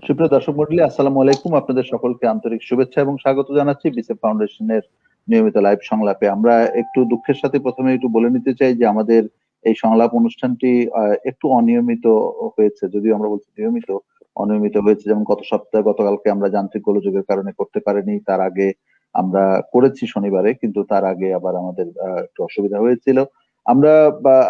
সুপ্রিয় দর্শক মন্ডলী, আসসালামু আলাইকুম। আপনাদের সকলকে আন্তরিক শুভেচ্ছা এবং স্বাগত জানাচ্ছি বিসেফ ফাউন্ডেশনের নিয়মিত লাইভ সংলাপে। আমরা একটু দুঃখের সাথে প্রথমে একটু বলে নিতে চাই যে আমাদের এই সংলাপ অনুষ্ঠানটি একটু অনিয়মিত হয়েছে, যদিও আমরা বলছি নিয়মিত, অনিয়মিত হয়েছে। যেমন গতকালকে আমরা যান্ত্রিক গোলযোগের কারণে করতে পারিনি। তার আগে আমরা করেছি শনিবারে, কিন্তু তার আগে আবার আমাদের একটু অসুবিধা হয়েছিল। আমরা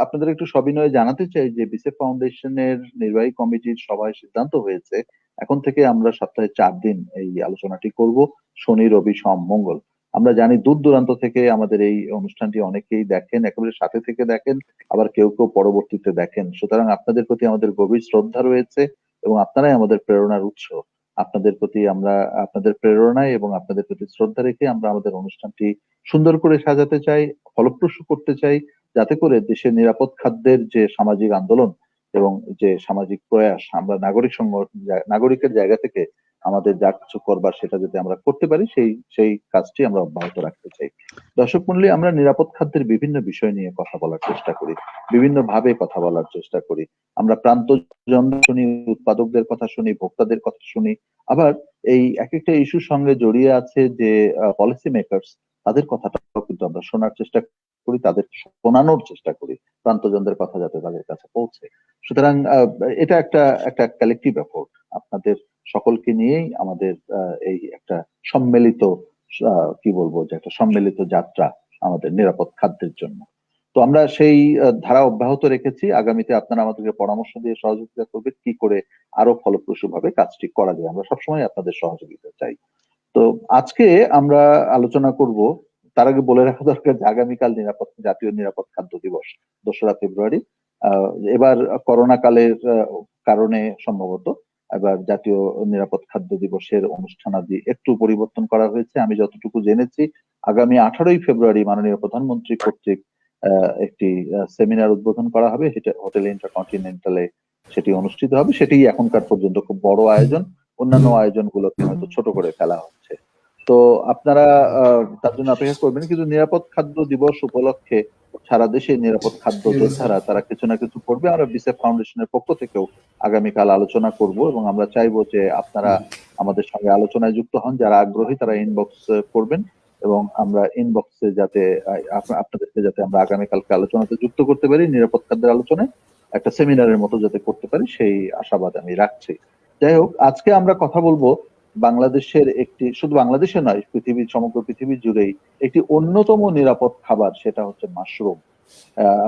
আপনাদের একটু সবিনয়ে জানাতে চাই যে বিসেফ ফাউন্ডেশনের নির্বাহী কমিটির সভায় সিদ্ধান্ত হয়েছে এখন থেকে আমরা সপ্তাহে 4 দিন এই আলোচনাটি করব, শনি রবি সোম মঙ্গল। আমরা জানি দূর দূরান্ত থেকে আমাদের এই অনুষ্ঠানটি অনেকেই দেখেন, একেবারে সাথে থেকে দেখেন, আবার কেউ কেউ পরবর্তীতে দেখেন। সুতরাং আপনাদের প্রতি আমাদের গভীর শ্রদ্ধা রয়েছে এবং আপনারাই আমাদের প্রেরণার উৎস। আপনাদের প্রতি আমরা, আপনাদের প্রেরণায় এবং আপনাদের প্রতি শ্রদ্ধা রেখে আমরা আমাদের অনুষ্ঠানটি সুন্দর করে সাজাতে চাই, ফলপ্রসূ করতে চাই, যাতে করে দেশের নিরাপদ খাদ্যের যে সামাজিক আন্দোলন এবং যে সামাজিক প্রয়াস, আমরা নাগরিকের জায়গা থেকে আমাদের যা কিছু করবার সেটা যদি আমরা করতে পারি, সেই কাজটি আমরা অব্যাহত রাখতে চাই। দর্শক মণ্ডলী, আমরা নিরাপদ খাদ্যের বিভিন্ন বিষয় নিয়ে কথা বলার চেষ্টা করি, বিভিন্ন ভাবে কথা বলার চেষ্টা করি। আমরা প্রান্ত জন শুনি, উৎপাদকদের কথা শুনি, ভোক্তাদের কথা শুনি, আবার এই এক একটা ইস্যুর সঙ্গে জড়িয়ে আছে যে পলিসি মেকার্স, তাদের কথাটাও কিন্তু আমরা শোনার চেষ্টা করি, তাদের শোনানোর চেষ্টা করি, প্রান্তজনদের কথা যাতে তাদের কাছে পৌঁছে। সুতরাং এটা একটা একটা কালেকটিভ এফোর্ট। আপনাদের সকলকে নিয়েই আমাদের এই একটা সম্মিলিত, কি বলবো, যে একটা সম্মিলিত যাত্রা আমাদের নিরাপদ খাদ্যের জন্য। তো আমরা সেই ধারা অব্যাহত রেখেছি। আগামীতে আপনারা আমাদেরকে পরামর্শ দিয়ে সহযোগিতা করবেন কি করে আরো ফলপ্রসূ ভাবে কাজটি করা যায়। আমরা সবসময় আপনাদের সহযোগিতা চাই। তো আজকে আমরা আলোচনা করব, তার আগে বলে রাখা দরকার যে আগামীকাল জাতীয় নিরাপদ খাদ্য দিবস, 2রা ফেব্রুয়ারি। এবার করোনা কালের কারণে সম্ভবত এবার জাতীয় নিরাপদ খাদ্য দিবসের অনুষ্ঠানাদি একটু পরিবর্তন করা হয়েছে। আমি যতটুকু জেনেছি, আগামী 18ই ফেব্রুয়ারি মাননীয় প্রধানমন্ত্রী কর্তৃক একটি সেমিনার উদ্বোধন করা হবে, সেটা হোটেল ইন্টারকন্টিনেন্টালে সেটি অনুষ্ঠিত হবে। সেটি এখনকার পর্যন্ত খুব বড় আয়োজন, অন্যান্য আয়োজনগুলোকে হয়তো ছোট করে ফেলা হচ্ছে। তো আপনারা তার জন্য অপেক্ষা করবেন। কিন্তু নিরাপদ খাদ্য দিবস উপলক্ষে সারা দেশে নিরাপদ খাদ্য যোদ্ধারা তারা কিছু না কিছু করবে। আমরা বিসেফ ফাউন্ডেশনের পক্ষ থেকেও আগামীকাল আলোচনা করব এবং আমরা চাইবো যে আপনারা আমাদের সঙ্গে আলোচনায় যুক্ত হন। যারা আগ্রহী তারা ইনবক্স করবেন এবং আমরা ইনবক্সে যাতে আপনাদেরকে যাতে আমরা আগামীকালকে আলোচনাতে যুক্ত করতে পারি, নিরাপদ খাদ্যের আলোচনায় একটা সেমিনারের মতো যাতে করতে পারি, সেই আশাবাদ আমি রাখছি। যাই হোক, আজকে আমরা কথা বলবো বাংলাদেশের একটি, শুধু বাংলাদেশে নয়, সমগ্র পৃথিবী জুড়েই একটি অন্যতম নিরাপদ খাবার, সেটা হচ্ছে মাশরুম।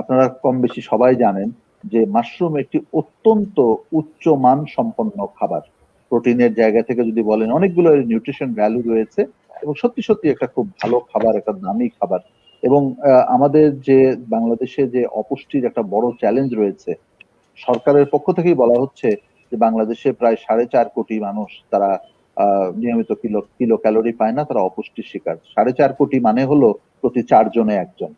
আপনারা কম বেশি সবাই জানেন যে মাশরুম একটি অত্যন্ত উচ্চ মান সম্পন্ন খাবার। প্রোটিনের জায়গা থেকে যদি বলেন, অনেকগুলো নিউট্রিশন ভ্যালু রয়েছে এবং সত্যি সত্যি একটা খুব ভালো খাবার, একটা দামি খাবার। এবং আমাদের যে বাংলাদেশে যে অপুষ্টির একটা বড় চ্যালেঞ্জ রয়েছে, সরকারের পক্ষ থেকেই বলা হচ্ছে যে বাংলাদেশে প্রায় 4.5 কোটি মানুষ, তারা নিয়মিত কিলো ক্যালোরি পায় না, তারা অপুষ্টির শিকার। 4.5 কোটি মানে হলো প্রতি 4 জনে 1 জন।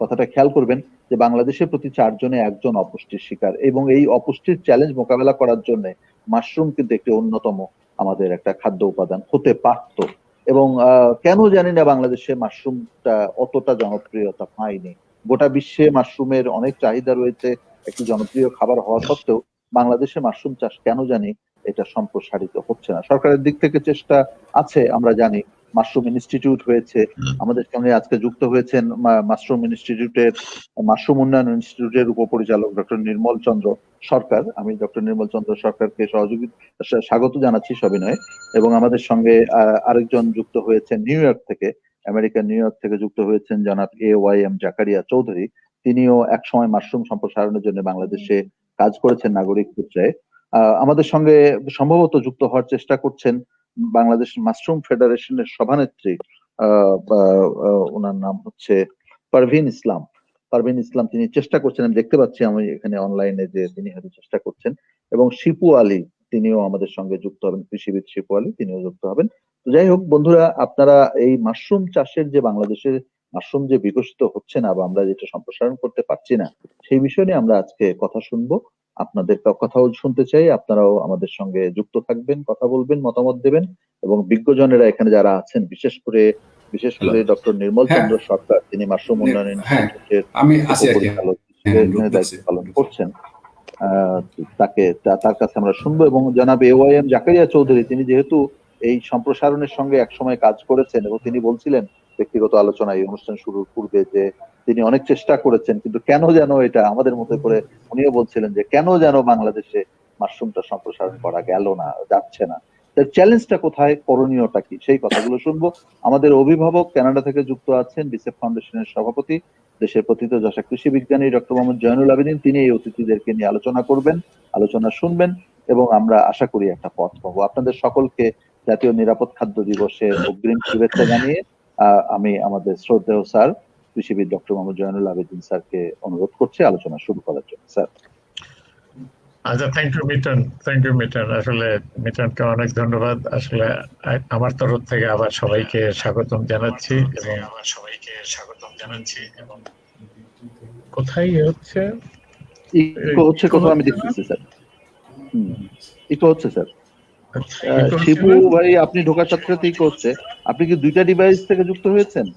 কথাটা খেয়াল করবেন যে বাংলাদেশে প্রতি 4 জনে 1 জন অপুষ্টির শিকার, এবং এই অপুষ্টির চ্যালেঞ্জ মোকাবেলা করার জন্য মাশরুম কিন্তু একটি অন্যতম আমাদের একটা খাদ্য উপাদান হতে পারত। এবং কেন জানি না বাংলাদেশে মাশরুমটা অতটা জনপ্রিয়তা পায়নি। গোটা বিশ্বে মাশরুমের অনেক চাহিদা রয়েছে, একটি জনপ্রিয় খাবার হওয়া সত্ত্বেও বাংলাদেশে মাশরুম চাষ কেন জানি এটা সম্প্রসারিত হচ্ছে না। সরকারের দিক থেকে চেষ্টা আছে, আমরা জানি। মাশরুম ইনস্টিটিউট হয়েছে, আমাদের সঙ্গে আজকে যুক্ত হয়েছেন মাশরুম উন্নয়ন ইনস্টিটিউটের উপপরিচালক ডক্টর নির্মল চন্দ্র সরকার। আমি ডক্টর নির্মল চন্দ্র সরকারকে স্বাগত জানাচ্ছি সবিনয়ে। এবং আমাদের সঙ্গে আরেকজন যুক্ত হয়েছেন আমেরিকার নিউ ইয়র্ক থেকে যুক্ত হয়েছেন জনাব AYM জাকারিয়া চৌধুরী। তিনিও একসময় মাশরুম সম্প্রসারণের জন্য বাংলাদেশে কাজ করেছেন নাগরিক পর্যায়ে। আমাদের সঙ্গে সম্ভবত যুক্ত হওয়ার চেষ্টা করছেন বাংলাদেশ মাশরুম ফেডারেশনের সভানেত্রী, ওনার নাম হচ্ছে পারভিন ইসলাম। তিনি চেষ্টা করছেন, আমি দেখতে পাচ্ছি আমি এখানে অনলাইনে যে তিনি হয়তো চেষ্টা করছেন। এবং শিপু আলী, তিনিও আমাদের সঙ্গে যুক্ত হবেন, কৃষিবিদ শিপু আলী, তিনিও যুক্ত হবেন। তো যাই হোক বন্ধুরা, আপনারা এই মাশরুম চাষের যে বাংলাদেশে মাশরুম যে বিকশিত হচ্ছে না বা আমরা যেটা সম্প্রসারণ করতে পারছি না, সেই বিষয় নিয়ে আমরা আজকে কথা শুনবো। আপনাদের কথাও শুনতে চাই, আপনারাও আমাদের সঙ্গে যুক্ত থাকবেন, কথা বলবেন, মতামত দেবেন। এবং বিজ্ঞজনেরা এখানে যারা আছেন, বিশেষ করে ডক্টর নির্মল চন্দ্র সরকার, তিনি মাশরুম উন্নয়ন ইনস্টিটিউটের উপপরিচালক হিসেবে এখানে দায়িত্ব পালন করছেন। তার কাছে আমরা শুনবো। এবং জনাব AYM জাকারিয়া চৌধুরী, তিনি যেহেতু এই সম্প্রসারণের সঙ্গে একসময় কাজ করেছেন এবং তিনি বলছিলেন ব্যক্তিগত আলোচনায় এই অনুষ্ঠান শুরুর পূর্বে যে তিনি অনেক চেষ্টা করেছেন, কিন্তু কেন যেন এটা আমাদের মতো করে, উনিও বলছিলেন যে কেন যেন বাংলাদেশে মাশরুমটা সম্প্রসারণ করা গেল না, যাচ্ছে না, তার চ্যালেঞ্জটা কোথায়, করণীয়টা কি, সেই কথাগুলো শুনবো। আমাদের অভিভাবক কানাডা থেকে যুক্ত আছেন বিসেফ ফাউন্ডেশনের সভাপতি, দেশের প্রথিতযশা কৃষি বিজ্ঞানী ডক্টর মোহাম্মদ জয়নুল আবেদিন। তিনি এই অতিথিদেরকে নিয়ে আলোচনা করবেন, আলোচনা শুনবেন এবং আমরা আশা করি একটা পথ পাবো। আপনাদের সকলকে জাতীয় নিরাপদ খাদ্য দিবসের অগ্রিম শুভেচ্ছা জানিয়ে আমি আমাদের শ্রদ্ধেয় স্যার কৃষিবিদ ডক্টর মোহাম্মদ জয়নুল আবেদিন স্যারকে অনুরোধ করছি আলোচনা শুরু করার জন্য। স্যার। আচ্ছা, থ্যাংক ইউ মিটন। আসলে মিটনকে অনেক ধন্যবাদ। আসলে আমার তরফ থেকে আবার সবাইকে স্বাগতম জানাচ্ছি এবং কোথায় হচ্ছে কোথাও আমি দেখতেছি স্যার, ইকো হচ্ছে স্যার। শিবু ভাই, আপনি ঢোকার সাথে সাথে ইকো হচ্ছে। আপনি কি দুইটা ডিভাইস থেকে যুক্ত হয়েছেন?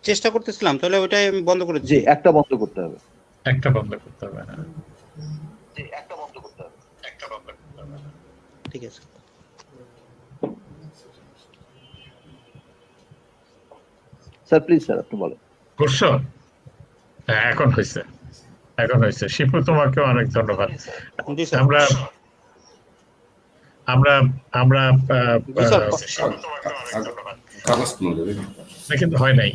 চেষ্টা করতেছিলাম, তাহলে ওইটাই আমি বন্ধ করে দিচ্ছি। একটা বন্ধ করতে হবে। ঠিক আছে স্যার, প্লিজ স্যার আপনি বলেন। করছো? এখন হয়েছে। শিপু, তোমাকে অনেক ধন্যবাদ। আমরা আমরা আমরা কিন্তু হয়নি।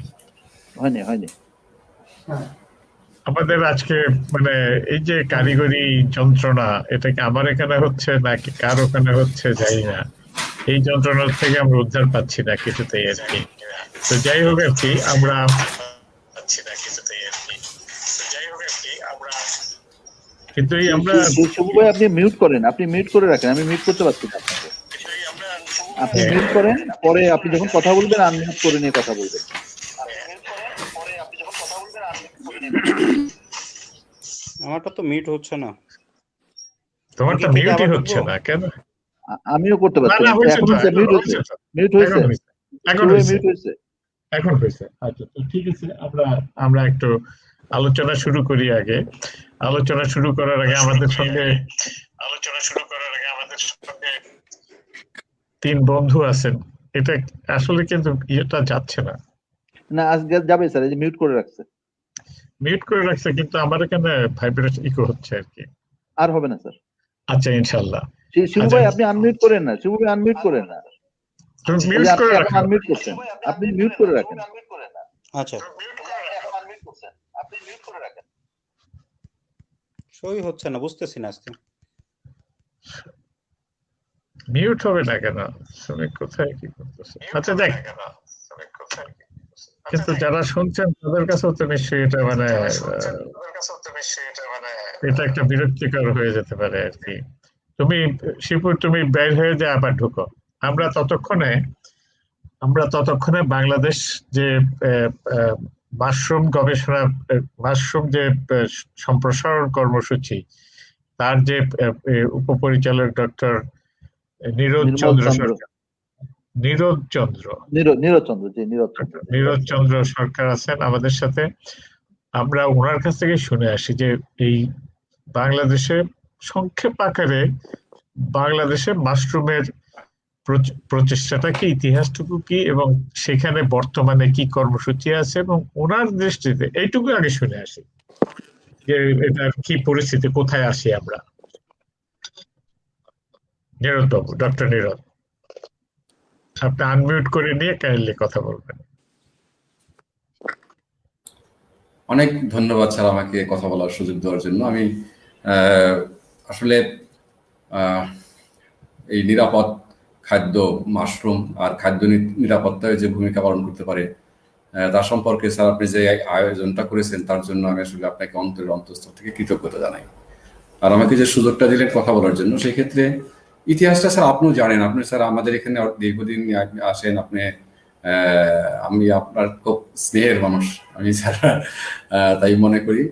আমাদের আজকে মানে এই যে কারিগরি যন্ত্রণা, এটা কি আমার এখানে হচ্ছে নাকি কার ওখানে হচ্ছে জানি না, এই যন্ত্রণার থেকে আমরা উদ্ধার পাচ্ছি না কিছুতেই আর কি। তো যাই হোক আর কি, আমরা কিন্তু আমরা আপনি মিউট করেন, আপনি মিউট করে রাখেন, আমি মিউট করতে পারছি না আপনাকে। আপনি মিউট করেন, পরে আপনি যখন কথা বলবেন আনমিউট করে নিয়ে কথা বলবেন। আমারটা তো মিউট হচ্ছে না। তোমারটা মিউটই হচ্ছে না কেন? আমিও করতে পারছি না। এখন হয়েছে। আচ্ছা, তো ঠিক আছে, আমরা একটু আলোচনা শুরু করি। আলোচনা শুরু করার আগে আমাদের সঙ্গে তিন বন্ধু আছেন। এটা আসলে কিন্তু এটা যাচ্ছে না। আজকে যাবে স্যার, এই যে মিউট করে রাখছে কিন্তু আমার এখানে ভাইব্রেশন ইকো হচ্ছে আর কি। আর হবে না স্যার। আচ্ছা, ইনশাআল্লাহ। শিবু ভাই, আপনি আনমিউট করেন না। শিবু ভাই আনমিউট করেন না। তুমি মিউট করে রাখেন। আনমিউট করছেন, আপনি মিউট করে রাখেন। আচ্ছা, সই হচ্ছে না, বুঝতেছি না আজকে। মিউট হবে না কেন? তুমি কোথায় কি করতেছো? আচ্ছা, দেখ, কিন্তু যারা শুনছেন তাদের কাছেও তো নিশ্চয়ই এটা এটা একটা বিরক্তিকর হয়ে যেতে পারে আর কি। শিবপুর, তুমি বের হয়ে যায়, আবার ঢুকো। আমরা ততক্ষণে বাংলাদেশ যে মাশরুম গবেষণা, মাশরুম যে সম্প্রসারণ কর্মসূচি, তার যে উপপরিচালক ডক্টর নীরদ চন্দ্র সরকার আছেন আমাদের সাথে। আমরা ওনার কাছ থেকে শুনে আসি যে এই বাংলাদেশে সংক্ষেপ আকারে বাংলাদেশে মাশরুমের প্রচেষ্টাটা কি, ইতিহাসটুকু কি, এবং সেখানে বর্তমানে কি কর্মসূচি আছে, এবং ওনার দৃষ্টিতে এইটুকু আগে শুনে আসি যে এটার কি পরিস্থিতি, কোথায় আসি আমরা। নীরদ বাবু, ডক্টর নীরদ, আপনি আনমিউট করে নিয়ে কাইন্ডলি কথা বলবেন। অনেক ধন্যবাদ স্যার আমাকে কথা বলার সুযোগ দেওয়ার জন্য। আমি আসলে এই নিরাপদ খাদ্য, মাশরুম আর খাদ্য নিরাপত্তায় যে ভূমিকা পালন করতে পারে তার সম্পর্কে স্যার আপনি যে আয়োজনটা করেছেন তার জন্য আমি আসলে আপনাকে অন্তরের অন্তঃস্থল থেকে কৃতজ্ঞতা জানাই। আর আমাকে যে সুযোগটা দিলেন কথা বলার জন্য, সেই ক্ষেত্রে ইতিহাসটা স্যার আপনিও জানেন। আপনি স্যার আমাদের এখানে দীর্ঘদিন আসেন। আমি আপনার খুব স্নেহের মানুষ, আমি স্যার তাই মনে করি।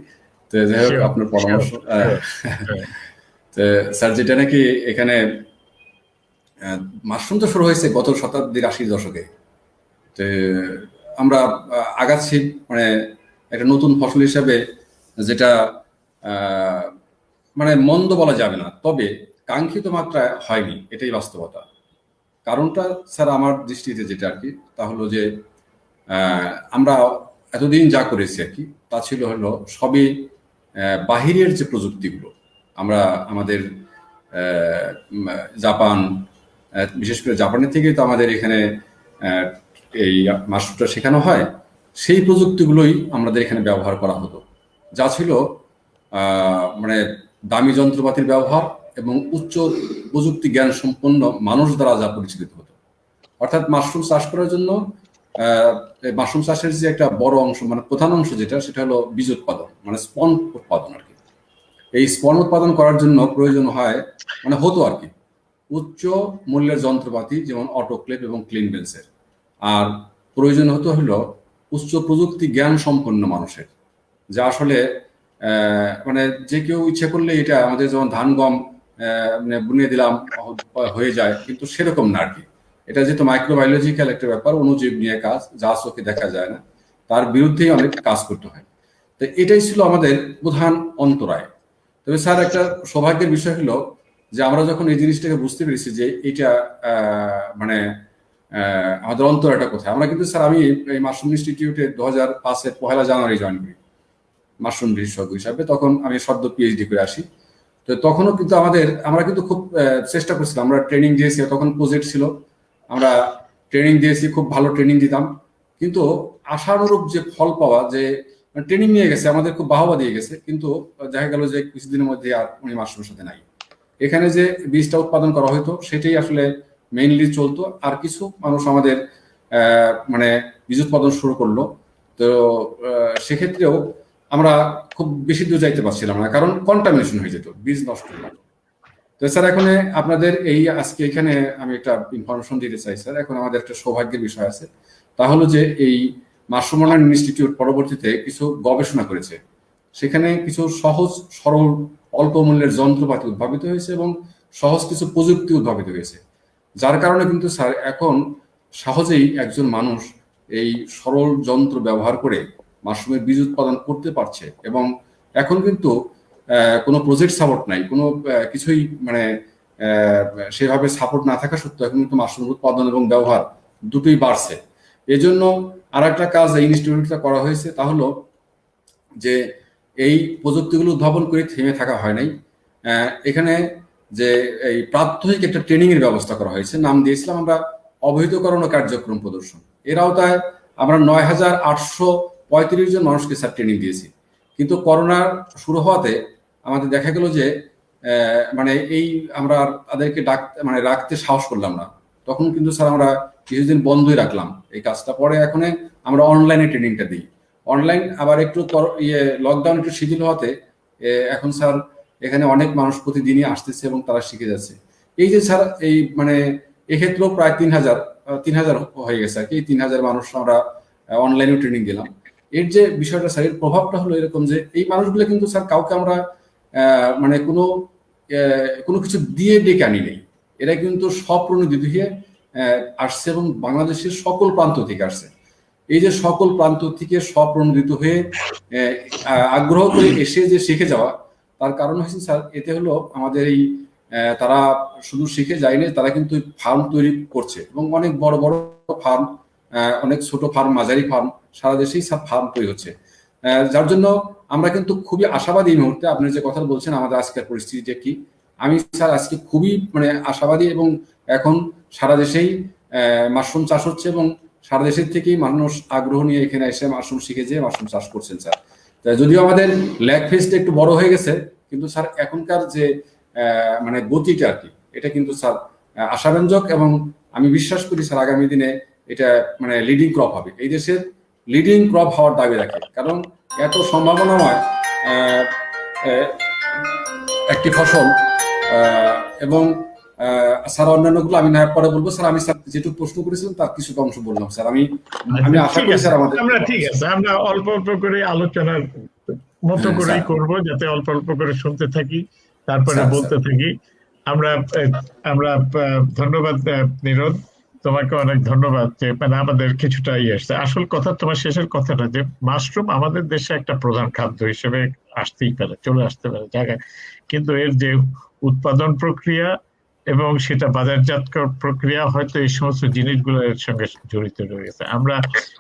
তো যাই হোক, আপনার পরামর্শ তো স্যার, যেটা নাকি এখানে মাশরুম তো শুরু হয়েছে গত শতাব্দীর 80 দশকে। তো আমরা আগাচ্ছি, একটা নতুন ফসল হিসেবে, যেটা মানে মন্দ বলা যাবে না, তবে কাঙ্ক্ষিত মাত্রায় হয়নি, এটাই বাস্তবতা। কারণটা স্যার আমার দৃষ্টিতে যেটা আর কি, তা হলো যে আমরা এতদিন যা করেছি আর কি, তা ছিল হলো সবই বাহিরের যে প্রযুক্তিগুলো, আমরা আমাদের জাপান, বিশেষ করে জাপানের থেকে তো আমাদের এখানে এই মাশরুমটা শেখানো হয়, সেই প্রযুক্তিগুলোই আমাদের এখানে ব্যবহার করা হতো, যা ছিল মানে দামি যন্ত্রপাতির ব্যবহার এবং উচ্চ প্রযুক্তি জ্ঞান সম্পন্ন মানুষ দ্বারা যা পরিচালিত হতো। অর্থাৎ মাশরুম চাষ করার জন্য মাশরুম চাষের যে একটা বড় অংশ, মানে প্রধান অংশ যেটা, সেটা হলো বীজ উৎপাদন, মানে স্পন উৎপাদন আর কি। এই স্পন উৎপাদন করার জন্য প্রয়োজন হয়, মানে হতো আর কি, উচ্চ মূল্যের যন্ত্রপাতি, যেমন অটোক্লেভ এবং ক্লিন বেঞ্চের। আর প্রয়োজন হলো উচ্চ প্রযুক্তি জ্ঞান সম্পন্ন মানুষের, যা আসলে মানে যে কেউ ইচ্ছে করলে এটা আমাদের যেমন ধান গম মানে বুনিয়ে দিলাম হয়ে যায়, কিন্তু সেরকম না আর কি। এটা যেহেতু মাইক্রোবায়োলজিক্যাল একটা ব্যাপার, অণুজীব নিয়ে কাজ, যা চোখে দেখা যায় না, তার বিরুদ্ধেই অনেক কাজ করতে হয়। তো এটাই ছিল আমাদের প্রধান অন্তরায়। তবে স্যার একটা সৌভাগ্যের বিষয় হলো যে আমরা যখন এই জিনিসটাকে বুঝতে পেরেছি যে এটা মানে আমাদের অন্তরায়টা কোথায়, আমরা কিন্তু স্যার, আমি এই মাশরুম ইনস্টিটিউটে 2005-এর 1 জানুয়ারি জয়েন করি মাশরুম বিশেষজ্ঞ হিসাবে। তখন আমি সদ্য পিএইচডি করে আসি। তো তখনও কিন্তু আমরা কিন্তু খুব চেষ্টা করছিলাম, আমরা ট্রেনিং দিয়েছি, তখন প্রজেক্ট ছিল, আমরা ট্রেনিং দিয়েছি, খুব ভালো ট্রেনিং দিতাম, কিন্তু আশানুরূপ যে ফল পাওয়া, যে ট্রেনিং নিয়ে গেছে, আমাদের খুব বাহবা দিয়ে গেছে, কিন্তু দেখা গেল যে কিছুদিনের মধ্যে আর উনি মাশরুমের সাথে নাই। এখানে যে বীজটা উৎপাদন করা হতো সেটাই আসলে মেইনলি চলতো, আর কিছু মানুষ আমাদের মানে বীজ উৎপাদন শুরু করলো। তো সেক্ষেত্রেও আমরা খুব বেশি দূর যাইতে পারছিলাম না, কারণ কন্টামিনেশন হয়ে যেত, বীজ নষ্ট হয়ে যেত। তো স্যার এখন আপনাদের এই আজকে এখানে আমি একটা ইনফরমেশন দিতে চাই স্যার। এখন আমাদের একটা সৌভাগ্যের বিষয় আছে, তা হলো যে এই মাশরুম উন্নয়ন ইনস্টিটিউট পরবর্তীতে কিছু গবেষণা করেছে, সেখানে কিছু সহজ সরল অল্প মূল্যের যন্ত্রপাতি উদ্ভাবিত হয়েছে এবং সহজ কিছু প্রযুক্তি উদ্ভাবিত হয়েছে, যার কারণে কিন্তু স্যার এখন সহজেই একজন মানুষ এই সরল যন্ত্র ব্যবহার করে মাশরুমের বীজ উৎপাদন করতে পারছে। এবং এখন কিন্তু কোনো প্রজেক্ট সাপোর্ট নাই, কোনো কিছুই মানে সেভাবে সাপোর্ট না থাকা সত্ত্বেও এখন কিন্তু মাশরুম উৎপাদন এবং ব্যবহার দুটোই বাড়ছে। এজন্য আর একটা কাজ এই ইনস্টিটিউটটা করা হয়েছে, তা হলো যে এই প্রযুক্তিগুলো উদ্ভাবন করে থেমে থাকা হয় নাই। এখানে যে এই প্রাত্যহিক একটা ট্রেনিং এর ব্যবস্থা করা হয়েছে, নাম দিয়েছিলাম আমরা অবহিতকরণ ও কার্যক্রম প্রদর্শন। এর আওতায় আমরা 9,835 জন মানুষকে স্যার ট্রেনিং দিয়েছি। কিন্তু করোনা শুরু হওয়াতে আমাদের দেখা গেল যে মানে এই আমরা তাদেরকে রাখতে সাহস করলাম না, তখন কিন্তু স্যার আমরা কিছুদিন বন্ধই রাখলাম এই কাজটা। পরে এখন আমরা অনলাইনে ট্রেনিংটা দিই। অনলাইন আবার একটু লকডাউন একটু শিথিল হওয়াতে এখন স্যার এখানে অনেক মানুষ প্রতিদিনই আসতেছে এবং তারা শিখে যাচ্ছে। এই যে স্যার এই মানে এক্ষেত্রেও প্রায় 3,000 হয়ে গেছে আর কি, 3,000 মানুষ আমরা অনলাইনে ট্রেনিং দিলাম। এর যে বিষয়টা স্যার, এর প্রভাবটা হলো এরকম যে এই মানুষগুলো কিন্তু স্যার কাউকে আমরা মানে কোনো কিছু দিয়ে ডেকে আনি নেই, এরা কিন্তু স্বপ্রণোদিত হয়ে আসছে এবং বাংলাদেশের সকল প্রান্ত থেকে আসছে। এই যে সকল প্রান্ত থেকে স্বপ্রণোদিত হয়ে আগ্রহ করে এসে যে শিখে যাওয়া, তার কারণ হচ্ছে স্যার এতে হলো আমাদের এই তারা শুধু শিখে যায়নি, তারা কিন্তু ফার্ম তৈরি করছে এবং অনেক বড় বড় ফার্ম, অনেক ছোট ফার্ম, মাঝারি ফার্ম, সারা দেশেই সব ফার্ম তৈরি হচ্ছে। যার জন্য আমরা কিন্তু খুবই আশাবাদী এই মুহূর্তে। আপনি যে কথা বলছেন আমাদের আজকের পরিস্থিতিটা কি, আমি স্যার আজকে খুবই মানে আশাবাদী। এবং এখন সারা দেশেই মাশরুম চাষ হচ্ছে এবং সারা দেশের থেকেই মানুষ আগ্রহ নিয়ে এখানে এসে মাশরুম শিখে যেয়ে মাশরুম চাষ করছেন স্যার। যদিও আমাদের ল্যাগ ফেজটা একটু বড় হয়ে গেছে, কিন্তু স্যার এখনকার যে মানে গতিটা আর কি, এটা কিন্তু স্যার আশাব্যঞ্জক এবং আমি বিশ্বাস করি স্যার আগামী দিনে এটা মানে লিডিং ক্রপ হবে, এই দেশের লিডিং ক্রপ হওয়ার দাবি রাখে। কারণ এত সম্ভাবনাময় একটি ফসল এবং স্যার অন্যান্যগুলো আমি না পরে বলবো স্যার। আমি স্যার যেটুকু প্রশ্ন করেছিলাম তার কিছু অংশ বললাম স্যার। আমি আশা করি স্যার আমরা ঠিক আছে, আমরা অল্প অল্প করে আলোচনার মতো করেই করবো, যাতে অল্প অল্প করে শুনতে থাকি, তারপরে বলতে থাকি। আমরা ধন্যবাদ নীরদ। তোমাকে অনেক ধন্যবাদ যে মানে আমাদের কিছুটা ইয়ে আসছে। আসল কথা তোমার শেষের কথাটা যে মাশরুম আমাদের দেশে একটা প্রধান খাদ্য হিসেবে আসতেই পারে, চলে আসতে পারে জায়গায়, কিন্তু এর যে উৎপাদন প্রক্রিয়া এবং সেটা বাজারজাত প্রক্রিয়া হয়তো এই সমস্ত জিনিসগুলো এর সঙ্গে জড়িত রয়েছে। আমরা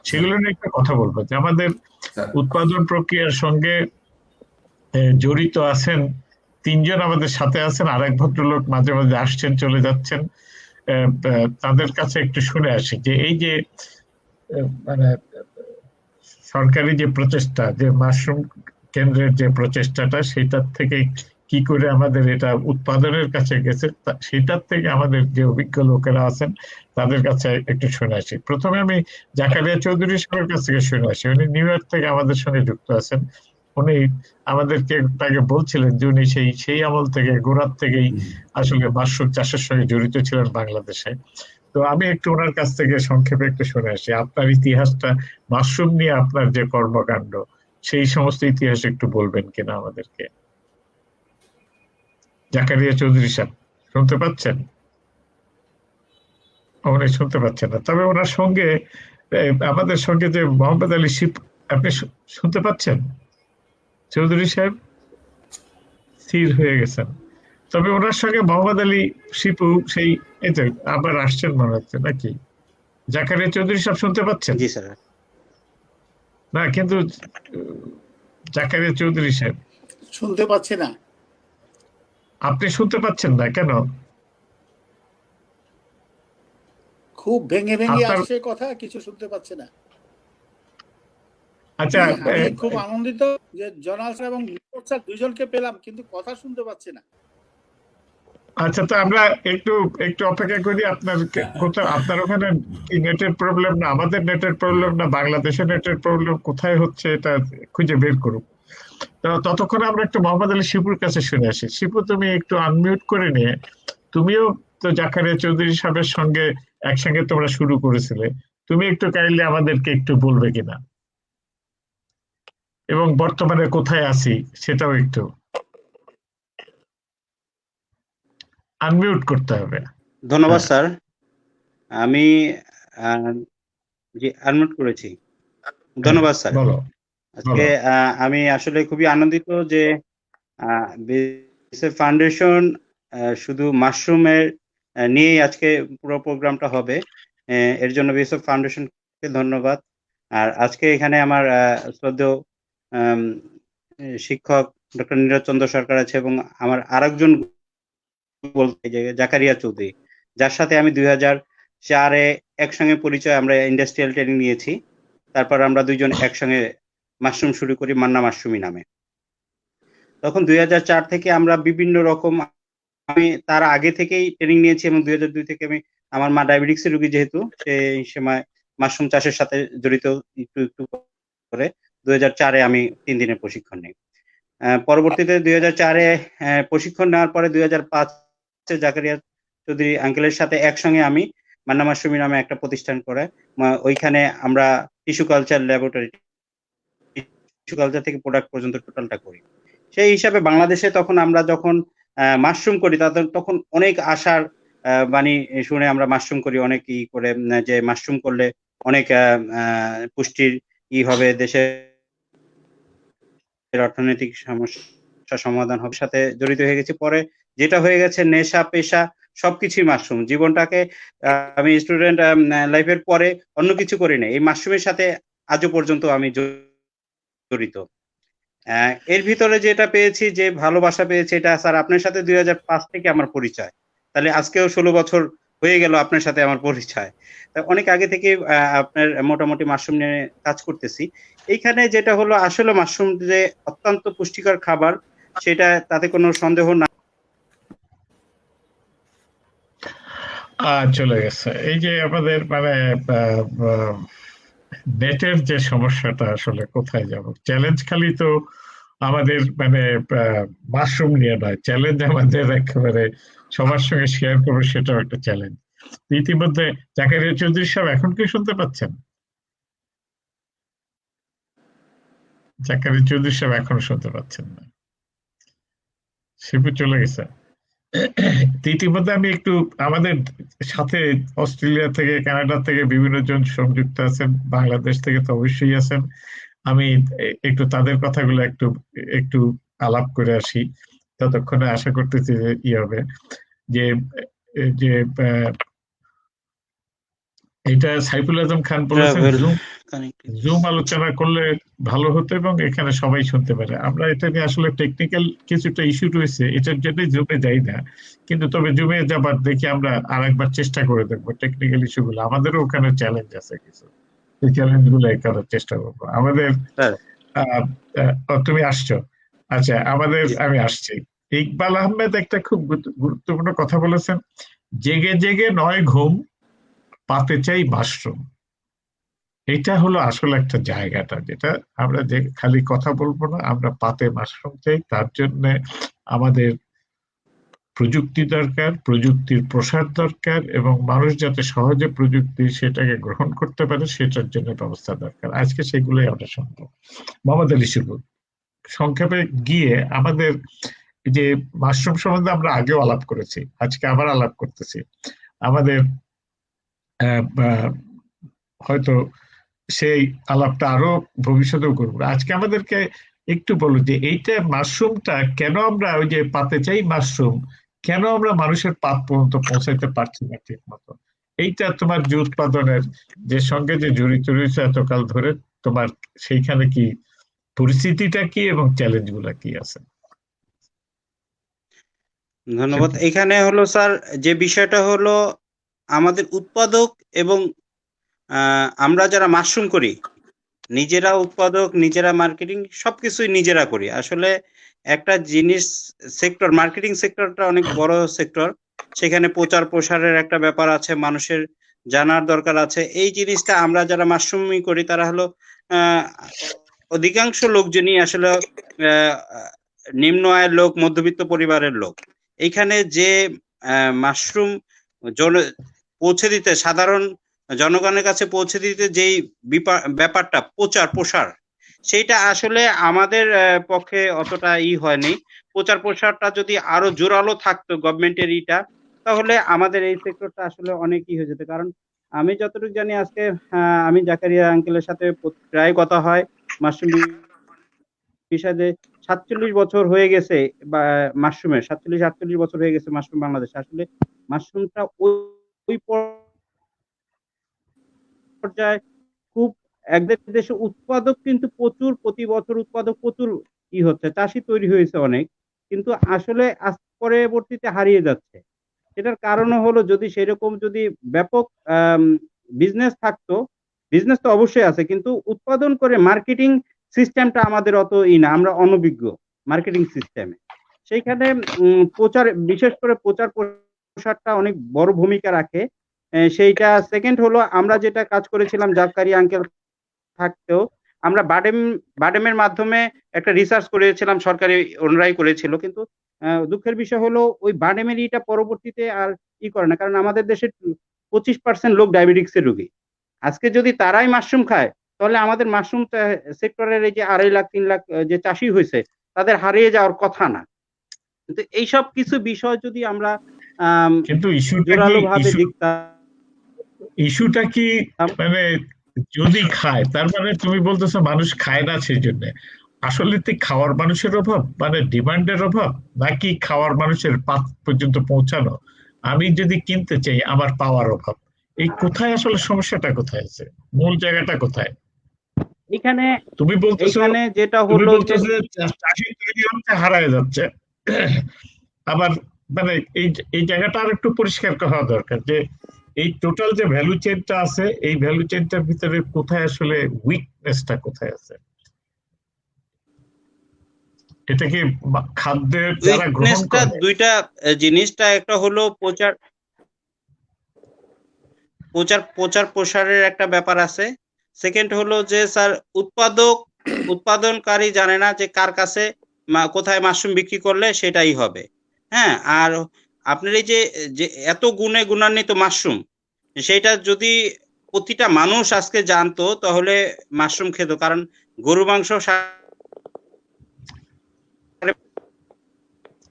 সেগুলো নিয়ে একটা কথা বলবো যে আমাদের স্যার উৎপাদন প্রক্রিয়ার সঙ্গে জড়িত আছেন তিনজন, আমাদের সাথে আছেন, আরেক ভদ্রলোক মাঝে মাঝে আসছেন চলে যাচ্ছেন। তাদের কাছে একটু শুনে আসি যে এই যে মানে সরকারি যে প্রচেষ্টা, যে মাশরুম কেন্দ্রের যে প্রচেষ্টাটা, সেটার থেকে কি করে আমাদের এটা উৎপাদনের কাছে গেছে, সেটার থেকে আমাদের যে অভিজ্ঞ লোকেরা আছেন তাদের কাছে একটু শুনে আসি। প্রথমে আমি জাকারিয়া চৌধুরী সাহেবের কাছ থেকে শুনে আসি। উনি নিউ ইয়র্ক থেকে আমাদের সঙ্গে যুক্ত আছেন। উনি আমাদেরকে আগে বলছিলেন যে উনি সেই আমল থেকে, গোড়ার থেকেই আসলে মাশরুম চাষের সঙ্গে জড়িত ছিলেন বাংলাদেশে। তো আমি একটু ওনার কাছ থেকে সংক্ষেপে একটু শুনে আসি আপনার ইতিহাসটা, মাশরুম নিয়ে আপনার যে কর্মকাণ্ড, সেই সমস্ত ইতিহাস একটু বলবেন কিনা আমাদেরকে। জাকারিয়া চৌধুরী সাহেব শুনতে পাচ্ছেন? উনি শুনতে পাচ্ছেন না, তবে ওনার সঙ্গে আমাদের সঙ্গে যে মোহাম্মদ আলী শিপ, আপনি শুনতে পাচ্ছেন? চৌধুরী সাহেব স্থির হয়ে গেছেন। তবে ওনার সঙ্গে মোহাম্মদ আলী শিপু সেই এই তো আবার আসছেন মনে হচ্ছে নাকি? জাকারিয়া চৌধুরী সাহেব শুনতে পাচ্ছেন? জি স্যার। না কিন্তু জাকারিয়া চৌধুরী সাহেব শুনতে পাচ্ছি না। আপনি শুনতে পাচ্ছেন না কেন? খুব ভেঙে ভেঙে আপনার আসছে কথা, কিছু শুনতে পাচ্ছি না। আচ্ছা আমি খুব আনন্দিত যে জনাল স্যার এবং নিপোর্ট স্যার দুইজনকে পেলাম, কিন্তু কথা শুনতে পাচ্ছি না। আচ্ছা, তো আমরা একটু একটু অপেক্ষা করি। আপনার কোথাও, আপনার ওখানে কি নেটের প্রবলেম, না আমাদের নেটের প্রবলেম, না বাংলাদেশের নেটের প্রবলেম, কোথায় হচ্ছে এটা খুঁজে বের করুক। তো ততক্ষণ আমরা একটু মোহাম্মদ আলী শিপুর কাছে শুনে আসি। শিপু, তুমি একটু আনমিউট করে নিয়ে, তুমিও তো জাকারিয়া চৌধুরী সাহেবের সঙ্গে একসঙ্গে তোমরা শুরু করেছিলে, তুমি একটু কাইন্ডলি আমাদেরকে একটু বলবে কিনা, এবং বর্তমানে কোথায় আছি সেটাও একটু আনমিউট করতে হবে। ধন্যবাদ হ্যাঁ, স্যার। আমি জি আনমিউট করেছি। হ্যাঁ, ধন্যবাদ স্যার। বলো আজকে বলো। আমি আসলে খুবই আনন্দিত যে বিএসএফ ফাউন্ডেশন শুধু মাশরুমের নিয়েই আজকে পুরো প্রোগ্রামটা হবে। এর জন্য বিএসএফ ফাউন্ডেশনকে ধন্যবাদ। আর আজকে এখানে আমার শ্রদ্ধেয় শিক্ষক ডক্টর নীরজ চন্দ্র সরকার আছে, এবং আমার আরেকজন বলতে যে জাকারিয়া চৌধুরী, যার সাথে আমি 2004-এ একসঙ্গে পরিচয়, আমরা ইন্ডাস্ট্রিয়াল ট্রেনিং নিয়েছি। তারপর আমরা দুইজন একসঙ্গে মাশরুম শুরু করি মান্না মাশরুমি নামে। তখন 2004 থেকে আমরা বিভিন্ন রকম, আমি তার আগে থেকেই ট্রেনিং নিয়েছি, এবং 2002 থেকে আমি, আমার মা ডায়াবেটিক্সের রোগী যেহেতু, সেই সময় মাশরুম চাষের সাথে জড়িত একটু একটু করে 2004-এ আমি 3 দিনের প্রশিক্ষণ নিই। পরবর্তীতে 2004-এ প্রশিক্ষণ নেওয়ার পরে 2005-এ জাকারিয়া চৌধুরী আঙ্কেলের সাথে একসঙ্গে আমি মান্না মাশরুমি নামে একটা প্রতিষ্ঠান করে, ওইখানে আমরা tissue culture laboratory, tissue culture থেকে প্রোডাক্ট পর্যন্ত টোটালটা করি। সেই হিসাবে বাংলাদেশে তখন আমরা যখন মাশরুম করি, তাদের তখন অনেক আশার বাণী শুনে আমরা মাশরুম করি, অনেক ই করে যে মাশরুম করলে অনেক পুষ্টির হবে, দেশের অর্থনৈতিক সমস্যা সমাধান হবে, সাথে জড়িত হয়ে গেছি। পরে যেটা হয়ে গেছে নেশা পেশা সবকিছুই মাশরুম। জীবনটাকে আমি স্টুডেন্ট লাইফের পরে অন্য কিছু করি না, এই মাশরুমের সাথে আজও পর্যন্ত আমি জড়িত। এর ভিতরে যেটা পেয়েছি, যে ভালোবাসা পেয়েছি, এটা স্যার আপনার সাথে 2005 থেকে আমার পরিচয়। তাহলে আজকেও 16 বছর হয়ে গেল আপনার সাথে আমার পরিচয়। অনেক আগে থেকে আপনার মোটামুটি মাশরুম নিয়ে কাজ করতেছি। এইখানে যেটা হলো, আসলে মাশরুম যে অত্যন্ত পুষ্টিকর খাবার, সেটা তাতে কোনো সন্দেহ না। চলে গেছে। এই যে আমাদের মানে নেটের যে সমস্যাটা, আসলে কোথায় যাব, চ্যালেঞ্জ খালি তো আমাদের মানে মাশরুম নিয়ে নয়, চ্যালেঞ্জ আমাদের একেবারে সবার সঙ্গে শেয়ার করবো, সেটাও একটা চ্যালেঞ্জ। ইতিমধ্যে জাকারিয়া চৌধুরী সাহেব এখন কি শুনতে পাচ্ছেন? জাকারিয়া চৌধুরী সাহেব এখনো শুনতে পাচ্ছেন না, শিপু চলে গেছে। ইতিমধ্যে আমি একটু আমাদের সাথে অস্ট্রেলিয়া থেকে, কানাডা থেকে বিভিন্ন জন সংযুক্ত আছেন, বাংলাদেশ থেকে তো অবশ্যই আছেন। আমি একটু তাদের কথাগুলো একটু একটু আলাপ করে আসি, ততক্ষণে আশা করতেছি যে হবে যে যে এটা সাইফুল আজম খান বলেছেন ট্রাভেল জুম কানেক্টিভিটিস। আলোচনা করলে ভালো হতো এবং এখানে সবাই শুনতে পারে। আমরা এটা নিয়ে আসলে টেকনিক্যাল কিছুটা ইস্যু রয়েছে, এটার জন্যই জুমে যাই না, কিন্তু তবে জুমে যাবার দেখি আমরা আরেকবার চেষ্টা করে দেখবো টেকনিক্যাল ইস্যুগুলো। আমাদেরও ওখানে চ্যালেঞ্জ আছে কিছু, এই চ্যালেঞ্জ গুলো করার চেষ্টা করবো আমাদের। স্যার, তুমি আসছো? আচ্ছা, আমাদের জি। আমি আসছি। ইকবাল আহমেদ একটা খুব গুরুত্বপূর্ণ কথা বলেছেন, জেগে জেগে নয় ঘুম, পাতে চাই মাশরুম। এটা হলো আসলে একটা জায়গাটা, যেটা আমরা যে খালি কথা বলবো না, আমরা পাতে মাশরুম চাই। তার জন্য আমাদের প্রযুক্তি দরকার, প্রযুক্তির প্রসার দরকার, এবং মানুষ যাতে সহজে প্রযুক্তি সেটাকে গ্রহণ করতে পারে সেটার জন্য ব্যবস্থা দরকার। আজকে সেগুলোই আমরা শুনবো। মোহাম্মদ আলী শিবুর, সংক্ষেপে গিয়ে আমাদের যে মাশরুম সম্বন্ধে আমরা আগেও আলাপ করেছি, আজকে আবার আলাপ করতেছি। আমাদের হয়তো সেই আলাপটা আরো ভবিষ্যতেও করবো। আজকে আমাদেরকে একটু বলো যে এইটা মাশরুমটা কেন আমরা ওই যে পাতে চাই মাশরুম, কেন আমরা মানুষের পাত পর্যন্ত পৌঁছাইতে পারছি না ঠিক মতো। এইটা তোমার যে উৎপাদনের যে সঙ্গে যে জড়িত রয়েছে এতকাল ধরে, তোমার সেইখানে কি পরিস্থিতিটা কি এবং চ্যালেঞ্জ গুলা কি আছে? ধন্যবাদ। এখানে হলো স্যার, যে বিষয়টা হলো আমাদের উৎপাদক এবং আমরা যারা মাশরুম করি, নিজেরা উৎপাদক, নিজেরা মার্কেটিং, সবকিছুই নিজেরা করি। আসলে একটা জিনিস সেক্টর, মার্কেটিং সেক্টরটা অনেক বড় সেক্টর, সেখানে প্রচার প্রসারের একটা ব্যাপার আছে, মানুষের জানার দরকার আছে। এই জিনিসটা আমরা যারা মাশরুমই করি তারা হলো অধিকাংশ লোকজনই আসলে নিম্ন আয়ের লোক, মধ্যবিত্ত পরিবারের লোক। এইখানে যে মাশরুম পৌঁছে দিতে, সাধারণ জনগণের কাছে পৌঁছে দিতে যেই ব্যাপারটা প্রচার প্রসার, সেইটা আসলে আমাদের পক্ষে অতটা হয়নি। প্রচার প্রসারটা যদি আরো জোরালো থাকতো গভর্নমেন্টের তাহলে আমাদের এই সেক্টরটা আসলে অনেক হয়ে যেত। কারণ আমি যতটুকু জানি, আজকে আমি জাকারিয়া আঙ্কেলের সাথে প্রায় কথা হয় মাশরুম বিষয়ে, যে ৪৭ বছর হয়ে গেছে বা মাশরুমের ৪৭-৪৮ বছর হয়ে গেছে মাশরুম বাংলাদেশে। আসলে মাশরুমটা ওই পর্যায়ে খুব একদের দেশে উৎপাদক কিন্তু প্রচুর, প্রতি বছর উৎপাদক প্রচুর হচ্ছে, চাষি তৈরি হয়েছে অনেক, কিন্তু আসলে পরবর্তীতে হারিয়ে যাচ্ছে। এটার কারণও হলো, যদি সেরকম যদি ব্যাপক বিজনেস থাকতো, বিজনেস তো অবশ্যই আছে, কিন্তু উৎপাদন করে মার্কেটিং সিস্টেমটা আমাদের অত না, আমরা অনভিজ্ঞ মার্কেটিং সিস্টেমে। সেইখানে প্রচার, বিশেষ করে প্রচার প্রসারটা অনেক বড় ভূমিকা রাখে। সেইটা সেকেন্ড হলো, আমরা যেটা কাজ করেছিলাম জাকারিয়া আঙ্কেল থাকতেও, আমরা বাডেমের মাধ্যমে একটা রিসার্চ করেছিলাম, সরকারি ওনারাই করেছিল, কিন্তু দুঃখের বিষয় হলো ওই বাডেমের পরবর্তীতে আর করে না, কারণ আমাদের দেশের 25% লোক ডায়াবেটিক্সের রোগী। আজকে যদি তারাই মাশরুম খায়, তাহলে আমাদের মাশরুম সেক্টরের এই যে 2.5 লাখ 3 লাখ যে চাষি হয়েছে, তাদের হারিয়ে যাওয়ার কথা না। কিন্তু এইসব কিছু বিষয় যদি আমরা কিন্তু জোরালো ভাবে দেখতাম। ইস্যুটা কি মানে যদি খায়, তার মানে তুমি বলতেছো মানুষ খায় না সেই জন্য? আসলে কি খাওয়ার মানুষের অভাব, মানে ডিমান্ডের অভাব, নাকি খাওয়ার মানুষের পাত পর্যন্ত পৌঁছানো? আমি যদি কিনতে চাই, আমার পাওয়ার অভাব। এই কোথায় আসলে সমস্যাটা কোথায় আছে, মূল জায়গাটা কোথায়? এখানে তুমি বলতেছো, যেটা তুমি হলো বলতেছো যে চাষি তৈরি হচ্ছে, হারায় যাচ্ছে। আবার মানে এই জায়গাটা আর একটু পরিষ্কার হওয়া দরকার, যে এই টোটাল যে ভ্যালু চেইনটা আছে, এই ভ্যালু চেইনটার ভিতরে কোথায় আসলে উইকনেসটা কোথায় আছে? এটা কি খাদ্যের যারা গ্রহণ করে? দুইটা জিনিসটা, একটা হলো প্রচার প্রসারের একটা ব্যাপার আছে। সেকেন্ড হলো যে স্যার, উৎপাদনকারী জানে না যে কার কাছে কোথায় মাশরুম বিক্রি করলে সেটাই হবে। হ্যাঁ, আর আপনার এই যে এত গুণান্বিত মাশরুম, সেটা যদি প্রতিটা মানুষ আজকে জানতো, তাহলে মাশরুম খেত। কারণ গরু মাংস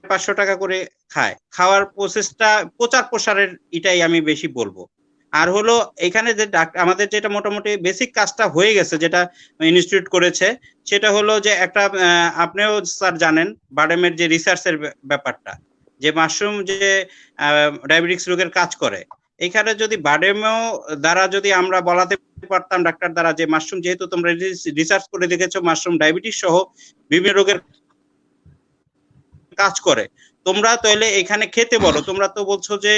500 টাকা করে খায়, খাওয়ার প্রসেসটা প্রচার প্রসারের এটাই আমি বেশি বলবো। আর হলো এখানে যে আমাদের যেটা মোটামুটি বেসিক কাজটা হয়ে গেছে, যেটা ইনস্টিটিউট করেছে, সেটা হলো যে একটা আপনিও স্যার জানেন বারডেমের যে রিসার্চের ব্যাপারটা, যে মাশরুম যে ডায়াবেটিক্স রোগের কাজ করে, এখানে যদি বারডেমেও দ্বারা যদি আমরা বলাতে পারতাম ডাক্তার দ্বারা যে মাশরুম যেহেতু তোমরা রিসার্চ করে দেখেছো মাশরুম ডায়াবেটিস সহ বিভিন্ন রোগের কাজ করে, তোমরা তাহলে এখানে খেতে বলো। তোমরা তো বলছো যে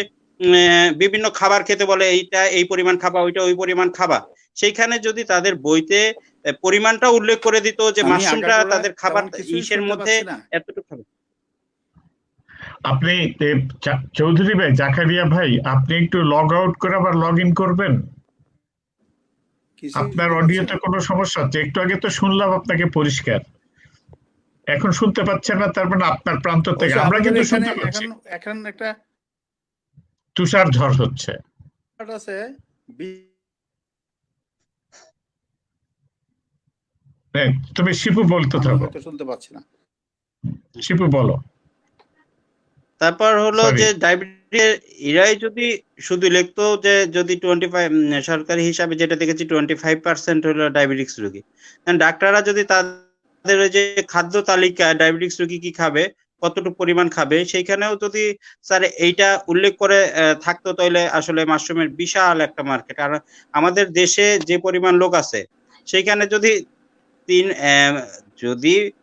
বিভিন্ন খাবার খেতে বলে, এইটা এই পরিমাণ খাবা, ওইটা ওই পরিমাণ খাবা। সেইখানে যদি তাদের বইতে পরিমাণটা উল্লেখ করে দিত যে মাশরুমটা তাদের খাবার ইসের মধ্যে এতটুকু খাবে। আপনি চৌধুরী ভাই, জাকারিয়া ভাই, আপনি একটু লগ আউট করে আবার লগ ইন করবেন। আপনার অডিওতে কোনো সমস্যা হচ্ছে? একটু আগে তো শুনলাম আপনাকে পরিষ্কার, এখন শুনতে পাচ্ছেন না, তার মানে আপনার প্রান্ত থেকে। আমরা কিন্তু শুনতে পাচ্ছি। এখন একটা তুষার ঝড় হচ্ছে। আছে তুমি শিপু বলতে থাকো। শুনতে পাচ্ছি না, শিপু বলো। তারপর হলো যে ডায়াবেটিস এরাই যদি শুধু লিখতো যে যদি 25 সরকারি হিসাবে যেটা দেখেছি 25% হলো ডায়াবেটিক্স রোগী, ডাক্তাররা যদি তাদের যে খাদ্য তালিকা ডায়াবেটিক্স রোগী কি খাবে, কতটুকু পরিমাণ খাবে, সেইখানেও যদি স্যার এইটা উল্লেখ করে থাকতো, তাহলে আসলে মাশরুমের বিশাল একটা মার্কেট। আর আমাদের দেশে যে পরিমাণ লোক আছে সেইখানে যদি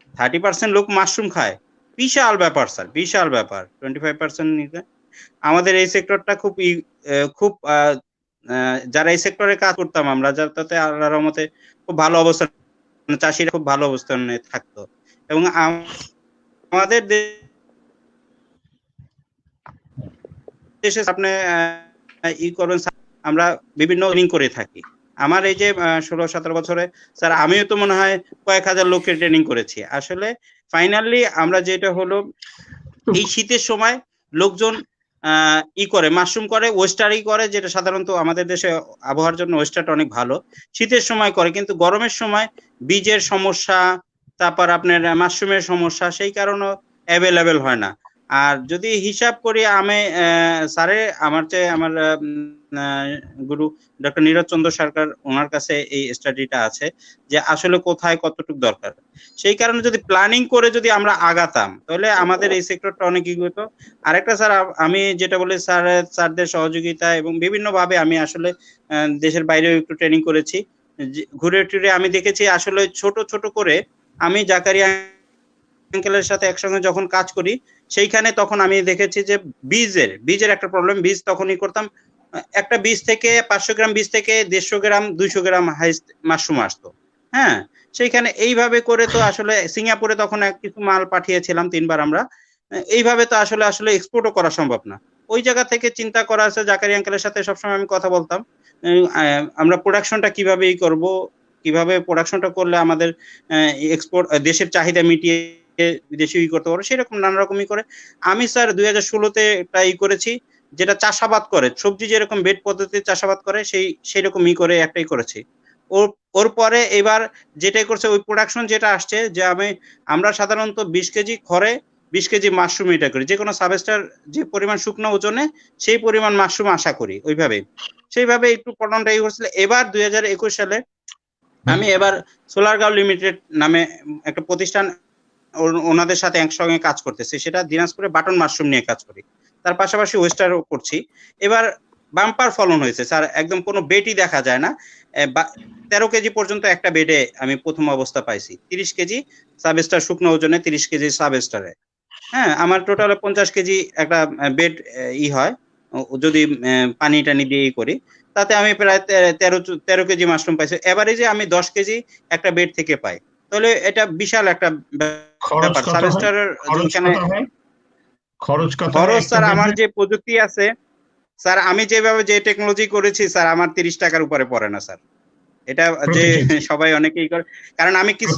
30% লোক মাশরুম খায়, বিশাল ব্যাপার স্যার, বিশাল ব্যাপার। 25% নিতে আমাদের এই সেক্টরটা খুব যারা এই সেক্টরে কাজ করতাম আমরা, তাতে আল্লাহর রহমতে খুব ভালো অবস্থান, চাষিরা খুব ভালো অবস্থানে থাকতো। এবং আমাদের দেশে আপনি আমরা বিভিন্ন ট্রেনিং করে থাকি। আমার এই যে 16-17 বছরে স্যার আমিও তো মনে হয় কয়েক হাজার লোকের ট্রেনিং করেছি। আসলে ফাইনালি আমরা যেটা হলো এই শীতের সময় লোকজন করে মাশরুম করে, ওয়েস্টারই করে, যেটা সাধারণত আমাদের দেশে আবহাওয়ার জন্য ওয়েস্টারটা অনেক ভালো, শীতের সময় করে। কিন্তু গরমের সময় বীজের সমস্যা, তারপর আপনার মাশরুমের সমস্যা, সেই কারণে অ্যাভেলেবেল হয় না। আর যদি হিসাব করি আমি আমার গুরু ডক্টর নীরজ চন্দ্র সরকার, ওনার কাছে এই স্টাডিটা আছে যে আসলে কোথায় কতটুকু দরকার। সেই কারণে যদি প্ল্যানিং করে যদি আমরা আগাতাম, তাহলে আমাদের এই সেক্টরটা অনেক এগোত। আরেকটা স্যার, আমি যেটা বলি স্যারদের সহযোগিতা এবং বিভিন্ন ভাবে আমি আসলে দেশের বাইরেও একটু ট্রেনিং করেছি, ঘুরে টুরে আমি দেখেছি আসলে ছোট ছোট করে আমি জাকারিয়া আঙ্কেলের সাথে একসঙ্গে যখন কাজ করি, সেইখানে তখন আমি দেখেছি যে বীজের একটা প্রবলেম। বীজ তখনই করতাম, একটা বীজ থেকে 500 গ্রাম বীজ থেকে 150 গ্রাম 200 গ্রাম হাইস্ট মাশরুম আসতো। হ্যাঁ, সেইখানে এইভাবে করে তো আসলে সিঙ্গাপুরে তখন কিছু মাল পাঠিয়েছিলাম 3 বার আমরা। এইভাবে তো আসলে এক্সপোর্টও করা সম্ভব না। ওই জায়গা থেকে চিন্তা করা আছে, জাকারিয়া আঙ্কেলের সাথে সবসময় আমি কথা বলতাম আমরা প্রোডাকশনটা কিভাবে করব, কিভাবে প্রোডাকশনটা করলে আমাদের এক্সপোর্ট দেশের চাহিদা মিটিয়ে বিদেশি করতে পারবো, সেরকম নানা রকমই করে। আমি স্যার 2016-তে একটা করেছি, যেটা চাষাবাদ করে, সবজি যেরকম বেড পদ্ধতিতে চাষাবাদ করে সেই রকমই করে একটাই করেছি। ওর পরে এবার যেটাই করছে ওই প্রোডাকশন যেটা আসছে, যে আমরা সাধারণত 20 কেজি খড়ে 20 কেজি মাশরুম এটা করি, যে কোনো সাবস্টার যে পরিমাণ শুকনো ওজনে সেই পরিমাণ মাশরুম আশা করি, ওইভাবে সেইভাবে একটু পটনটা করছিল। এবার 2021 সালে আমি এবার সোলার গাঁও লিমিটেড নামে একটা প্রতিষ্ঠান, ওনাদের সাথে একসঙ্গে কাজ করতেছি, সেটা দিনাজপুরে বাটন মাশরুম নিয়ে কাজ করি, তার পাশাপাশি ওয়েস্টারও করছি। এবার বাম্পার ফলন হয়েছে স্যার, একদম কোনো বেডই দেখা যায় না। 13 কেজি পর্যন্ত একটা বেডে আমি প্রথম অবস্থা পাইছি, 30 কেজি সাবস্টার শুকনো ওজনে, 30 কেজি সাবস্টারে। হ্যাঁ, আমার টোটাল 50 কেজি একটা বেড হয় যদি পানি টানি দিয়ে করি, তাতে আমি প্রায় 13 কেজি মাশরুম পাইছি। এভারেজে আমি 10 কেজি একটা বেড থেকে পাই। তাহলে এটা বিশাল একটা ব্যাপার। সাবস্টারের খরচ স্যার আমার যে প্রযুক্তি আছে স্যার, আমি যেভাবে যে টেকনোলজি করেছি স্যার, আমার 30 টাকার উপরে পড়ে না স্যার। এটা যে সবাই অনেকেই করে, কারণ আমি কিছু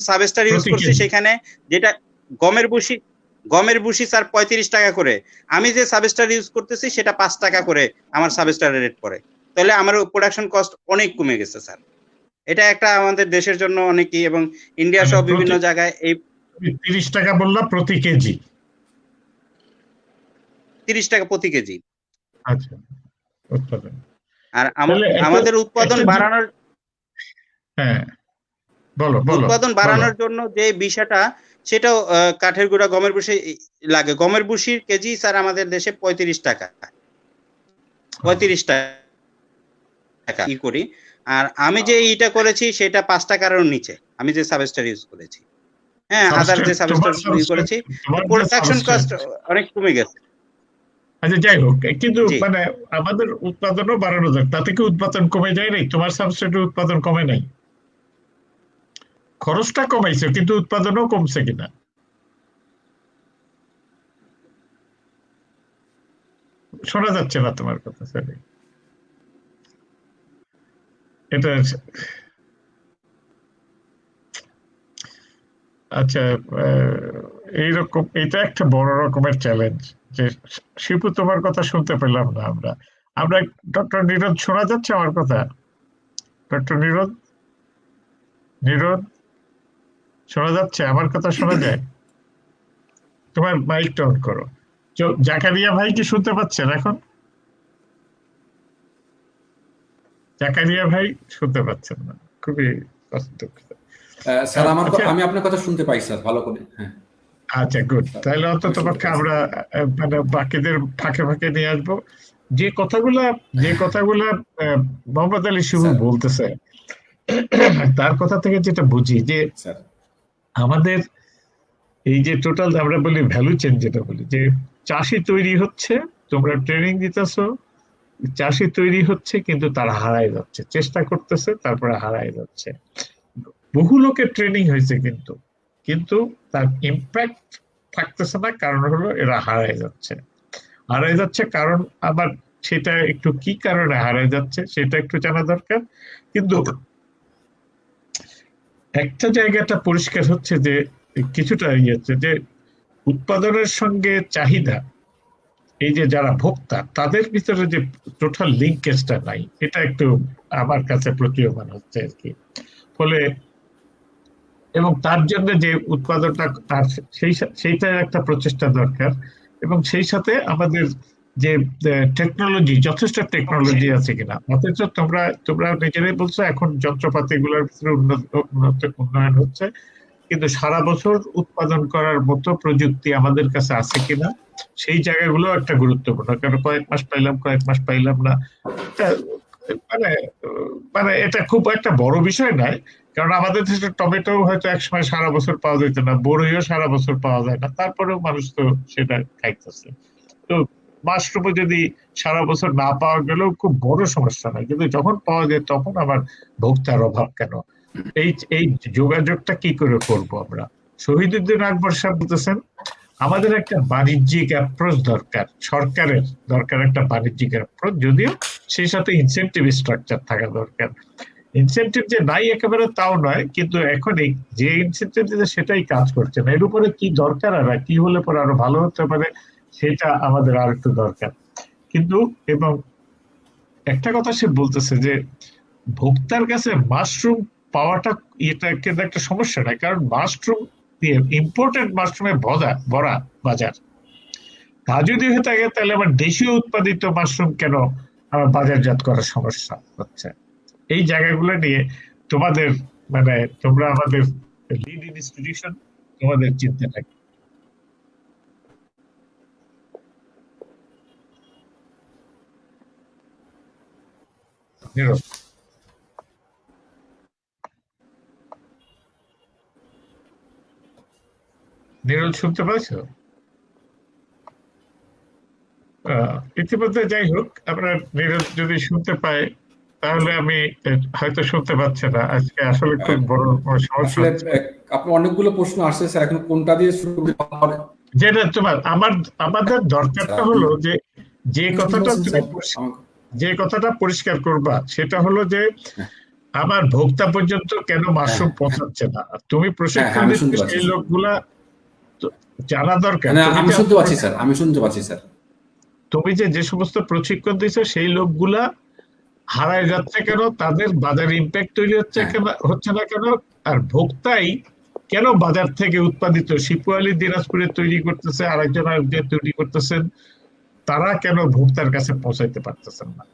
সাবস্টার ইউজ করছি সেখানে, যেটা গমের ভুসি স্যার 35 টাকা করে, আমি যে সাবস্টার ইউজ করতেছি সেটা 5 টাকা করে আমার সাবস্টারের রেট পড়ে। তাহলে আমার প্রোডাকশন কস্ট অনেক কমে গেছে স্যার। এটা একটা আমাদের দেশের জন্য অনেকই, এবং ইন্ডিয়া সহ বিভিন্ন জায়গায় এই 30 টাকা বললাম প্রতি কেজি। 30 টাকা প্রতি কেজি। আচ্ছা, উৎপাদন। আর তাহলে আমাদের উৎপাদন একটা বাড়ানোর হ্যাঁ, বলো বলো উৎপাদন বলো। বাড়ানোর জন্য যে বিষয়টা, সেটাও কাঠের গুঁড়া, গমের ভুসি লাগে। গমের ভুসির কেজি স্যার আমাদের দেশে 35 টাকা, 35 টাকা ই করি। আর আমি যে ইটা করেছি সেটা 5 টাকারও নিচে, আমি যে সাবস্টার ইউজ করেছি। হ্যাঁ, আদার যে সাবস্টার ইউজ করেছি, প্রোডাকশন কস্ট অনেক কমে গেছে। আচ্ছা, যাই হোক, কিন্তু জি। মানে আমাদের উৎপাদনও বাড়ানো যায়, তাতে কি উৎপাদন কমে যায় নাই? তোমার সাবস্ট্রেটের উৎপাদন কমে নাই, খরচটা কমাইছে কিন্তু উৎপাদনও কমছে কিনা? শোনা যাচ্ছে না তোমার কথা স্যার। এটা আচ্ছা, এইরকম, এটা একটা বড় রকমের চ্যালেঞ্জ যে শিপু তোমার কথা শুনতে পেলাম না আমরা। আমরা ডক্টর নীরদ, শোনা যাচ্ছে আমার কথা? ডক্টর নীরদ, নীরদ শোনা যাচ্ছে? আমার কথা শোনা যায়? তোমার মাইকটা অন করো। জাকারিয়া ভাই কি শুনতে পাচ্ছেন এখন? জাকারিয়া ভাই শুনতে পাচ্ছেন না, খুবই দুঃখিত। স্যার আচ্ছা, আমি আপনার কথা শুনতে পাই স্যার, ভালো করে। হ্যাঁ, আচ্ছা, গুড। তাহলে অন্তত আমি শুনতে পক্ষে পাচ্ছি। আমরা মানে বাকিদের ফাঁকে ফাঁকে নিয়ে আসবো। যে কথাগুলা মোহাম্মদ আলী শিবু স্যার বলতেছে, তার কথা থেকে যেটা বুঝি যে স্যার আমাদের এই যে টোটাল আমরা বলি ভ্যালু চেন, যেটা বলি যে চাষি তৈরি হচ্ছে, তোমরা ট্রেনিং দিতেছো, চাষি তৈরি হচ্ছে কিন্তু তারা হারাই যাচ্ছে, চেষ্টা করতেছে তারপরে হারাই যাচ্ছে। বহু লোকের ট্রেনিং হয়েছে কিন্তু কিন্তু তার ইম্প্যাক্ট থাকতেছে না, কারণ হলো এরা হারাই যাচ্ছে। কারণ আবার সেটা একটু কি কারণে হারাই যাচ্ছে সেটা একটু জানা দরকার। কিন্তু একটা জায়গাটা পরিষ্কার হচ্ছে যে কিছুটা হচ্ছে যে উৎপাদনের সঙ্গে চাহিদা, এই যে যারা ভোক্তা তাদের ভিতরে যে টোটাল লিঙ্কেজটা নাই, এটা একটু আমার কাছে প্রতীয়মান হচ্ছে আর কি। ফলে এবং তার জন্য যে উৎপাদনটা, তার সেইটার একটা প্রচেষ্টা দরকার। এবং সেই সাথে আমাদের যে টেকনোলজি, যথেষ্ট টেকনোলজি আছে কিনা। অথচ তোমরা নিজেরাই বলছো এখন যন্ত্রপাতি গুলোর ভিতরে উন্নয়ন হচ্ছে, কিন্তু সারা বছর উৎপাদন করার মতো প্রযুক্তি আমাদের কাছে আছে কিনা, সেই জায়গাগুলো একটা গুরুত্বপূর্ণ। কারণ কয়েক মাস পাইলাম না, মানে মানে এটা খুব একটা বড় বিষয় নয়। কারণ আমাদের দেশে টমেটো হয়তো একসময় সারা বছর পাওয়া যেত না, বড়ইও সারা বছর পাওয়া যায় না, তারপরেও মানুষ তো সেটা খাইতেছে। তো মাশরুমও যদি সারা বছর না পাওয়া গেলেও খুব বড় সমস্যা নয়, কিন্তু যখন পাওয়া যায় তখন আবার ভোক্তার অভাব কেন? এই এই যোগাযোগটা কি করে করব আমরা? শহীদুদ্দিন আকবর সাহেব বলতেছেন আমাদের একটা বাণিজ্যিক অ্যাপ্রোচ দরকার, সরকারের দরকার একটা বাণিজ্যিক অ্যাপ্রোচ, যদিও সেই সাথে ইনসেনটিভ স্ট্রাকচার থাকা দরকার। ইনসেনটিভ যে নাই একেবারে তাও নয়, কিন্তু এখন যে ইনসেনটিভ দিতে সেটাই কাজ করছে না। এর উপরে কি দরকার আর কি হলে পরে আরো ভালো হতে পারে সেটা আমাদের আর একটু দরকার। কিন্তু এবং একটা কথা সে বলতেছে যে ভোক্তার কাছে মাশরুম পাওয়াটা এটা কিন্তু একটা সমস্যা নয়, কারণ মাশরুম দিয়ে ইম্পোর্টেড মাশরুমে ভরা বাজার। তা যদি হয়ে থাকে তাহলে আমার দেশীয় উৎপাদিত মাশরুম কেন আমার বাজারজাত করার সমস্যা হচ্ছে? এই জায়গাগুলো নিয়ে তোমাদের মানে তোমরা আমাদের লিড ইনস্টিটিউশন, তোমাদের চিন্তা থাকে। নীরজ শুনতে পাচ্ছ? ইতিমধ্যে যাই হোক, আমরা নীরজ যদি শুনতে পাই তাহলে আমি হয়তো শুনতে পাচ্ছে না। আজকে আসলে খুব বড় সমস্যা আসলে হচ্ছে। আপনার অনেকগুলো প্রশ্ন আসছে স্যার, এখন কোনটা দিয়ে শুরু করতে? যেটা আমাদের দরকারটা হলো যে যে কথাটা পরিষ্কার করবা সেটা হলো যে আমার ভোক্তা পর্যন্ত কেন মাশরুম পৌঁছাচ্ছে না। তুমি প্রশিক্ষণ দিচ্ছ সেই লোকগুলা জানা দরকার। আমি শুনতে পাচ্ছি স্যার। তুমি যে সমস্ত প্রশিক্ষণ দিচ্ছ সেই লোকগুলা হারায় যাচ্ছে কেন, তাদের বাজার ইম্প্যাক্ট তৈরি হচ্ছে না কেন, আর ভোক্তাই কেন বাজার থেকে উৎপাদিত শিপু আলী দিনাজপুরে তৈরি করতেছে, আরেকজন তৈরি করতেছেন, তারা কেন ভোক্তার কাছে পৌঁছাইতে পারতেছেন না?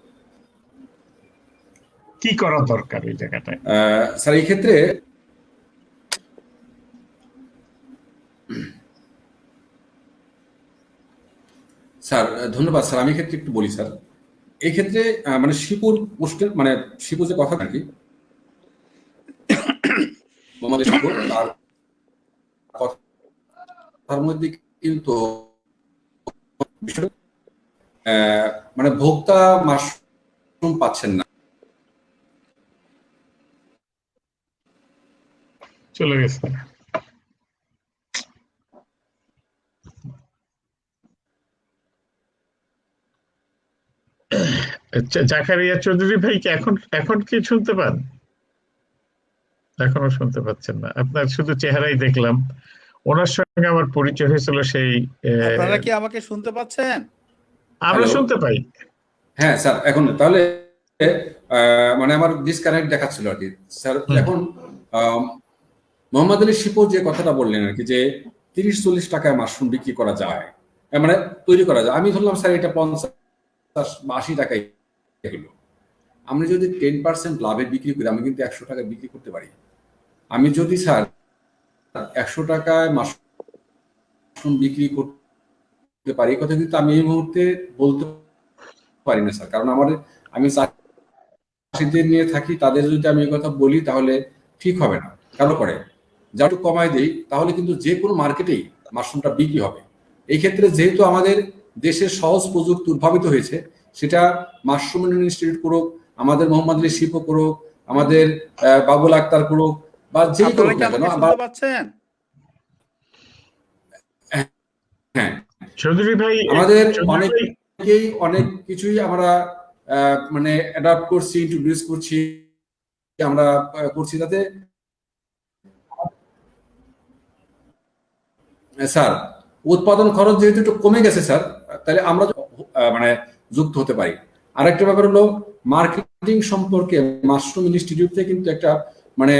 কি করা দরকার এই জায়গাটায়? স্যার এই ক্ষেত্রে স্যার ধন্যবাদ স্যার। আমি ক্ষেত্রে একটু বলি স্যার, এই ক্ষেত্রে মানে শিপুর পোস্টের মানে শিপু যে কথা আর কি, মোহাম্মদ শিপু তার কথার মধ্যে কিন্তু মানে ভোক্তা মাশরুম পাচ্ছেন না। চলে গেছে। জাকারিয়া চৌধুরী ভাই কি এখন কি শুনতে পান? এখনো শুনতে পাচ্ছেন না, আপনার শুধু চেহারাই দেখলাম। ওনার সঙ্গে আমার পরিচয় হয়েছিল সেই আপনারা কি আমাকে শুনতে পাচ্ছেন? আমরা হ্যালো। শুনতে পাই। হ্যাঁ স্যার, এখন তাহলে মানে আমার ডিসকানেক্ট দেখাচ্ছিল আর কি স্যার। এখন মোহাম্মদ আলী শিপু যে কথাটা বললেন আর কি, যে 30-40 টাকায় মাশরুম বিক্রি করা যায়, মানে তৈরি করা যায়। আমি ধরলাম স্যার এটা 50-80 টাকায় কিলো। আমি যদি 10% লাভে বিক্রি করি, আমি কিন্তু 100 টাকায় বিক্রি করতে পারি। আমি যদি স্যার 100 টাকায় মাশরুম বিক্রি করতে পারি, কথা কিন্তু আমি এই মুহূর্তে বলতে পারি না স্যার, কারণ আমি চাষিদের নিয়ে থাকি, তাদের যদি আমি এই কথা বলি তাহলে ঠিক হবে না। কারণ করে যা একটু কমায় দিই তাহলে কিন্তু যে কোনো মার্কেটেই মাশরুমটা বিক্রি হবে। এই ক্ষেত্রে যেহেতু আমাদের দেশের সহজ প্রযুক্তি উদ্ভাবিত হয়েছে, সেটা মাশরুম ইনস্টিটিউট করুক, আমাদের মোহাম্মদ আলী শিপু করুক, আমাদের বাবুল আক্তার করুক, বা যেই আপনারা করুক কি না কেন। আমাকে শুনতে পাচ্ছেন? হ্যাঁ, চৌধুরী ভাই, আমাদের চৌধুরী ভাই, অনেকেই অনেক কিছুই আমরা মানে অ্যাডাপ্ট করছি, ইন্ট্রোডিউস করছি, আমরা করছি, যাতে স্যার উৎপাদন খরচ যেহেতু একটু কমে গেছে স্যার, তাহলে আমরা মানে যুক্ত হতে পারি। আরেকটা ব্যাপার হলো মার্কেটিং সম্পর্কে মাশরুম ইনস্টিটিউট থেকে কিন্তু একটা মানে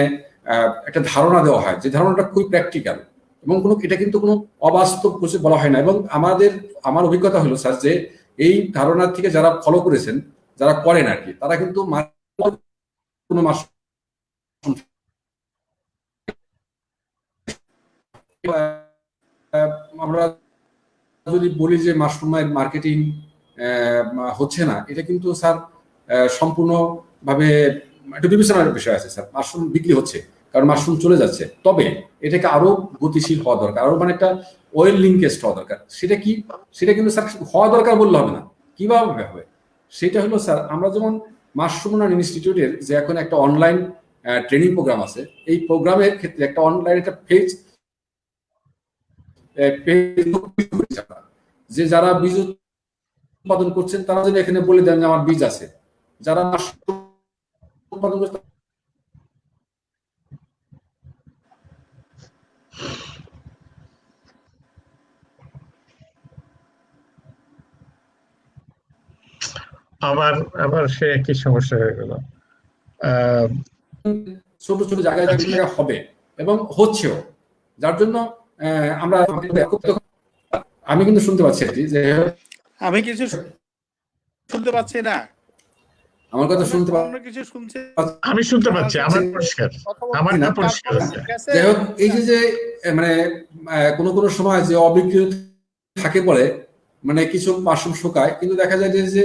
একটা ধারণা দেওয়া হয়, যে ধারণাটা খুবই প্র্যাকটিক্যাল, এবং এটা কিন্তু কোনো অবাস্তব কিছু বলা হয় না। এবং আমার অভিজ্ঞতা হলো স্যার, যে এই ধারণার থেকে যারা ফলো করেছেন, যারা করেন আর কি, তারা কিন্তু কোনো মাশরুম আমরা যদি বলি যে মাশরুমের মার্কেটিং হচ্ছে না, এটা কিন্তু স্যার সম্পূর্ণভাবে একটা বিবেচনার বিষয় আছে স্যার। মাশরুম বিক্রি হচ্ছে কারণ মাশরুম চলে যাচ্ছে, তবে এটাকে আরো গতিশীল হওয়া দরকার, আরো মানে একটা ওয়েল লিঙ্কেজ হওয়া দরকার। সেটা কিন্তু স্যার হওয়া দরকার বললে হবে না, কিভাবে হবে সেটা হলো স্যার, আমরা যেমন মাশরুম ইনস্টিটিউটের যে এখন একটা অনলাইন ট্রেনিং প্রোগ্রাম আছে, এই প্রোগ্রামের ক্ষেত্রে একটা অনলাইন একটা পেজ যে যারা বীজ উৎপাদন করছেন তারা যদি এখানে বলে দেন যে আমার বীজ আছে, যারা উৎপাদন করছেন আবার সে একই সমস্যা হয়ে গেল। ছোট ছোট জায়গায় হবে এবং হচ্ছেও, যার জন্য আমরা আমি কিন্তু শুনতে পাচ্ছি যে আমি কিছু শুনতে পাচ্ছি না। আমার কথা শুনতে কিছু শুনছে, আমি শুনতে পাচ্ছি, আমার পরিষ্কার, আমারটা পরিষ্কার আছে। যাই হোক, এই যে মানে কোনো কোনো সময় যে অবিকৃত থাকে বলে মানে কিছু মাশরুম শুকায়, কিন্তু দেখা যায় যে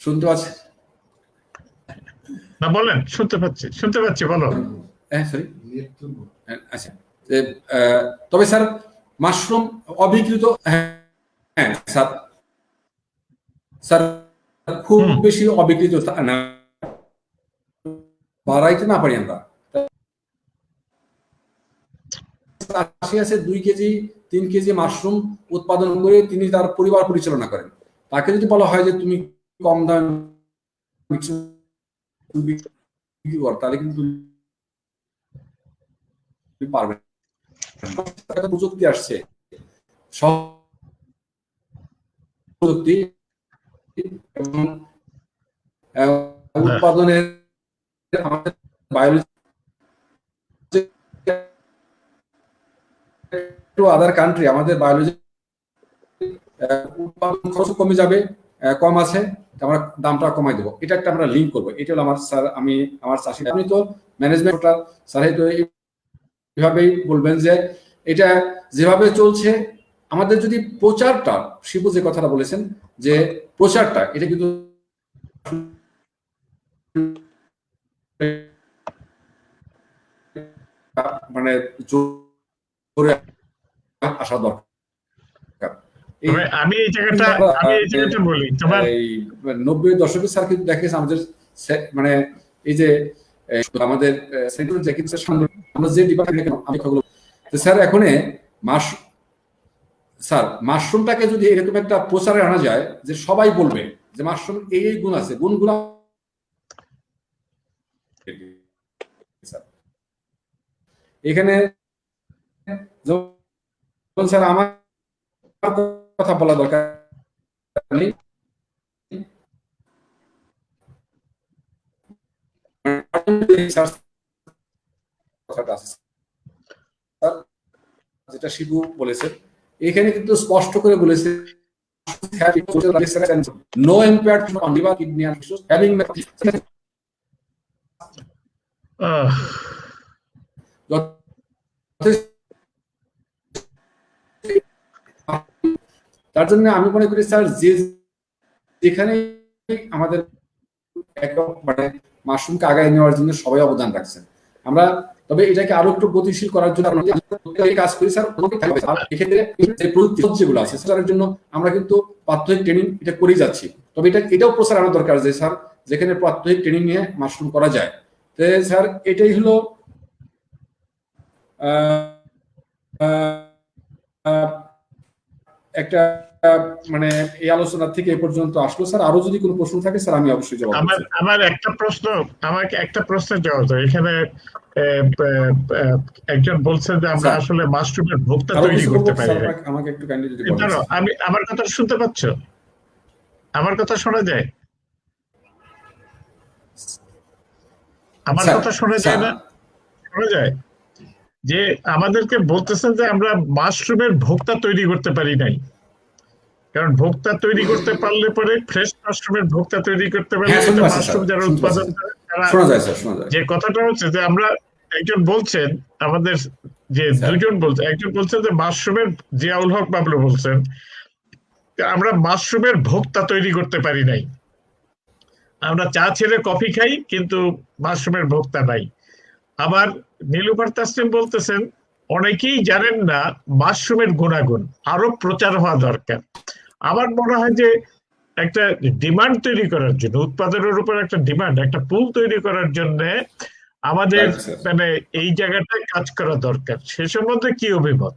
শুনতে পাচ্ছে না, বলেন, শুনতে পাচ্ছি, বলো। সরি, আচ্ছা। তবে স্যার মাশরুম অবিকৃত, হ্যাঁ স্যার, খুব বেশি অবিকৃত না, বাড়াইতে না পারি আমরা। আছে 2 কেজি 3 কেজি মাশরুম উৎপাদন করে তিনি তার পরিবার পরিচালনা করেন, তাকে যদি বলা হয় যে তুমি কম দাম বিক্রি কর, তাহলে কিন্তু পারবে না। প্রযুক্তি আসছে, প্রযুক্তি এবং উৎপাদনের আমাদের বায়োলজি টু আদার কান্ট্রি, আমাদের বায়োলজি উৎপাদন খরচ কমে যাবে, কম আছে, আমরা দামটা কমাই দেবো, এটা একটা আমরা লিঙ্ক করবো। এটা হলো আমার স্যার, আমি আমার চাষি, আপনি তো ম্যানেজমেন্টটা স্যার হয়তো এইভাবেই বলবেন যে এটা যেভাবে চলছে আমাদের যদি প্রচারটা, শিবু যে কথাটা বলেছেন যে প্রচারটা, এটা কিন্তু মানে জোরে আসা দরকার। আমি এই জায়গাটা বলি, তোমার এই 90 দশকের স্যার কিন্তু দেখেছি আমাদের মানে এই যে আমাদের আমরা যে ডিপার্টমেন্ট আমি স্যার এখন স্যার মাশরুমটাকে যদি এরকম একটা প্রচারে আনা যায় যে সবাই বলবে যে মাশরুম এই গুণ আছে, গুণগুলো এখানে স্যার আমার কথা বলা দরকার নেই, যেটা শিবু বলেছে এখানে কিন্তু স্পষ্ট করে বলেছে no impact on liver, kidney and tissues having তার জন্য আমি মনে করি স্যার যে যেখানে আমাদের মানে মাশরুমকে আগায় নেওয়ার জন্য সবাই অবদান রাখছেন, আমরা তবে এটাকে আরো একটু গতিশীল করার জন্য কাজ করি স্যার। এক্ষেত্রে যে প্রযুক্তি যেগুলো আছে সেটার জন্য আমরা কিন্তু প্রাত্যহিক ট্রেনিং এটা করেই যাচ্ছি, তবে এটাও প্রচার আনা দরকার যে স্যার যেখানে প্রাত্যহিক ট্রেনিং নিয়ে মাশরুম করা যায়। তো স্যার এটাই হলো একটা মানে এই আলোচনা থেকে এ পর্যন্ত আসলো। স্যার আরো যদি কোনো প্রশ্ন থাকে স্যার আমি অবশ্যই জবাব দেব। আমার আমাকে একটা প্রশ্নের জবাব দাও। এখানে একজন বলছে যে আমরা আসলে মাশরুমের ভোক্তা তৈরি করতে পারি না। আমাকে একটু কাইন্ডলি যদি বলেন। আমি আমার কথা শুনতে পাচ্ছ? আমার কথা শোনা যায়? আমার কথা শোনা যায় না? শোনা যায় যে আমাদেরকে বলতেছেন যে আমরা মাশরুমের ভোক্তা তৈরি করতে পারি নাই, কারণ ভোক্তা তৈরি করতে পারলে পরে ফ্রেশ মাশরুমের ভোক্তা তৈরি করতে পারলে মাশরুম যারা উৎপাদন করে যে কথাটা হচ্ছে যে আমরা একজন বলছেন আমাদের যে দুজন বলছে, একজন বলছেন যে মাশরুমের, জিয়াউল হক বাবলু বলছেন আমরা মাশরুমের ভোক্তা তৈরি করতে পারি নাই, আমরা চা ছেড়ে কফি খাই কিন্তু মাশরুমের ভোক্তা নাই। আবার নীলুফার তাসনিম বলতেছেন অনেকেই জানেন না মাশরুমের গুণাগুণ, আরো প্রচার হওয়া দরকার। আমার মনে হয় যে একটা ডিমান্ড তৈরি করার জন্য, উৎপাদনের উপর একটা ডিমান্ড, একটা পুল তৈরি করার জন্য আমাদের মানে এই জায়গাটায় কাজ করা দরকার। সে সম্বন্ধে কি অভিমত?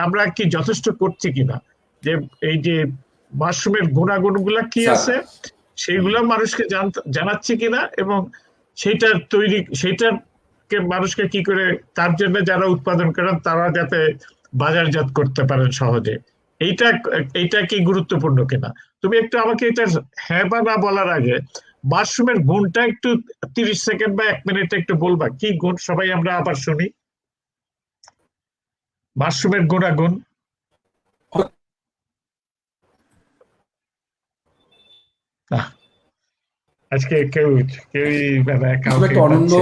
আমরা কি যথেষ্ট করছি কিনা, যে এই যে মাশরুমের গুণাগুণ গুলা কি আছে সেইগুলা মানুষকে জানাচ্ছি কিনা, এবং সেইটাকে মানুষকে কি করে, তার জন্য যারা উৎপাদন করেন তারা যাতে বাজারজাত করতে পারেন সহজে, এইটা কি গুরুত্বপূর্ণ কিনা? তুমি একটু আমাকে এটা হ্যাঁ বা না বলার আগে মাশরুমের গুণটা একটু 30 সেকেন্ড বা 1 মিনিট একটু বলবা, কি গুণ সবাই আমরা আবার শুনি মাশরুমের গুণাগুণ। আজকে কেউই অনন্য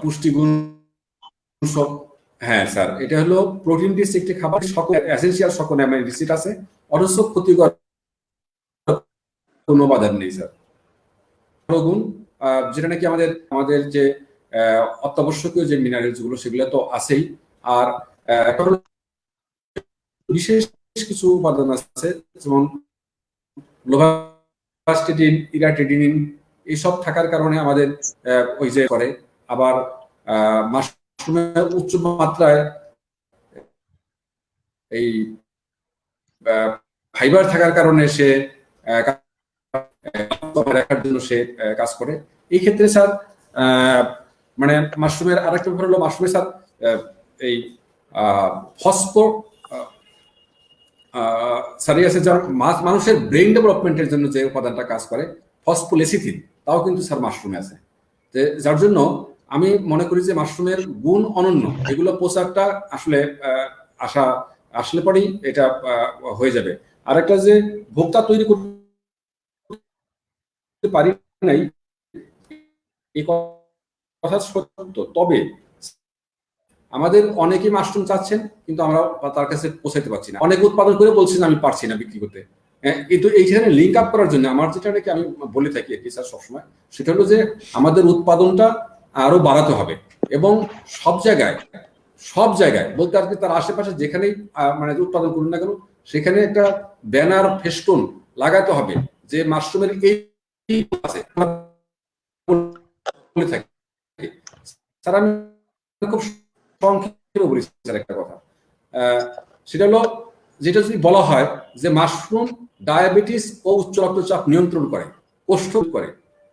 পুষ্টিগুণ সব। হ্যাঁ স্যার, এটা হলো প্রোটিন রিচ একটি খাবার, সকল এসেনশিয়াল সকল অ্যামাইনো অ্যাসিড আছে, অথচ ক্ষতিকর কোনো উপাদান নেই স্যার। গুণ যেটা নাকি আমাদের যে অত্যাবশ্যকীয় যে মিনারেলস গুলো সেগুলো তো আছেই, আর বিশেষ কিছু উপাদান আছে যেমন লোভাস্টেটিন, ইরাটিডিনিন, এইসব থাকার কারণে আমাদের ওই যে করে। আবার মাশরুমের উচ্চ মাত্রায় এই ফাইবার থাকার কারণে সে রাখার জন্য সে কাজ করে। এই ক্ষেত্রে স্যার মানে মাশরুমের আরেকটা ব্যাপার হলো মাশরুমের স্যার এই ফসফর আছে, যার মানুষের ব্রেইন ডেভেলপমেন্টের জন্য যে উপাদানটা কাজ করে ফসফোলেসিথিন, তাও কিন্তু স্যার মাশরুমে আছে। যার জন্য আমি মনে করি যে মাশরুমের গুণ অনন্য, এগুলো প্রচারটা আসলে আসা আসলে পরেই এটা হয়ে যাবে। আরেকটা যে ভোক্তা তৈরি করতে পারি নাই এই কথা সত্য, তবে আমাদের অনেকেই মাশরুম চাচ্ছেন কিন্তু আমরা তার কাছে পৌঁছাতে পারছি না। অনেক উৎপাদন করে বলছেন আমি পারছি না বিক্রি করতে। কিন্তু এইখানে লিঙ্ক আপ করার জন্য আমার যেটা নাকি আমি বলে থাকি আর কি স্যার সবসময়, সেটা হলো যে আমাদের উৎপাদনটা আরো বাড়াতে হবে এবং সব জায়গায় বলতে আর কি তার আশেপাশে যেখানেই মানে উৎপাদন করুন না কেন সেখানে একটা ব্যানার ফেস্টুন লাগাতে হবে যে মাশরুমের এই আছে বলে থাকি স্যার। আমি খুব সংক্ষেপে বলি স্যার একটা কথা, সেটা হলো যেটা যদি বলা হয় যে মাশরুম ডায়াবেটিস ও উচ্চ রক্তচাপ নিয়ন্ত্রণ করে, কোষ্ঠ করে,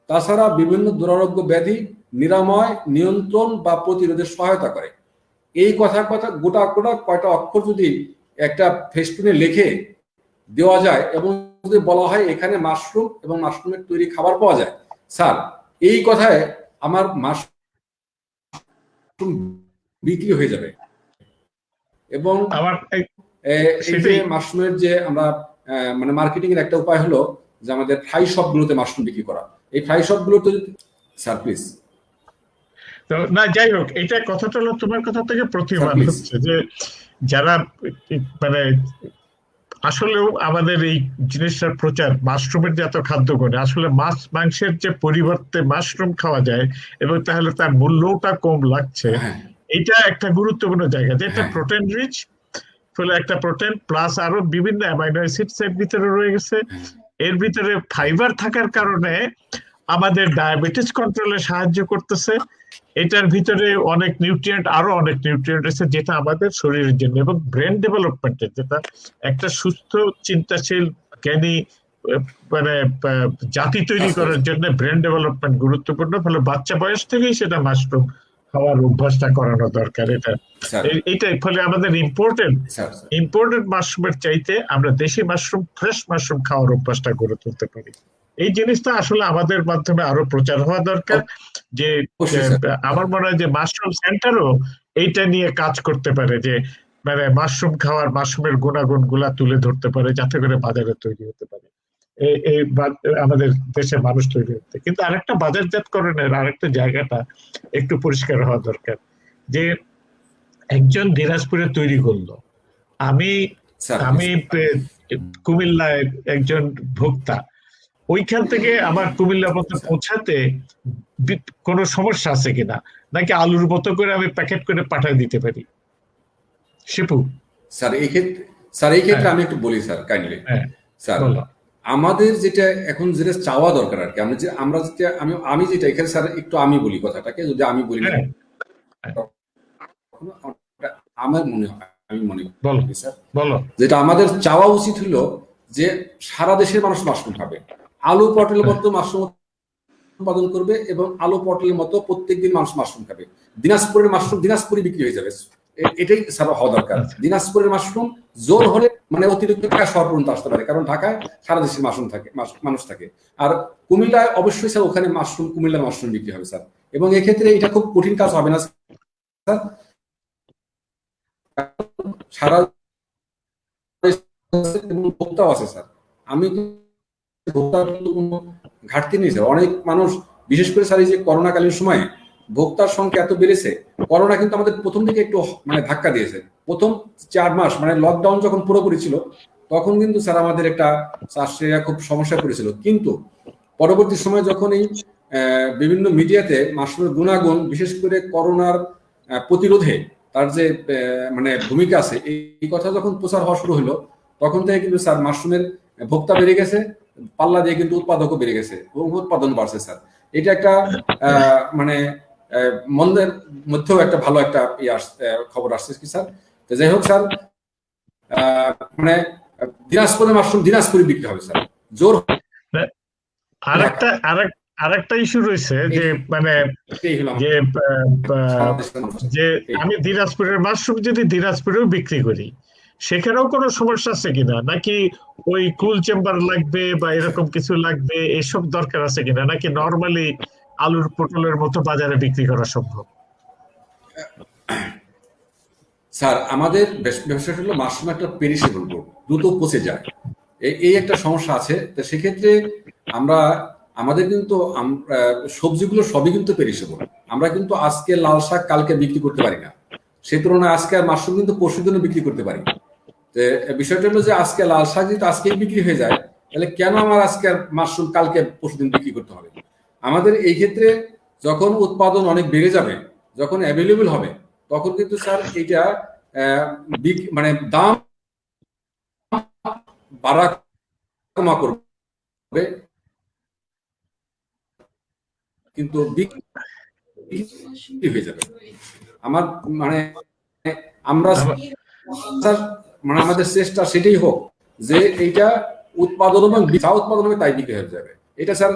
তাছাড়া বিভিন্ন দুরারোগ্য ব্যাধি নিরাময়, নিয়ন্ত্রণ বা প্রতিরোধে সহায়তা করে। এই কথা গোটা কয়টা অক্ষর যদি একটা ফেস্টুনে লিখে দেওয়া যায় এবং যদি বলা হয় এখানে মাশরুম এবং মাশরুমের তৈরি খাবার পাওয়া যায়, স্যার এই কথায় আমার মাশরুম বিক্রি হয়ে যাবে। এবং আমার এই যে মাশরুমের যে আমরা মানে মার্কেটিং এর একটা উপায় হলো যে আমাদের ফ্রাই শপ গুলোতে মাশরুম বিক্রি করা। এই ফ্রাই শপ গুলোতে স্যার প্লিজ। তো না যাই হোক, এটা কথাটা হলো তোমার কথা থেকে প্রতিমান হচ্ছে যে যারা মানে আসলেও আমাদের এই জিনিসটার প্রচার মাশরুমের যে এত খাদ্য করে, আসলে মাছ মাংসের যে পরিবর্তে মাশরুম খাওয়া যায় এবং তাহলে তার মূল্যটা কম লাগছে, এটা একটা গুরুত্বপূর্ণ জায়গা যেটা প্রোটিন রিচ, ফলে একটা প্রোটিন প্লাস আরো বিভিন্ন অ্যামাইনো অ্যাসিডস এর ভিতরে রয়ে গেছে। এর ভিতরে ফাইবার থাকার কারণে আমাদের ডায়াবেটিস কন্ট্রোলে সাহায্য করতেছে। এটার ভিতরে অনেক নিউট্রিয়েন্ট আছে যেটা আমাদের শরীরের জন্য এবং ব্রেন ডেভেলপমেন্টের, যেটা একটা সুস্থ চিন্তাশীল জ্ঞানী মানে জাতি তৈরি করার জন্য ব্রেন ডেভেলপমেন্ট গুরুত্বপূর্ণ। ফলে বাচ্চা বয়স থেকেই সেটা মাশরুম খাওয়ার অভ্যাসটা করানো দরকার। এইটাই ফলে আমাদের ইম্পোর্টেড মাশরুমের চাইতে আমরা দেশি মাশরুম, ফ্রেশ মাশরুম খাওয়ার অভ্যাসটা গড়ে তুলতে পারি। এই জিনিসটা আসলে আমাদের মাধ্যমে আরো প্রচার হওয়া দরকার। যে আমার মনে হয় যে মাশরুম সেন্টারও এইটা নিয়ে কাজ করতে পারে, যে মানে মাশরুম খাওয়ার, মাশরুমের গুণাগুণ গুলা তুলে ধরতে পারে যাতে করে বাজারে তৈরি হতে পারে, এই আমাদের দেশের মানুষ তৈরি হতে। কিন্তু আরেকটা বাজারজাতকরণের আরেকটা জায়গাটা একটু পরিষ্কার হওয়া দরকার, যে একজন দিনাজপুরে তৈরি করলো, আমি কুমিল্লায় একজন ভোক্তা, ওইখান থেকে আমার কুমিল্লার মতো পৌঁছাতে কোনো সমস্যা আছে কিনা, নাকি আলুর মতো করে আমি প্যাকেট করে পাঠিয়ে দিতে পারি? শিপু স্যার এই ক্ষেত্রে আমি একটু বলি স্যার কাইন্ডলি। স্যার আমাদের যেটা এখন যেটা চাওয়া দরকার আর কি, আমরা যেটা আমি যেটা এখানে স্যার একটু আমি বলি কথাটাকে, যদি আমি বলি না আমার মনে হয়, আমি মনে করি স্যার যেটা আমাদের চাওয়া উচিত হলো যে সারা দেশের মানুষ মাশরুম খাবে, আলু পটলের মতো মাশরুম উৎপাদন করবে এবং আলু পটলের মতো প্রত্যেকদিন মানুষ মাশরুম খাবে। দিনাজপুরের মাশরুম দিনাজপুরে বিক্রি হয়ে যাবে, এটাই স্যার হওয়া দরকার। দিনাজপুরের মাশরুম জোর হলে মানে অতিরিক্ত টাকা শহর পর্যন্ত আসতে পারে, কারণ ঢাকায় সারা দেশের মাশরুম থাকে, মানুষ থাকে। আর কুমিল্লায় অবশ্যই স্যার ওখানে মাশরুম, কুমিল্লার মাশরুম বিক্রি হবে স্যার। এবং এক্ষেত্রে এটা খুব কঠিন কাজ হবে না স্যার, সারা ভোক্তাও আছে স্যার। আমি ভোক্তার কোনো ঘাটতি নেই স্যার। অনেক মানুষ, বিশেষ করে স্যার এই যে করোনাকালীন সময়ে ভোক্তার সংখ্যা এত বেড়েছে, করোনা কিন্তু আমাদের প্রথম দিকে একটু মানে ধাক্কা দিয়েছে। প্রথম 4 মাস মানে লকডাউন যখন পুরোপুরি ছিল তখন কিন্তু স্যার আমাদের একটা চাষিরা খুব সমস্যা করেছিল, কিন্তু পরবর্তী সময় যখন এই বিভিন্ন মিডিয়াতে মাশরুমের গুণাগুণ, বিশেষ করে করোনার প্রতিরোধে তার যে মানে ভূমিকা আছে, এই কথা যখন প্রচার হওয়া শুরু হলো তখন থেকে কিন্তু স্যার মাশরুমের ভোক্তা বেড়ে গেছে, পাল্লা দিয়ে কিন্তু উৎপাদকও বেড়ে গেছে এবং উৎপাদন বাড়ছে স্যার। এটা একটা মানে মন্দের মধ্যেও একটা ভালো একটা খবর আসছে কি স্যার। যাই হোক স্যার, মানে দিনাজপুরের মাশরুম দিনাজপুরে বিক্রি হবে স্যার, জোর। আরেকটা ইস্যু রয়েছে যে মানে যে আমি দিনাজপুরের মাশরুম যদি দিনাজপুরেও বিক্রি করি, সেখানেও কোনো সমস্যা আছে কিনা, নাকি ওই কুল চেম্বার লাগবে বা এরকম কিছু লাগবে, এসব দরকার আছে কিনা, নাকি নরমালি আলুর পটলের মতো বাজারে বিক্রি করা সম্ভব? স্যার আমাদের ব্যবসাটা হলো মাশরুম একটা পেরিশেবল গুড, দ্রুত পচে যায়, এই একটা সমস্যা আছে। তো সেক্ষেত্রে আমরা আমাদের কিন্তু সবজিগুলো সবই কিন্তু পেরিশেবল। আমরা কিন্তু আজকে লাল শাক কালকে বিক্রি করতে পারি না, সেই তুলনায় আজকে আর মাশরুম কিন্তু পরশু দিনে বিক্রি করতে পারি। বিষয়টা হলো যে আজকে লাল শাক যদি আজকেই বিক্রি হয়ে যায়, তাহলে কেন আমার আজকে মাশরুম কালকে পরশু দিন বিক্রি করতে হবে? আমাদের এই ক্ষেত্রে যখন উৎপাদন অনেক বেড়ে যাবে, যখন অ্যাভেলেবল হবে, তখন কিন্তু স্যার এইটা মানে দাম বাড়া কমা করবে, কিন্তু বিক্রি হয়ে যাবে। আমার মানে আমরা স্যার মানে আমাদের চেষ্টা সেটাই হোক যে এইটা উৎপাদন এবং যা উৎপাদন হবে তাই বিক্রি হয়ে যাবে। এটা স্যার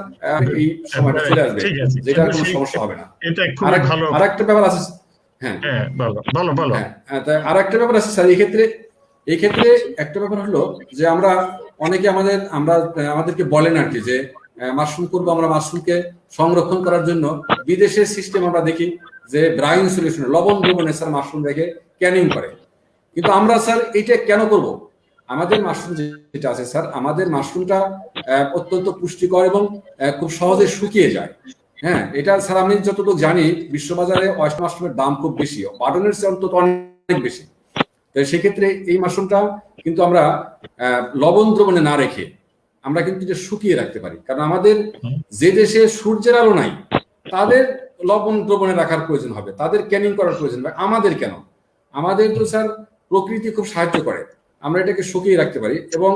এই সময়টা চলে আসবে, যেটা কোনো সমস্যা হবে না। এটা খুবই ভালো। আরেকটা ব্যাপার আছে, হ্যাঁ বলো। আরেকটা ব্যাপার আছে স্যার, এই ক্ষেত্রে একটা ব্যাপার হলো যে আমরা অনেকে আমাদেরকে বলেন আর কি যে মাশরুম করবো, আমরা মাশরুমকে সংরক্ষণ করার জন্য বিদেশের সিস্টেম আমরা দেখি যে ব্রাইন সলিউশন লবণ দ্রবণে স্যার মাশরুম রেখে ক্যানিং করে। কিন্তু আমরা স্যার এটা কেন করব? আমাদের মাশরুম যেটা আছে স্যার, আমাদের মাশরুমটা অত্যন্ত পুষ্টিকর এবং খুব সহজে শুকিয়ে যায়। হ্যাঁ, এটা স্যার আমি যতটুকু জানি বিশ্ববাজারে ওয়েস্ট মাশরুমের দাম খুব বেশি, বাটনের চেয়ে অন্তত অনেক বেশি। তো সেক্ষেত্রে এই মাশরুমটা কিন্তু আমরা লবণ দ্রবণে না রেখে আমরা কিন্তু এটা শুকিয়ে রাখতে পারি। কারণ আমাদের যে দেশে সূর্যের আলো নাই তাদের লবণ দ্রবণে রাখার প্রয়োজন হবে, তাদের ক্যানিং করার প্রয়োজন হবে। আমাদের কেন? আমাদের তো স্যার প্রকৃতি খুব সাহায্য করে, আমরা এটাকে শুকিয়ে রাখতে পারি। এবং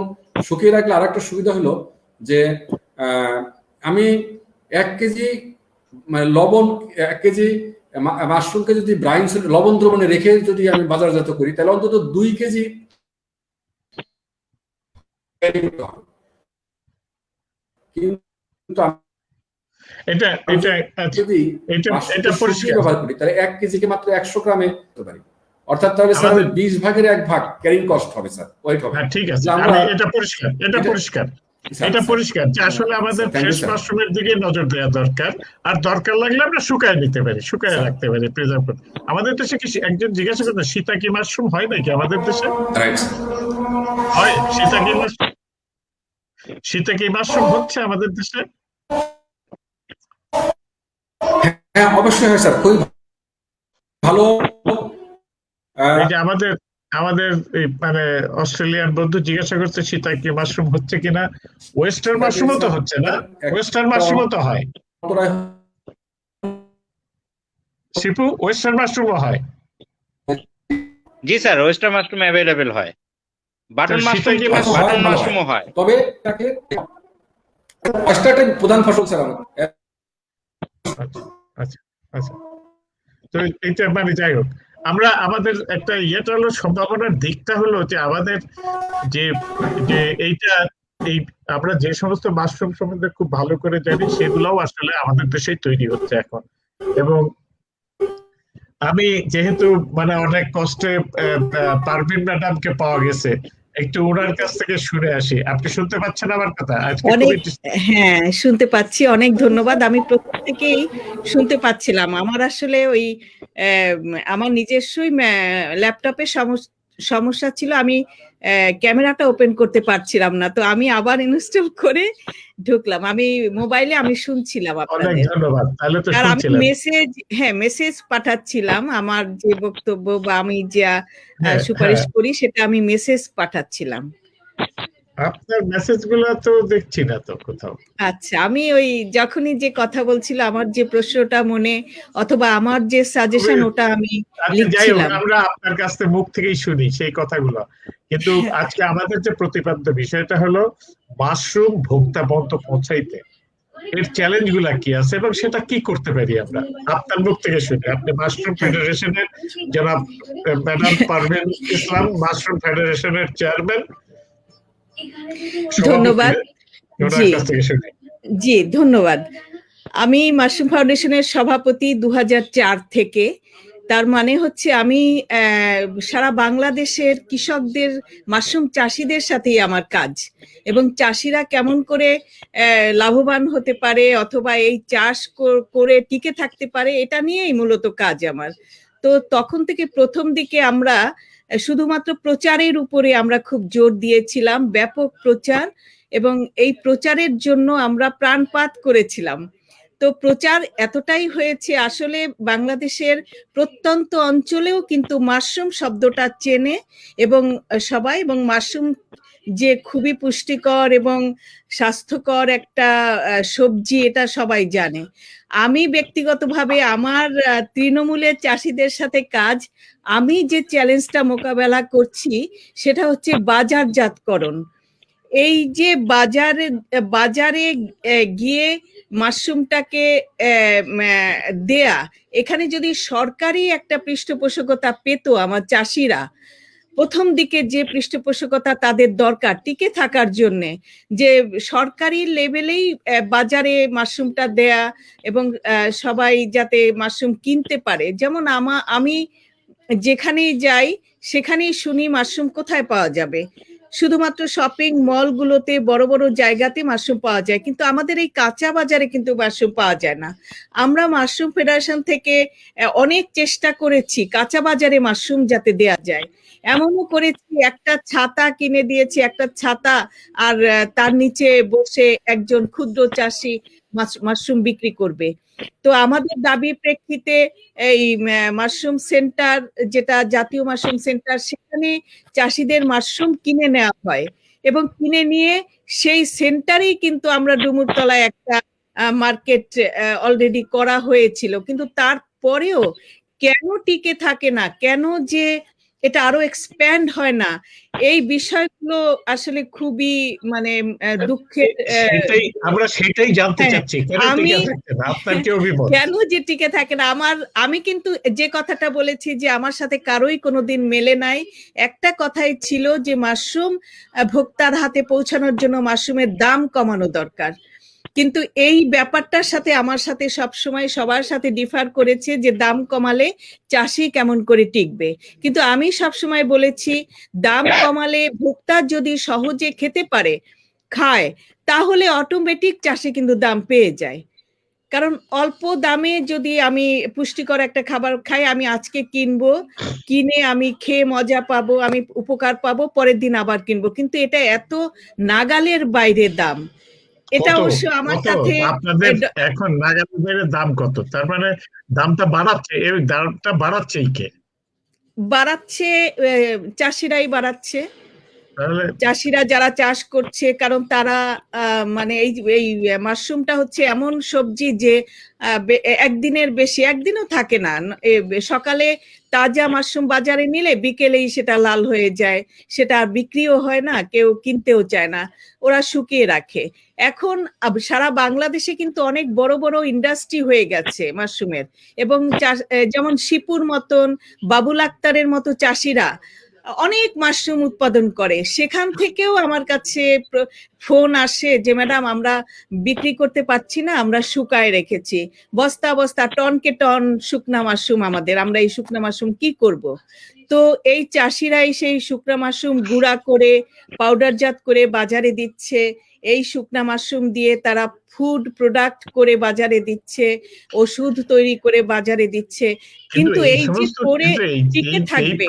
শুকিয়ে রাখলে আরেকটা সুবিধা হলো যে আমি 1 কেজি লবণ 1 কেজি মাশরুমকে যদি ব্রাইন লবণ দ্রবণে রেখে যদি আমি বাজারজাত করি, তাহলে অন্তত 2 কেজি কিন্তু যদি ব্যবহার করি তাহলে 1 কেজিকে মাত্র 100 গ্রামে হতে পারি। অর্থাৎ তাহলে স্যার 20 ভাগের 1 ভাগ ক্যারিং কস্ট হবে স্যার, ওয়েট হবে। ঠিক আছে, এটা পরিষ্কার যে আসলে আমাদের ফ্রেশ মাশরুমের দিকে নজর দেওয়া দরকার, আর দরকার লাগলে আমরা শুকায় নিতে পারি, শুকায় রাখতে পারি, প্রিজার্ভ করতে। আমাদের দেশে কি একজন জিজ্ঞাসা করতে সীতাকি মাশরুম হয় নাকি আমাদের দেশে? হয় সীতাকি মাশরুম হচ্ছে আমাদের দেশে? হ্যাঁ অবশ্যই হয় স্যার, খুবই ভালো। এই যে আমাদের মানে অস্ট্রেলিয়ান বন্ধু জিজ্ঞাসা করছে সীতাকি মাশরুম হচ্ছে কিনা। ওয়েস্টার্ন মাশরুমও তো হচ্ছে না? ওয়েস্টার্ন মাশরুমও তো হয় শিপু, ওয়েস্টার্ন মাশরুমও হয়? জি স্যার, ওয়েস্টার্ন মাশরুম অ্যাভেলেবেল হয়, বাটন মাশরুমও হয়। তবে এটাকে প্রধান ফসল স্যার। আচ্ছা, তো এটা মানে যাই হোক, আমরা আমাদের একটা ইয়েটা হলো সম্ভাবনার দিকটা হলো যে আমাদের যে এইটা আমরা যে সমস্ত মাশরুম সম্বন্ধে খুব ভালো করে জানি সেগুলোও আসলে আমাদের দেশেই তৈরি হচ্ছে এখন। এবং আমি যেহেতু মানে অনেক কষ্টে পারভিন ম্যাডামকে পাওয়া গেছে, একটু ওনার কাছ থেকে শুনে আসি। আপনি শুনতে পাচ্ছেন আমার কথা? হ্যাঁ শুনতে পাচ্ছি, অনেক ধন্যবাদ। আমি প্রথম থেকেই শুনতে পাচ্ছিলাম। আমার আসলে ওই আমার নিজস্বই ল্যাপটপে সমস্যা ছিল, আমি ক্যামেরাটা ওপেন করতে পারছিলাম না, তো আমি আবার ইনস্টল করে ঢুকলাম। আমি মোবাইলে আমি শুনছিলাম আপনাদের। আর আমি মেসেজ পাঠাচ্ছিলাম, আমার যে বক্তব্য বা আমি যা সুপারিশ করি সেটা আমি মেসেজ পাঠাচ্ছিলাম। আপনার মেসেজগুলো তো দেখছি না তো কোথাও। আচ্ছা, আমি ওই যখনই যে কথা বলছিল আমার যে প্রশ্নটা মনে অথবা আমার যে সাজেশন ওটা আমি লিখছিলাম। আমরা আপনার কাছ থেকে মুখ থেকেই শুনি সেই কথাগুলো, কিন্তু আজকে আমাদের যে প্রতিপাদ্য বিষয়টা হলো মাশরুম ভোক্তা পর্যন্ত পৌঁছাইতে এর চ্যালেঞ্জ গুলা কি আছে এবং সেটা কি করতে পারি আমরা। আপনার মুখ থেকে শুনি। আপনি মাশরুম ফেডারেশনের জনাব ম্যাডাম পারভিন ইসলাম, মাশরুম ফেডারেশনের চেয়ারম্যান। ধন্যবাদ। জি ধন্যবাদ। আমি মাশরুম ফাউন্ডেশনের সভাপতি 2004 থেকে। তার মানে হচ্ছে আমি সারা বাংলাদেশের কৃষকদের, মাশরুম চাষিদের সাথেই আমার কাজ, এবং চাষিরা কেমন করে লাভবান হতে পারে অথবা এই চাষ করে টিকে থাকতে পারে এটা নিয়েই মূলত কাজ আমার। তো তখন থেকে প্রথম দিকে আমরা শুধুমাত্র প্রচারের উপরে আমরা খুব জোর দিয়েছিলাম, ব্যাপক প্রচার, এবং এই প্রচারের জন্য আমরা প্রাণপাত করেছিলাম। তো প্রচার এতটাই হয়েছে, আসলে বাংলাদেশের প্রত্যন্ত অঞ্চলেও কিন্তু মাশরুম শব্দটা চেনে এবং সবাই, এবং মাশরুম যে খুবই পুষ্টিকর এবং স্বাস্থ্যকর একটা সবজি, এটা সবাই জানে। আমি ব্যক্তিগতভাবে আমার তৃণমূলের চাষিদের সাথে কাজ, আমি যে চ্যালেঞ্জটা মোকাবেলা করছি সেটা হচ্ছে বাজারজাতকরণ। এই যে বাজারে গিয়ে মাশরুমটাকে দেয়া, এখানে যদি সরকারি একটা পৃষ্ঠপোষকতা পেত আমার চাষিরা, প্রথম দিকে যে পৃষ্ঠপোষকতা তাদের দরকার টিকে থাকার জন্যে, যে সরকারি লেভেলেই বাজারে মাশরুমটা দেয়া এবং সবাই যাতে মাশরুম কিনতে পারে। যেমন আমি যেখানেই যাই সেখানেই শুনি মাশরুম কোথায় পাওয়া যাবে, শুধুমাত্র শপিং মলগুলোতে, বড় বড় জায়গাতে মাশরুম পাওয়া যায়, কিন্তু আমাদের এই কাঁচা বাজারে কিন্তু মাশরুম পাওয়া যায় না। আমরা মাশরুম ফেডারেশন থেকে অনেক চেষ্টা করেছি কাঁচা বাজারে মাশরুম যাতে দেয়া যায়, এমনও করেছি একটা ছাতা কিনে দিয়েছি, একটা ছাতা, আর তার নিচে বসে একজন ক্ষুদ্র চাষি মাশরুম বিক্রি করবে। তো আমাদের দাবির প্রেক্ষিতে এই মাশরুম সেন্টার, যেটা জাতীয় মাশরুম সেন্টার, সেখানে চাষিদের মাশরুম কিনে নেওয়া হয় এবং কিনে নিয়ে সেই সেন্টারেই কিন্তু আমরা ডুমুরতলায় একটা মার্কেট অলরেডি করা হয়েছিল, কিন্তু তারপরেও কেন টিকে থাকে না, কেন যে এটা আরো এক্সপ্যান্ড হয় না, এই বিষয়গুলো আসলে খুবই মানে দুঃখের। আমরা সেটাই জানতে চাচ্ছি, কেন যে টিকে থাকে না। আমি কিন্তু যে কথাটা বলেছি যে আমার সাথে কারোই কোনোদিন মেলে নাই, একটা কথাই ছিল যে মাশরুম ভোক্তার হাতে পৌঁছানোর জন্য মাশরুমের দাম কমানো দরকার। কিন্তু এই ব্যাপারটার সাথে আমার সাথে সবসময় সবার সাথে ডিফার করেছে যে দাম কমালে চাষি কেমন করে টিকবে। কিন্তু আমি সবসময় বলেছি দাম কমালে ভোক্তা যদি সহজে খেতে পারে, খায়, তাহলে অটোমেটিক চাষি কিন্তু দাম পেয়ে যায়। কারণ অল্প দামে যদি আমি পুষ্টিকর একটা খাবার খাই, আমি আজকে কিনবো, কিনে আমি খেয়ে মজা পাবো, আমি উপকার পাবো, পরের দিন আবার কিনবো, কিন্তু এটা এত নাগালের বাইরে দাম। এটা অবশ্য আমার সাথে আপনাদের এখন নাগালের দাম কত? তার মানে দামটা বাড়াচ্ছে, এই দামটা বাড়াচ্ছেই কে? বাড়াচ্ছে চাষিরাই বাড়াচ্ছে, চাষিরা যারা চাষ করছে, কারণ তারা মানে এই মাশরুমটা হচ্ছে এমন সবজি যে একদিনের বেশি, একদিনও থাকে না। সকালে তাজা মাশরুম বাজারে নিলে বিকেলেই সেটা লাল হয়ে যায়, সেটা বিক্রিও হয় না, কেউ কিনতেও চায় না, ওরা শুকিয়ে রাখে। এখন সারা বাংলাদেশে কিন্তু অনেক বড় বড় ইন্ডাস্ট্রি হয়ে গেছে মাশরুমের, এবং যেমন শিপুর মতন, বাবুল আক্তারের মতো চাষিরা অনেক মাশরুম উৎপাদন করে, সেখান থেকেও আমার কাছে ফোন আসে যে ম্যাডাম আমরা বিক্রি করতে পারছি না, আমরা শুকায় রেখেছি বস্তা বস্তা, টনকে টন শুকনা মাশরুম আমাদের, আমরা এই শুকনা মাশরুম কি করব। তো এই চাষিরাই সেই শুকনা মাশরুম গুঁড়া করে পাউডারজাত করে বাজারে দিচ্ছে, এই শুকনা মাশরুম দিয়ে তারা ফুড প্রোডাক্ট করে বাজারে দিচ্ছে, ওষুধ তৈরি করে বাজারে দিচ্ছে। কিন্তু এই যে করে টিকে থাকবে,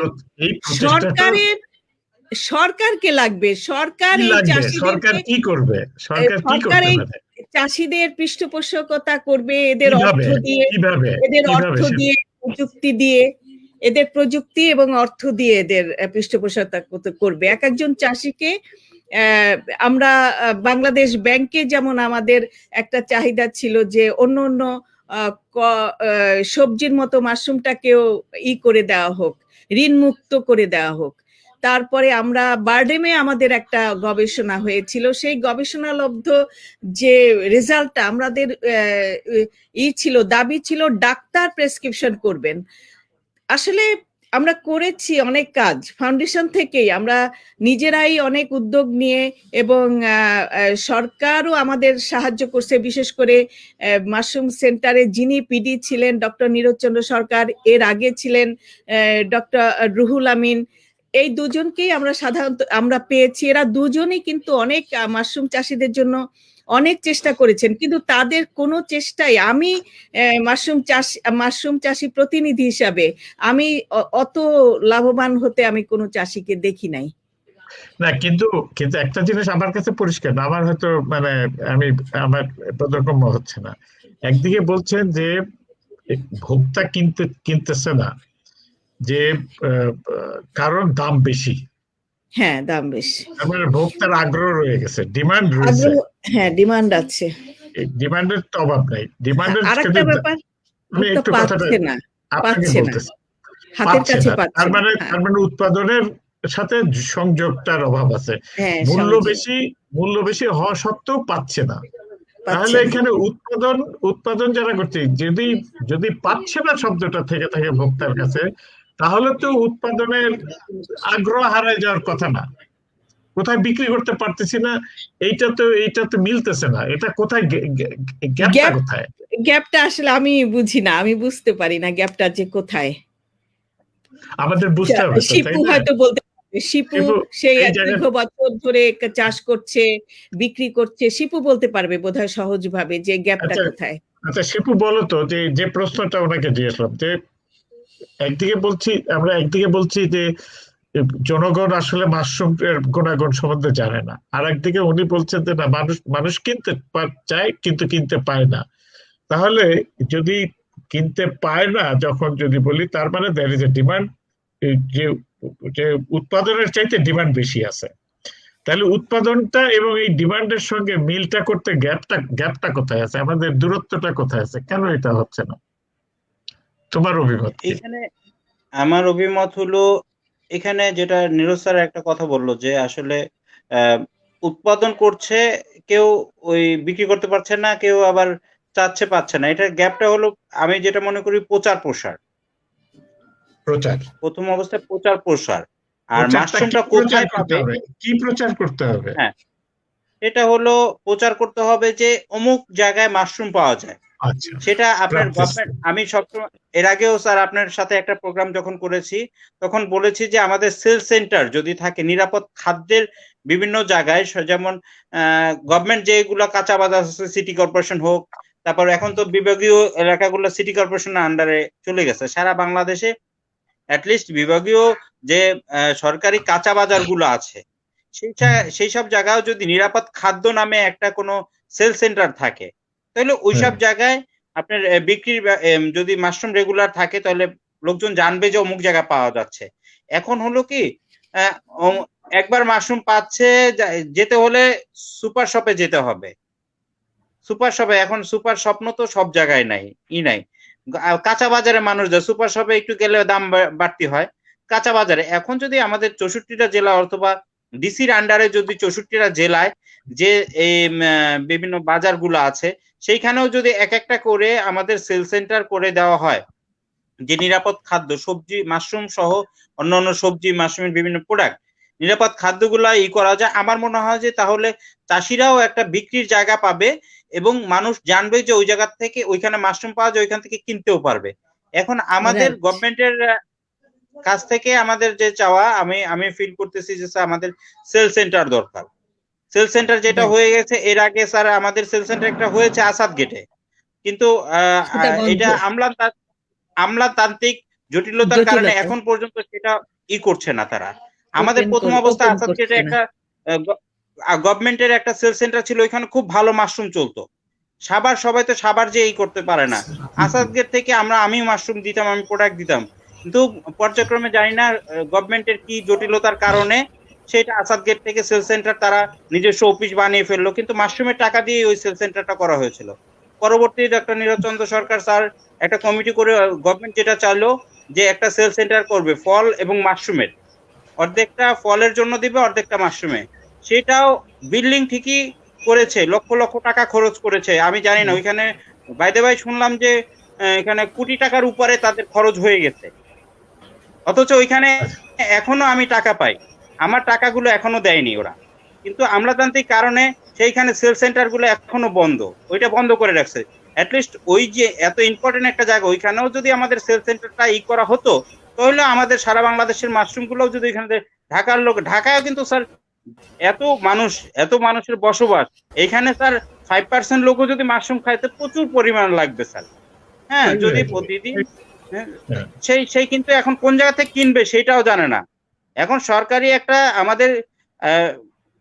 সরকারকে লাগবে, সরকার এই চাষিদের কি করবে, সরকার এই চাষিদের পৃষ্ঠপোষকতা করবে, এদের অর্থ দিয়ে, এদের প্রযুক্তি এবং অর্থ দিয়ে এদের পৃষ্ঠপোষকতা করবে। এক একজন চাষিকে আমরা বাংলাদেশ ব্যাংকে যেমন আমাদের একটা চাহিদা ছিল যে অন্য অন্য সবজির মতো মাশরুমটাকেও করে দেওয়া হোক, ঋণ মুক্ত করে দেওয়া হোক। তারপরে আমরা বারডেমে আমাদের একটা গবেষণা হয়েছিল, সেই গবেষণালব্ধ যে রেজাল্টটা আমাদের ছিল, দাবি ছিল ডাক্তার প্রেসক্রিপশন করবেন। আসলে আমরা করেছি অনেক কাজ, ফাউন্ডেশন থেকেই আমরা নিজেরাই অনেক উদ্যোগ নিয়ে, এবং সরকারও আমাদের সাহায্য করছে, বিশেষ করে মাশরুম সেন্টারে যিনি পিডি ছিলেন ডক্টর নীরজ চন্দ্র সরকার, এর আগে ছিলেন ডক্টর রুহুল আমিন, এই দুজনকেই আমরা সাধারণত আমরা পেয়েছি। এরা দুজনই কিন্তু অনেক মাশরুম চাষীদের জন্য অনেক চেষ্টা করেছেন, কিন্তু তাদের কোনো চেষ্টাই আমি মাশরুম চাষী প্রতিনিধি হিসাবে আমি অত লাভবান হতে আমি কোনো চাষীকে দেখি নাই। না, কিন্তু কিন্তু একটা জিনিস আমার কাছে পরিষ্কার না, আমার হয়তো মানে আমার বোধগম্য হচ্ছে না। একদিকে বলছেন যে ভোক্তা কিনতেছে না, যে কারণ দাম বেশি, হ্যাঁ, দাম বেশি, তার মানে ভোক্তার আগ্রহ রয়ে গেছে, ডিমান্ড রয়েছে। আগ্রহ, হ্যাঁ, ডিমান্ড আছে, ডিমান্ডের তো অভাব নাই, ডিমান্ডের আরেকটা ব্যাপার আমি একটু কথাটা পাচ্ছে না, আপনাকে পাচ্ছে না, বলতেছি, হাতের পাচ্ছে কাছে না, পাচ্ছে তার না। মানে হ্যাঁ, উৎপাদনের সাথে সংযোগটার অভাব আছে, হ্যাঁ, মূল্য সংযোগ মূল্য বেশি হওয়া সত্ত্বেও পাচ্ছে না। তাহলে পাচ্ছে না। এখানে উৎপাদন যারা করছে, যদি পাচ্ছে না শব্দটা থেকে থাকে ভোক্তার কাছে, তাহলে তো উৎপাদনের আগ্রহ হারায় যাওয়ার কথা না। কোথায় বিক্রি করতে পারতেছি না, এইটা তো মিলতেছে না, এটা কোথায় গ্যাপটা গ্যাপ কোথায়? গ্যাপটা আসলে আমি বুঝি না, আমি বুঝতে পারি না গ্যাপটা যে কোথায়। আমাদের বুঝতে হবে তো, তাই শিপু না? হয়তো বলতে পারবে, শিপু সেই এই জায়গায় দীর্ঘ বছর ধরে চাষ করছে, বিক্রি করছে, শিপু বলতে পারবে বোধহয় সহজভাবে যে গ্যাপটা আচ্ছা কোথায়। আচ্ছা শিপু বলো তো, যে প্রশ্নটা ওনাকে জিজ্ঞেসলাম, যে আমরা একদিকে বলছি যে জনগণ আসলে মাশরুমের গুণাগুণ সম্বন্ধে জানে না, আর একদিকে উনি বলছেন যে না, মানুষ কিনতে চায় কিন্তু কিনতে পায় না। তাহলে যদি কিনতে পায় না যখন যদি বলি, তার মানে দ্যার ইজ এ ডিমান্ড, যে যে উৎপাদনের চাইতে ডিমান্ড বেশি আছে। তাহলে উৎপাদনটা এবং এই ডিমান্ডের সঙ্গে মিলটা করতে গ্যাপটা কোথায় আছে, আমাদের দূরত্বটা কোথায় আছে, কেন এটা হচ্ছে না? তোমার অভিমত কি? এখানে আমার অভিমত হলো, এখানে যেটা নীরজ স্যার একটা কথা বললো যে আসলে উৎপাদন করছে কেউ, ওই বিক্রি করতে পারছে না, কেউ আবার চাচ্ছে পাচ্ছে না। এটার গ্যাপটা হলো, আমি যেটা মনে করি, প্রচার প্রসার। প্রথম অবস্থায় প্রচার প্রসার। আর মাশরুমটা কোথায় পাবে, কি প্রচার করতে হবে? হ্যাঁ, এটা হলো প্রচার করতে হবে যে অমুক জায়গায় মাশরুম পাওয়া যায়। আচ্ছা, সেটা আপনার গভর্নমেন্ট, আমি সবসময় এর আগেও স্যার আপনার সাথে একটা প্রোগ্রাম যখন করেছি তখন বলেছি যে আমাদের সেল সেন্টার যদি থাকে নিরাপদ খাদ্যের বিভিন্ন জায়গায়, যেমন গভর্নমেন্ট যেগুলো কাঁচা বাজার আছে, সিটি কর্পোরেশন হোক, তারপর এখন তো বিভাগীয় এলাকাগুলো সিটি কর্পোরেশনের আন্ডারে চলে গেছে সারা বাংলাদেশে। অ্যাটলিস্ট বিভাগীয় যে সরকারি কাঁচা বাজারগুলো আছে সেই সব জায়গায় যদি নিরাপদ খাদ্য নামে একটা কোনো সেল সেন্টার থাকে, তাহলে ওইসব জায়গায় আপনার বিক্রির যদি মাশরুম রেগুলার থাকে, তাহলে লোকজন জানবে যে অমুক জায়গায় পাওয়া যাচ্ছে। এখন হলো কি, একবার মাশরুম পাচ্ছে, যেতে হলে সুপার শপে যেতে হবে। সুপার শপে, এখন সুপার স্বপ্ন তো সব জায়গায় নাই, নাই। কাঁচা বাজারে মানুষ যায়, সুপার শপে একটু গেলে দাম বাড়তি হয়। কাঁচা বাজারে এখন যদি আমাদের 64টা জেলা অথবা ডিসির আন্ডারে যদি 64টা জেলায় যে এই বিভিন্ন বাজারগুলো আছে, সেইখানেও যদি এক একটা করে আমাদের সেল সেন্টার করে দেওয়া হয়, যে নিরাপদ খাদ্য, সবজি, মাশরুম সহ অন্যান্য সবজি, মাশরুমের বিভিন্ন প্রোডাক্ট, নিরাপদ খাদ্যগুলা করা যায়, আমার মনে হয় যে তাহলে চাষিরাও একটা বিক্রির জায়গা পাবে এবং মানুষ জানবে যে ওই জায়গা থেকে, ওইখানে মাশরুম পাওয়া যায়, ওইখান থেকে কিনতেও পারবে। এখন আমাদের গভর্নমেন্টের কাছ থেকে আমাদের যে চাওয়া, আমি ফিল করতেছি যে স্যার আমাদের সেল সেন্টার দরকার। সেল সেন্টার যেটা হয়ে গেছে, এর আগে স্যার আমাদের সেল সেন্টার একটা হয়েছে আসাদ গেটে, কিন্তু এটা আমলাতান্ত্রিক জটিলতার কারণে এখন পর্যন্ত সেটা করছে না তারা। আমাদের প্রথম অবস্থা আসাদ গেটে একটা গভর্নমেন্টের একটা সেল সেন্টার ছিল, ওইখানে খুব ভালো মাশরুম চলতো। সাবার সবাই তো সাবার যে করতে পারে না, আসাদ গেট থেকে আমি মাশরুম দিতাম, আমি প্রোডাক্ট দিতাম, কিন্তু পর্যায়ক্রমে জানি না গভর্নমেন্টের কি জটিলতার কারণে সেটা আসাদ গেট থেকে সেল সেন্টার তারা নিজস্ব অফিস বানিয়ে ফেললো, কিন্তু মাশরুমের টাকা দিয়ে ওই সেল সেন্টারটা করা হয়েছিল। পরবর্তী ডক্টর নীরজ চন্দ্র সরকার স্যার একটা কমিটি করে গভর্নমেন্ট যেটা চাইলো যে একটা সেল সেন্টার করবে ফল এবং মাশরুমের, অর্ধেকটা ফলের জন্য দিবে, অর্ধেকটা মাশরুমে। সেটাও বিল্ডিং ঠিকই করেছে, লক্ষ লক্ষ টাকা খরচ করেছে। আমি জানি না ওইখানে, বাইদে ভাই শুনলাম যে এখানে কোটি টাকার উপরে তাদের খরচ হয়ে গেছে, অথচ ওইখানে এখনো আমি টাকা পাই, আমার টাকাগুলো এখনো দেয়নি ওরা। কিন্তু আমলাতান্ত্রিক কারণে সেইখানে সেল সেন্টার গুলো এখনো বন্ধ, ওইটা বন্ধ করে রাখছে। অ্যাটলিস্ট ওই যে এত ইম্পর্টেন্ট একটা জায়গা, ওইখানেও যদি আমাদের সেল সেন্টারটা করা হতো, তাহলে আমাদের সারা বাংলাদেশের মাশরুম গুলোও যদি এখানে, ঢাকায় কিন্তু স্যার এত মানুষের বসবাস, এখানে স্যার 5% লোকও যদি মাশরুম খাইতে প্রচুর পরিমাণ লাগবে স্যার। হ্যাঁ, যদি প্রতিদিন সেই কিন্তু এখন কোন জায়গা থেকে কিনবে সেটাও জানে না। এখন সরকারি একটা আমাদের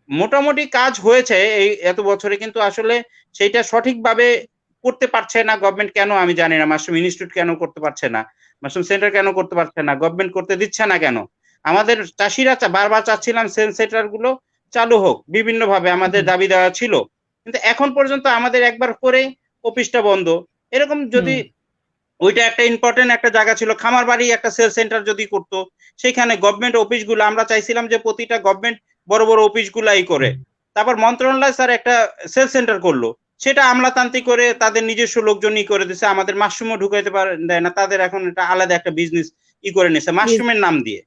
মোটামুটি কাজ হয়েছে এই এত বছরে, কিন্তু আসলে সেইটা সঠিকভাবে করতে পারছে না গভর্নমেন্ট। কেন আমি জানি না। মাশরুম ইনস্টিটিউট কেন করতে পারছে না, মাশরুম সেন্টার কেন করতে পারছে না, গভর্নমেন্ট করতে দিচ্ছে না কেন? আমাদের চাষিরা বারবার চাচ্ছিলাম সেন্টার গুলো চালু হোক, বিভিন্নভাবে আমাদের দাবি দেওয়া ছিল, কিন্তু এখন পর্যন্ত আমাদের একবার করে অফিসটা বন্ধ। এরকম যদি ওইটা একটা ইম্পর্টেন্ট একটা জায়গা ছিল, খামারবাড়ি একটা সেল সেন্টার যদি করতো, সেখানে গভর্নমেন্ট অফিসগুলো আমরা চাইছিলাম যে প্রতিটা গভর্নমেন্ট বড় বড় অফিসগুলাই করে। তারপর মন্ত্রণালয় স্যার একটা সেল সেন্টার করলো, সেটা আমলাতান্ত্রিক করে তাদের নিজস্ব লোকজনই করে দিচ্ছে, আমাদের মাশরুমও ঢুকাইতে পারে দেয় না, তাদের এখন এটা আলাদা একটা বিজনেস করে নিছে মাশরুমের নাম দিয়ে।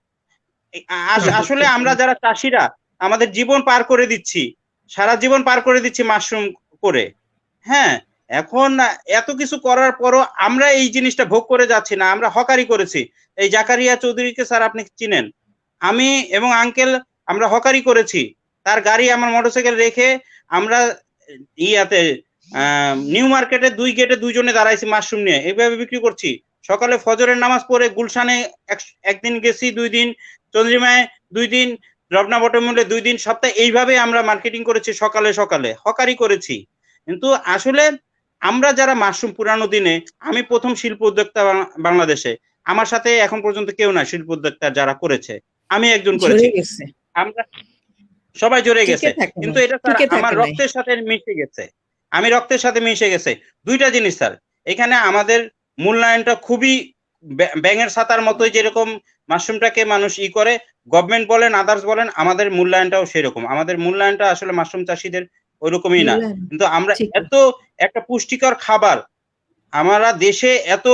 আসলে আমরা যারা চাষিরা আমাদের জীবন পার করে দিচ্ছি, সারা জীবন পার করে দিচ্ছি মাশরুম করে। হ্যাঁ, এখন এত কিছু করার পরও আমরা এই জিনিসটা ভোগ করে যাচ্ছি না, আমরা হকারি করেছি। এই জাকারিয়া চৌধুরীকে স্যার আপনি চিনেন, আমি এবং আঙ্কেল আমরা হকারি করেছি। তার গাড়ি আমার মোটরসাইকেল রেখে আমরা ইয়াতে নিউ মার্কেটে 2 গেটে 2 জনে দাঁড়াইছি মাশরুম নিয়ে, এইভাবে বিক্রি করছি। সকালে ফজরের নামাজ পড়ে গুলশানে একদিন গেছি, 2 দিন চন্দ্রিমায় 2 দিন, রবনা বটমূলে 2 দিন, সপ্তাহে এইভাবে আমরা মার্কেটিং করেছি, সকালে সকালে হকারি করেছি। কিন্তু আসলে আমরা যারা মাশরুম পুরানো দিনে, আমি প্রথম শিল্প উদ্যোক্তা বাংলাদেশে, আমার সাথে এখন পর্যন্ত কেউ না শিল্প উদ্যোক্তা যারা করেছে, আমি একজন করেছি। আমরা সবাই জড়ে গেছে, কিন্তু এটা স্যার আমার রক্তের সাথে মিশে গেছে, আমি রক্তের সাথে মিশে গেছে। দুইটা জিনিস স্যার, এখানে আমাদের মূল্যায়নটা খুবই ব্যাঙের ছাতার মতোই, যেরকম মাশরুমটাকে মানুষ করে, গভর্নমেন্ট বলেন আদার্স বলেন, আমাদের মূল্যায়নটাও সেরকম। আমাদের মূল্যায়নটা আসলে মাশরুম চাষীদের ওইরকমই না, কিন্তু আমরা এত একটা পুষ্টিকর খাবার, আমরা দেশে এত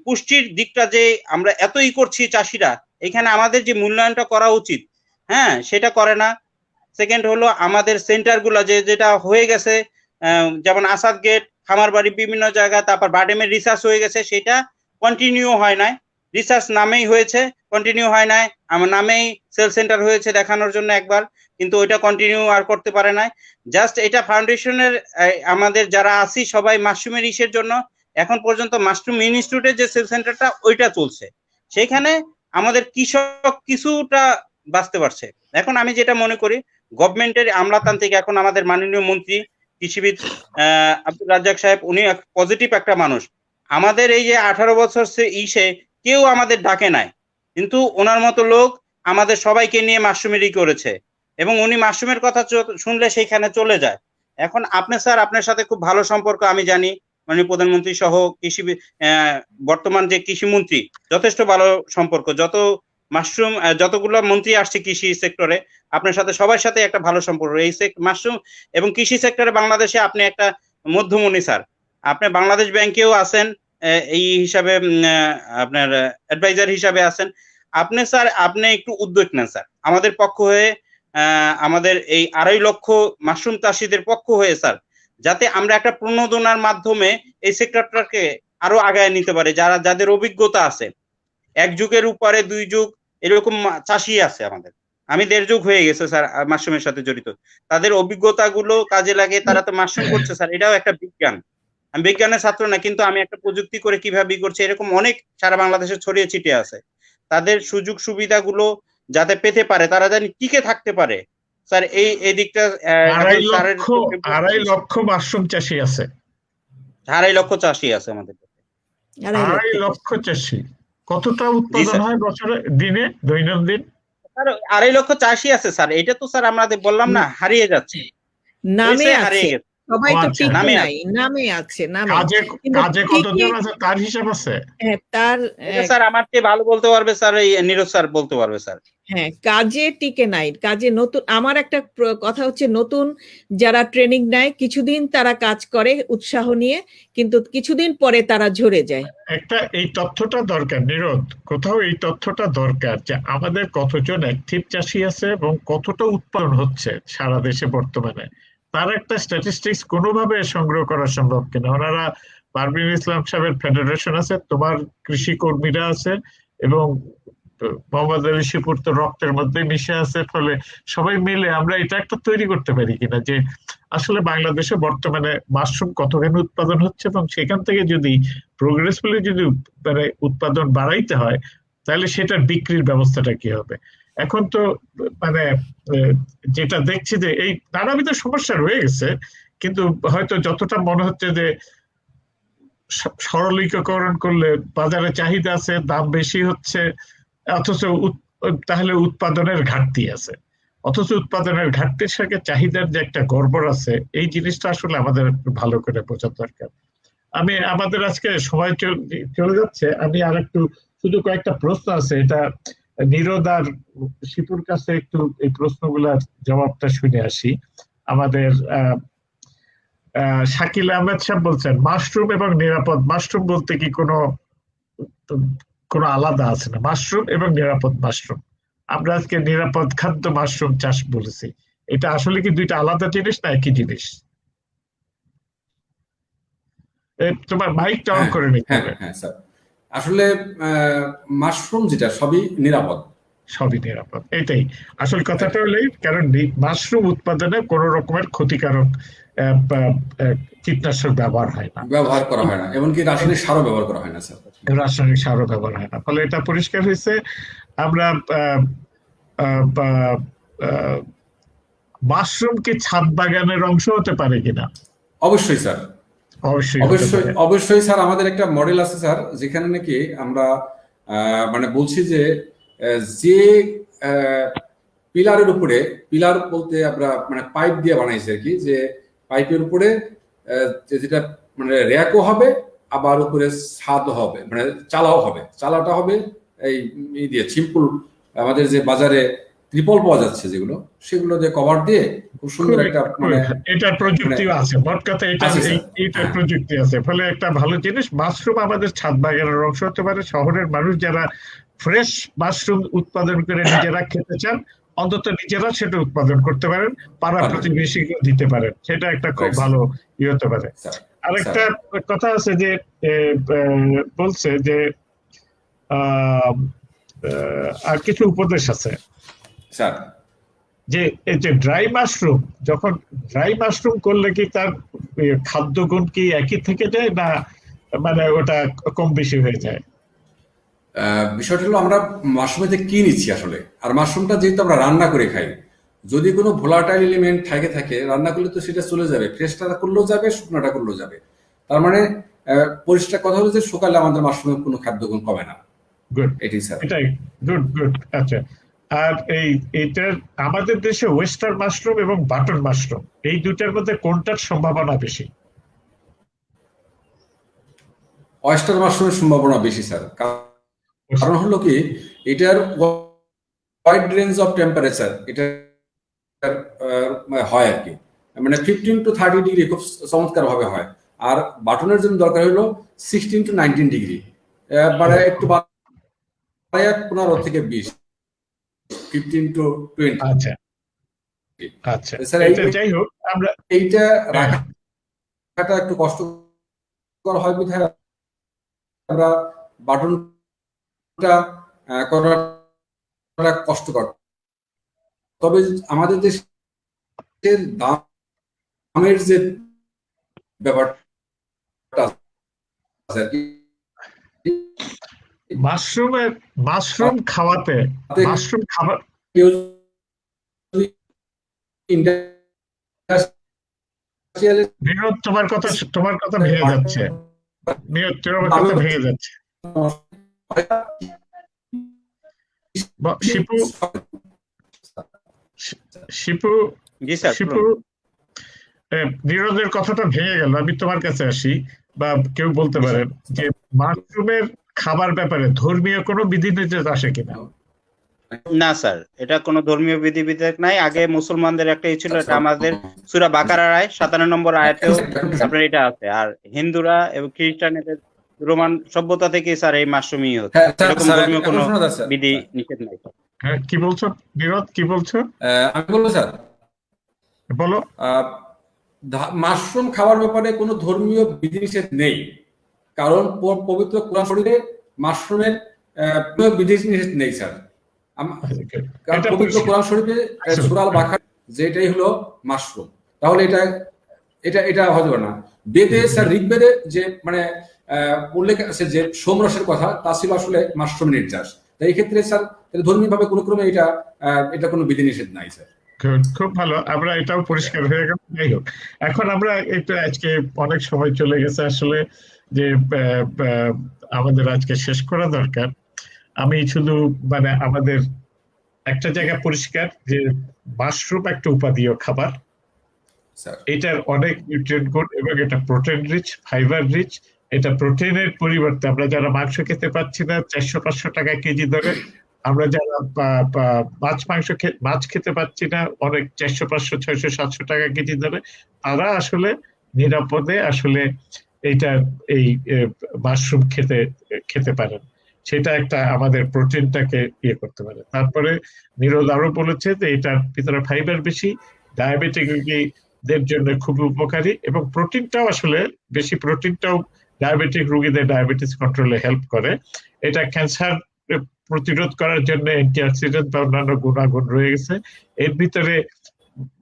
পুষ্টির দিকটা যে আমরা এতই করছি চাষিরা, এখানে আমাদের যে মূল্যায়নটা করা উচিত, হ্যাঁ, সেটা করে না। সেকেন্ড হলো আমাদের সেন্টারগুলো যেটা হয়ে গেছে, যেমন আসাদ গেট, খামারবাড়ি, বিভিন্ন জায়গা, তারপর বাডেমের রিসার্চ হয়ে গেছে, সেটা কন্টিনিউ হয় নাই। রিসার্চ নামেই হয়েছে, কন্টিনিউ হয় নাই। আমার নামেই সেল সেন্টার হয়েছে দেখানোর জন্য একবার, কিন্তু ওইটা কন্টিনিউ আর করতে পারে নাই। জাস্ট এটা ফাউন্ডেশনের আমাদের যারা আছি সবাই মাশরুমের ইসের জন্য এখন পর্যন্ত মাশরুম ইনস্টিটিউটের যে সেল সেন্টারটা ওইটা চলছে, সেখানে আমাদের কৃষক কিছুটা বাঁচতে পারছে। এখন আমি যেটা মনে করি, গভর্নমেন্টের আমলাতান্ত্রিক, এখন আমাদের মাননীয় মন্ত্রী কৃষিবিদ আব্দুল রাজ্জাক সাহেব, উনি পজিটিভ একটা মানুষ। আমাদের এই যে 18 বছর ইসে কেউ আমাদের ডাকে নাই, কিন্তু ওনার মতো লোক আমাদের সবাইকে নিয়ে মাশরুমেরই করেছে, এবং উনি মাশরুমের কথা শুনলে সেইখানে চলে যায়। এখন আপনি স্যার, আপনার সাথে খুব ভালো সম্পর্ক আমি জানি, মাননীয় প্রধানমন্ত্রী সহ কৃষি বর্তমান যে কৃষিমন্ত্রী, যথেষ্ট ভালো সম্পর্ক। মাশরুম যতগুলো মন্ত্রী আসছে কৃষি সেক্টরে, আপনার সাথে সবার সাথে একটা ভালো সম্পর্ক। এই মাশরুম এবং কৃষি সেক্টরে বাংলাদেশে আপনি একটা মধ্যমণি স্যার। আপনি বাংলাদেশ ব্যাংকেও আছেন এই হিসাবে, আপনার অ্যাডভাইজার হিসাবে আছেন আপনি স্যার। আপনি একটু উদ্যোগ নেন স্যার আমাদের পক্ষ হয়ে, আমাদের এই 2.5 লক্ষ মাশরুম চাষীদের পক্ষ হয়ে স্যার, যাতে আমরা একটা প্রণোদনার মাধ্যমে এই সেক্টরটাকে আরো আগায় নিতে পারি। যাদের অভিজ্ঞতা আছে, 1 যুগের উপরে 2 যুগ এরকম চাষি আছে আমাদের, আমি 1.5 যুগ হয়ে গেছে স্যার মাশরুমের সাথে জড়িত। তাদের অভিজ্ঞতা গুলো কাজে লাগে, তারা তো মাশরুম করছে স্যার, এটাও একটা বিজ্ঞান। আমি বিজ্ঞানের ছাত্র না, কিন্তু আমি একটা প্রযুক্তি করে কিভাবে করছি, এরকম অনেক সারা বাংলাদেশে ছড়িয়ে ছিটিয়ে আছে। তাদের সুযোগ সুবিধাগুলো যাতে পেতে পারে, তারা জানি টিকে থাকতে পারে স্যার। এই দিকটা 2.5 লক্ষ মাশরুম চাষি আছে, 2.5 লক্ষ চাষি আছে আমাদের, 2.5 লক্ষ চাষি। কতটা উৎপাদন হয় বছরে, দিনে, দৈনন্দিন? স্যার 2.5 লক্ষ চাষি আছে স্যার, এটা তো স্যার আমাদের বললাম না, হারিয়ে যাচ্ছে, নামে হারিয়ে আছে, গেছে। সবাই তো ঠিক নাই, নামে আছে, নামে। কাজে কতজন আছে তার হিসাব আছে? তার স্যার আমার চেয়ে ভালো বলতে পারবে স্যার, এই নীরজ স্যার বলতে পারবে স্যার। হ্যাঁ, কাজে টিকে নাই, কাজে নতুন। আমার একটা কথা হচ্ছে, নতুন যারা ট্রেনিং নেয় কিছুদিন তারা কাজ করে উৎসাহ নিয়ে, কিন্তু কিছুদিন পরে তারা ঝরে যায়। এই তথ্যটা দরকার নীরদ, কোথাও এই তথ্যটা দরকার যে আমাদের কতজন অ্যাক্টিভ চাষি আছে এবং কতটা উৎপাদন হচ্ছে সারা দেশে বর্তমানে, তার একটা স্ট্যাটিস্টিক্স কোনোভাবে সংগ্রহ করা সম্ভব কিনা। ওনারা পারভীন ইসলাম সাহেবের ফেডারেশন আছে, তোমার কৃষি কর্মীরা আছে, এবং মোহাম্মদ আলী শিপুর তো রক্তের মধ্যে মিশে আছে, ফলে সবাই মিলে আমরা এটা একটা তৈরি করতে পারি কিনা যে আসলে বাংলাদেশে বর্তমানে মাশরুম কতখানি উৎপাদন হচ্ছে, এবং সেখান থেকে যদি প্রোগ্রেসফুলি যদি মানে উৎপাদন বাড়াইতে হয়, তাহলে সেটার বিক্রির ব্যবস্থাটা কি হবে। এখন তো মানে যেটা দেখছি যে এই নানাবিধ সমস্যা রয়ে গেছে, কিন্তু হয়তো যতটা মনে হচ্ছে যে সরলীকরণ করলে বাজারে চাহিদা আছে, দাম বেশি হচ্ছে, অথচ তাহলে উৎপাদনের ঘাটতি আছে, অথচ উৎপাদনের ঘাটতির সঙ্গে চাহিদার যে একটা গড়বড় আছে, এই জিনিসটা আসলে আমাদের ভালো করে বোঝা দরকার। আমি আমাদের আজকে সময় চলে যাচ্ছে, আমি আর একটু শুধু কয়েকটা প্রশ্ন আছে, এটা নীরদ আর শিপুর কাছে একটু এই প্রশ্নগুলোর জবাবটা শুনে আসি। আমাদের শাকিল আহমেদ সাহেব বলছেন মাশরুম এবং নিরাপদ মাশরুম বলতে কি কোনো আলাদা আছে না? মাশরুম এবং নিরাপদ মাশরুম, আমরা আজকে নিরাপদ খাদ্য মাশরুম চাষ বলেছি, এটা আসলে কি দুইটা আলাদা জিনিস না একই জিনিস? তোমার মাইকটা অন করে নিতে হবে। হ্যাঁ স্যার, আসলে মাশরুম যেটা সবই নিরাপদ, সবই নিরাপদ, এটাই আসল কথাটা হলে, কারণ মাশরুম উৎপাদনে কোনো রকমের ক্ষতিকারক কীটনাশক ব্যবহার করা হয় না, এমনকি রাসায়নিক সারও ব্যবহার করা হয় না স্যার। রাসায়নিক সারও ব্যবহার হয় না, ফলে এটা পরিষ্কার হয়েছে। আমরা মাশরুম কি ছাদ বাগানের অংশ হতে পারে কিনা? অবশ্যই স্যার, অবশ্যই স্যার। আমাদের একটা মডেল আছে স্যার, যেখানে নাকি আমরা মানে বলছি যে পিলারের উপরে, পিলার বলতে আমরা মানে পাইপ দিয়ে বানাইছি আর কি, যে পাইপের উপরে যেটা মানে র্যাকও হবে, আবার উপরে ছাদও হবে, মানে চালাটা হবে এই দিয়ে সিম্পল, আমাদের যে বাজারে ত্রিপল পাওয়া যাচ্ছে যেগুলো, সেগুলো দিয়ে কভার দিয়ে খুব সুন্দর একটা মানে এটার প্রযুক্তি আছে, মোট কথা এটার প্রযুক্তি আছে, ফলে একটা ভালো জিনিস। মাশরুম আমাদের ছাদ বাগানের অংশ হতে পারে। শহরের মানুষ যারা ফ্রেশ মাশরুম উৎপাদন করে নিজেরা খেতে চান, অন্তত নিজেরা সেটা উৎপাদন করতে পারেন, পাড়া প্রতিবেশীকে দিতে পারেন, সেটা একটা খুব ভালো ইয়ে হতে পারে। আরেকটা কথা আছে যে বলছে যে আর কিছু উপদেশ আছে স্যার, যে এই যে ড্রাই মাশরুম, যখন ড্রাই মাশরুম করলে কি তার খাদ্য গুণ কি একই থেকে যায়, না মানে ওটা কম বেশি হয়ে যায়? বিষয়টা হলো আমরা মাশরুমে কি নিচ্ছি আসলে, আর মাশরুমটা যেহেতু আমরা রান্না করে খাই, যদি কোনো ভোলাটাইল এলিমেন্ট থাকে রান্না করলে তো সেটা চলে যাবে, ফ্রেশটা করলেও যাবে, শুকনোটা করলেও যাবে। তার মানে পরিষ্কার কথা হলো যে সকালে আমাদের মাশরুমের কোনো খাদ্যগুণ কমে না। গুড, এটাই স্যার। এটাই গুড। আচ্ছা, আর এইটার আমাদের দেশে ওয়েস্টার্ন মাশরুম এবং বাটন মাশরুম, এই দুটার মধ্যে কোনটার সম্ভাবনা বেশি? ওয়েস্টার্ন মাশরুমের সম্ভাবনা বেশি স্যার, কারণ হলো কি এটার ওয়াইড রেঞ্জ অফ টেম্পারেচার এটা হয় আর কি, মানে 15 to 30 ডিগ্রি খুব চমৎকার ভাবে হয়। আর বাটনের জন্য দরকার হলো 16 to 19 ডিগ্রি, মানে একটু 15 থেকে 20, 15 to 20। আচ্ছা, যাই হোক, আমরা এইটা রাখাটা একটু কষ্টকর হয় বিধায় আমরা বাটনটা করাটা কষ্টকর। তবে আমাদের দেশের দামের যে ব্যাপারটা মাশরুম খাওয়াতে, মাশরুম খাবার কেউ তোমার কথা ভেঙে যাচ্ছে, শিপু নীরদের কথাটা ভেঙে গেল। আমি তোমার কাছে আসি, বা কেউ বলতে পারেন যে মাশরুমের খাবার ব্যাপারে ধর্মীয় কোনো বিধিনিষেধ আসে কিনা? না স্যার, এটা কোনো ধর্মীয় বিধিবিধান নাই। আগে মুসলমানদের একটাই ছিল, এটা আমাদের সূরা বাকারার আয়াত 57 নম্বর আয়াতেও আপনার এটা আছে। আর হিন্দুরা এবং খ্রিস্টানদের রোমান সভ্যতা থেকে স্যার এই মাশরুমই হচ্ছে, এরকম ধর্মীয় কোনো বিধি নিষেধ নাই। হ্যাঁ, কি বলছো নীরদ, কি বলছো? আমি বলবো স্যার, বলো। মাশরুম খাওয়ার ব্যাপারে কোনো ধর্মীয় বিধিনিষেধ নেই, কারণ পবিত্র কোরআন শরীফে মাশরুমের বিধিনিষেধ নেই স্যার। পবিত্র কোরআন শরীফে সূরা আল বাকারা যেটাই হলো মাশরুম, তাহলে এটা এটা এটা হবে না। বেদে স্যার ঋগ্বেদে যে মানে উল্লেখ আছে যে সোমরসের কথা, তা ছিল আসলে মাশরুম নির্যাস। তাই এই ক্ষেত্রে স্যার ধর্মীয় ভাবে কোনো ক্রমে এটা কোনো বিধিনিষেধ নাই স্যার। খুব ভালো, আমরা এটাও পরিষ্কার হয়ে গেল। যাই হোক, এখন আমরা একটু আজকে অনেক সময় চলে গেছে আসলে যে আমাদের আজকে শেষ করা দরকার। আমি শুধু মানে আমাদের একটা জায়গা পরিষ্কার যে মাশরুম একটা উপাদেয় খাবার, এটার অনেক নিউট্রিয়েন্ট গুণ এবং এটা প্রোটিন রিচ, ফাইবার রিচ। এটা প্রোটিনের পরিবর্তে আমরা যারা মাংস খেতে পাচ্ছি না 400-500 টাকা কেজি ধরে, আমরা যারা মাছ খেতে পাচ্ছি না অনেক 400-500-600-700 টাকা কেজি ধরে, তারা আসলে নিরাপদে আসলে এই মাশরুম খেতে পারেন। সেটা একটা আমাদের প্রোটিনটাকে ইয়ে করতে পারে। তারপরে নিরোদ আরো বলেছে যে এটার ভিতরে ফাইবার বেশি, ডায়াবেটিক রোগীদের জন্য খুব উপকারী, এবং প্রোটিনটাও আসলে বেশি প্রোটিনটাও ডায়াবেটিক রোগীদের ডায়াবেটিস কন্ট্রোলে হেল্প করে। এটা ক্যান্সার প্রতিরোধ করার জন্য অ্যান্টিঅক্সিডেন্ট বা অন্যান্য গুণাগুণ রয়ে গেছে। এর ভিতরে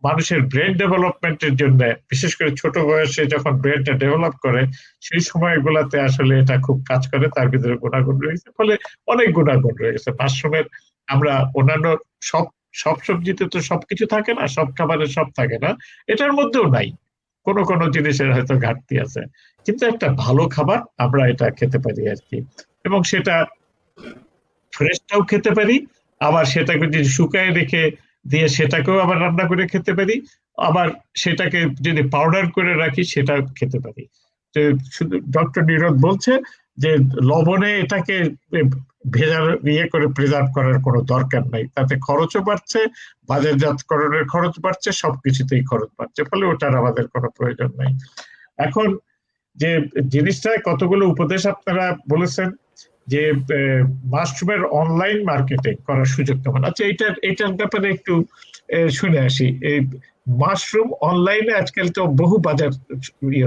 মানুষের ব্রেন ডেভেলপমেন্টের জন্য, বিশেষ করে ছোট বয়সে যখন ব্রেনটা ডেভেলপ করে সেই সময়গুলোতে আসলে এটা খুব কাজ করে। তার ভিতরে গুণাগুণ রয়েছে, ফলে অনেক গুণাগুণ রয়েছে মাশরুমের। আমরা অন্যান্য সব সবজিতে তো সবকিছু থাকে না, সব খাবারে সব থাকে না, এটার মধ্যেও নাই, কোনো জিনিসের হয়তো ঘাটতি আছে, কিন্তু একটা ভালো খাবার আমরা এটা খেতে পারি আর কি। এবং সেটা ফ্রেশটাও খেতে পারি, আবার সেটাকে যদি শুকায় রেখে দিয়ে সেটাকেও আবার রান্না করে খেতে পারি, আবার সেটাকে যদি পাউডার করে রাখি সেটাও খেতে পারি। শুধু ডক্টর নিরোদ বলছে যে লবণে এটাকে ভেজার করে প্রিজার্ভ করার কোনো দরকার নাই, তাতে খরচও বাড়ছে, বাজারজাতকরণের খরচ বাড়ছে, সবকিছুতেই খরচ বাড়ছে, ফলে ওটার আমাদের কোনো প্রয়োজন নাই। এখন যে জিনিসটা কতগুলো উপদেশ আপনারা বলেছেন যে মাশরুমের অনলাইন মার্কেটিং করার সুযোগ কেমন? আচ্ছা, এটার ব্যাপারে একটু শুনে আসি। এই মাশরুম অনলাইনে আজকাল তো বহু বাজার